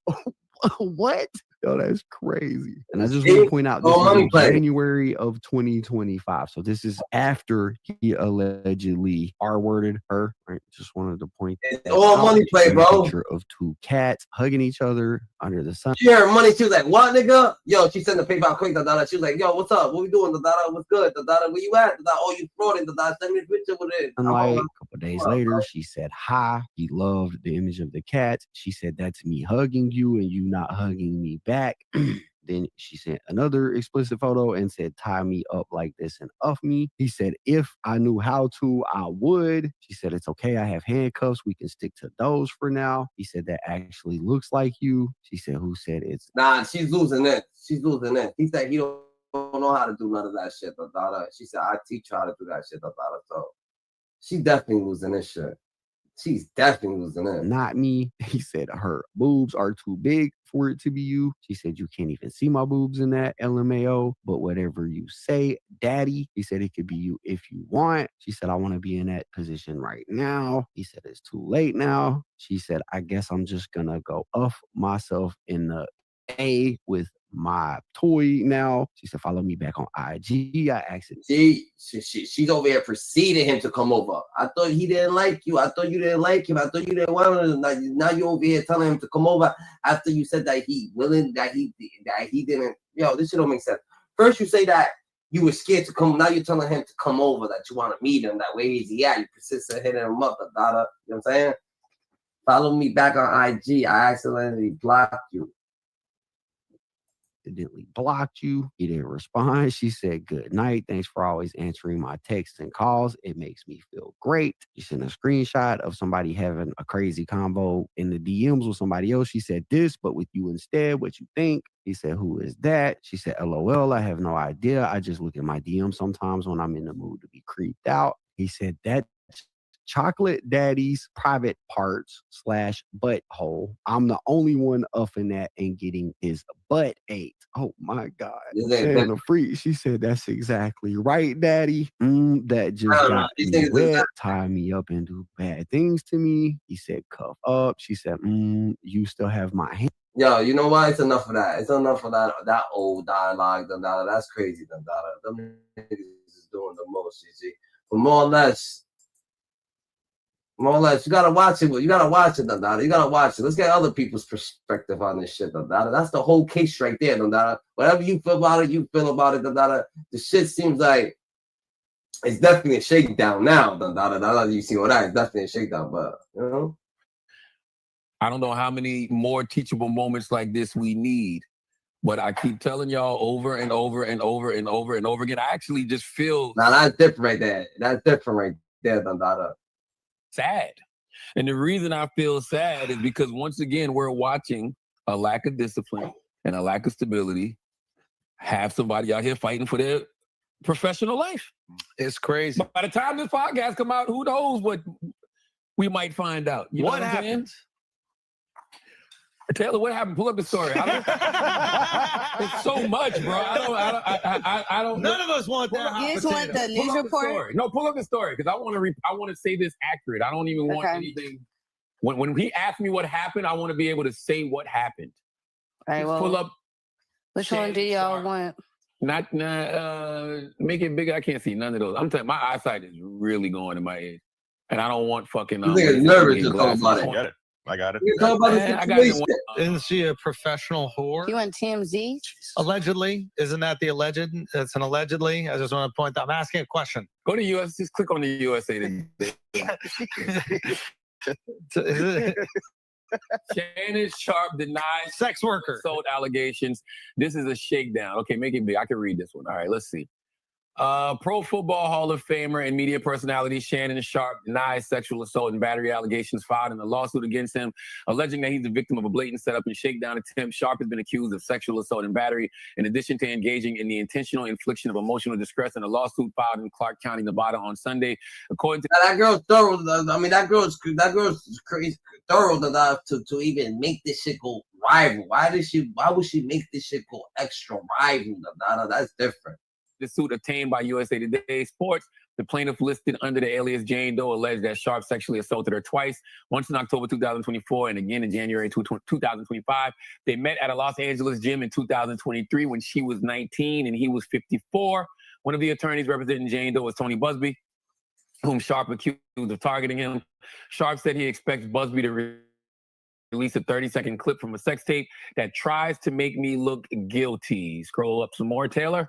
What? Yo, that's crazy. And I just want to point out this is in January of 2025. So this is after he allegedly R-worded her. Right? Just wanted to point that all out. money play, bro. Picture of two cats hugging each other under the sun. She heard money. She was like, what, nigga? Yo, she sent the PayPal quick. She was like, yo, what's up? What we doing? What's good? Where you at? Oh, you frauding. Send me a picture with it. And like a couple days later, she said, hi. He loved the image of the cats. She said, that's me hugging you and you not hugging me back. Then she sent another explicit photo and said, tie me up like this and off me. He said, if I knew how to, I would. She said, it's okay. I have handcuffs. We can stick to those for now. He said, that actually looks like you. She said, who said it's? Nah, she's losing it. She's losing it. He said he don't know how to do none of that shit. She said, I teach her how to do that shit. So she definitely losing this shit. She's definitely losing it. Not me. He said her boobs are too big for it to be you. She said, you can't even see my boobs in that LMAO, but whatever you say, daddy. He said, it could be you if you want. She said, I want to be in that position right now. He said, it's too late now. She said, I guess I'm just going to go off myself in the A with my toy now. She said, follow me back on IG. I asked it. She's over here preceding him to come over. I thought he didn't like you. I thought you didn't like him. I thought you didn't want him. Now you over here telling him to come over after you said that he willing, that he didn't. Yo, this shit don't make sense. First you say that you were scared to come. Now you're telling him to come over, that you want to meet him. That way he's You persistent hitting him up, You know what I'm saying? Follow me back on IG. I accidentally blocked you. Accidentally blocked you. He didn't respond. She said, good night. Thanks for always answering my texts and calls. It makes me feel great. She sent a screenshot of somebody having a crazy convo in the DMs with somebody else. She said this, but with you instead. What you think? He said, who is that? She said, LOL, I have no idea. I just look at my DMs sometimes when I'm in the mood to be creeped out. He said, that Chocolate Daddy's private parts / butthole. I'm the only one upping that and getting his butt ate. Oh my God. And the freak, she said, that's exactly right, Daddy. That just got me wet. Tie me up and do bad things to me. He said, cuff up. She said, you still have my hand. Yo, you know what? It's enough of that. It's enough of that old dialogue. That's crazy. Them niggas is doing the most, you see. But more or less, you gotta watch it. You gotta watch it, Dada. You gotta watch it. Let's get other people's perspective on this shit, Dada. That's the whole case right there, Dada. Whatever you feel about it, you feel about it, Dada. The shit seems like it's definitely a shakedown now, Dada. You see what that? It's definitely a shakedown, but you know. I don't know how many more teachable moments like this we need. But I keep telling y'all over and over and over and over and over again. I actually just feel now that's different right there. That's different right there, Dundada. Sad. And the reason I feel sad is because once again, we're watching a lack of discipline and a lack of stability have somebody out here fighting for their professional life. It's crazy. By the time this podcast come out, who knows what we might find out. You know what happened? Taylor, what happened? Pull up the story. It's so much, bro. I don't. None of us want that. You just want the news report? No, pull up the story because I want to say this accurate. I don't even want anything. When he asked me what happened, I want to be able to say what happened. All right, well, pull up. Which one do y'all want? Not make it bigger. I can't see none of those. I'm telling you, my eyesight is really going in my head, and I don't want fucking. You think it's nervous to talk about it? I got it. I got it. You talk about the situation. Isn't she a professional whore? You want TMZ? Allegedly. Isn't that the alleged? It's an allegedly. I just want to point out. I'm asking a question. Go to US. Just click on the USA today. Shannon Sharpe denies sex worker assault allegations. This is a shakedown. Okay, make it big. I can read this one. All right, let's see. Pro Football Hall of Famer and media personality Shannon Sharpe denies sexual assault and battery allegations filed in a lawsuit against him, alleging that he's the victim of a blatant setup and shakedown attempt. Sharpe has been accused of sexual assault and battery, in addition to engaging in the intentional infliction of emotional distress in a lawsuit filed in Clark County, Nevada on Sunday. According to that girl's thorough. I mean, that girl's crazy thorough enough to even make this shit go rival. Why would she make this shit go extra rival? That's different. The suit obtained by USA Today Sports, the plaintiff listed under the alias Jane Doe alleged that Sharpe sexually assaulted her twice, once in October 2024 and again in January 2025. They met at a Los Angeles gym in 2023 when she was 19 and he was 54. One of the attorneys representing Jane Doe was Tony Busby, whom Sharpe accused of targeting him. Sharpe said he expects Busby to release a 30-second clip from a sex tape that tries to make me look guilty. Scroll up some more, Taylor.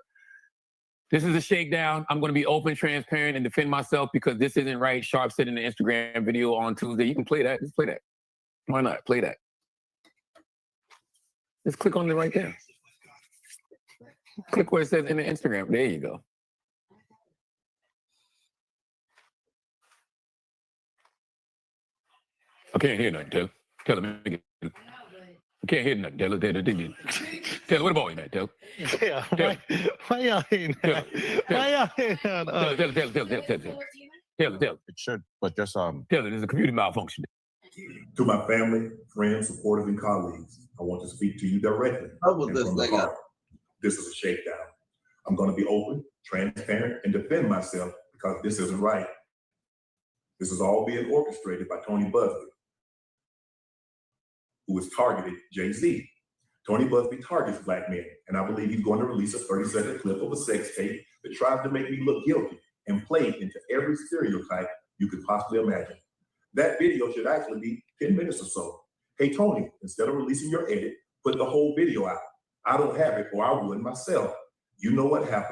This is a shakedown. I'm going to be open, transparent, and defend myself because this isn't right. Sharpe said in the Instagram video on Tuesday. You can play that. Just play that. Why not? Play that. Just click on it right there. Click where it says in the Instagram. There you go. I can't hear nothing, Taylor. Taylor, make it. I can't hear nothing, Taylor. Taylor, what about you, man, Taylor? Yeah. Why y'all hating that? Why y'all hating that? Taylor. It should, but just Taylor, there's a computer malfunction. To my family, friends, supporters, and colleagues, I want to speak to you directly. And from the heart. This is a shakedown. I'm going to be open, transparent, and defend myself because this isn't right. This is all being orchestrated by Tony Busby, who has targeted Jay-Z. Tony Busby targets black men, and I believe he's going to release a 30-second clip of a sex tape that tries to make me look guilty and play into every stereotype you could possibly imagine. That video should actually be 10 minutes or so. Hey, Tony, instead of releasing your edit, put the whole video out. I don't have it, or I would myself. You know what happened.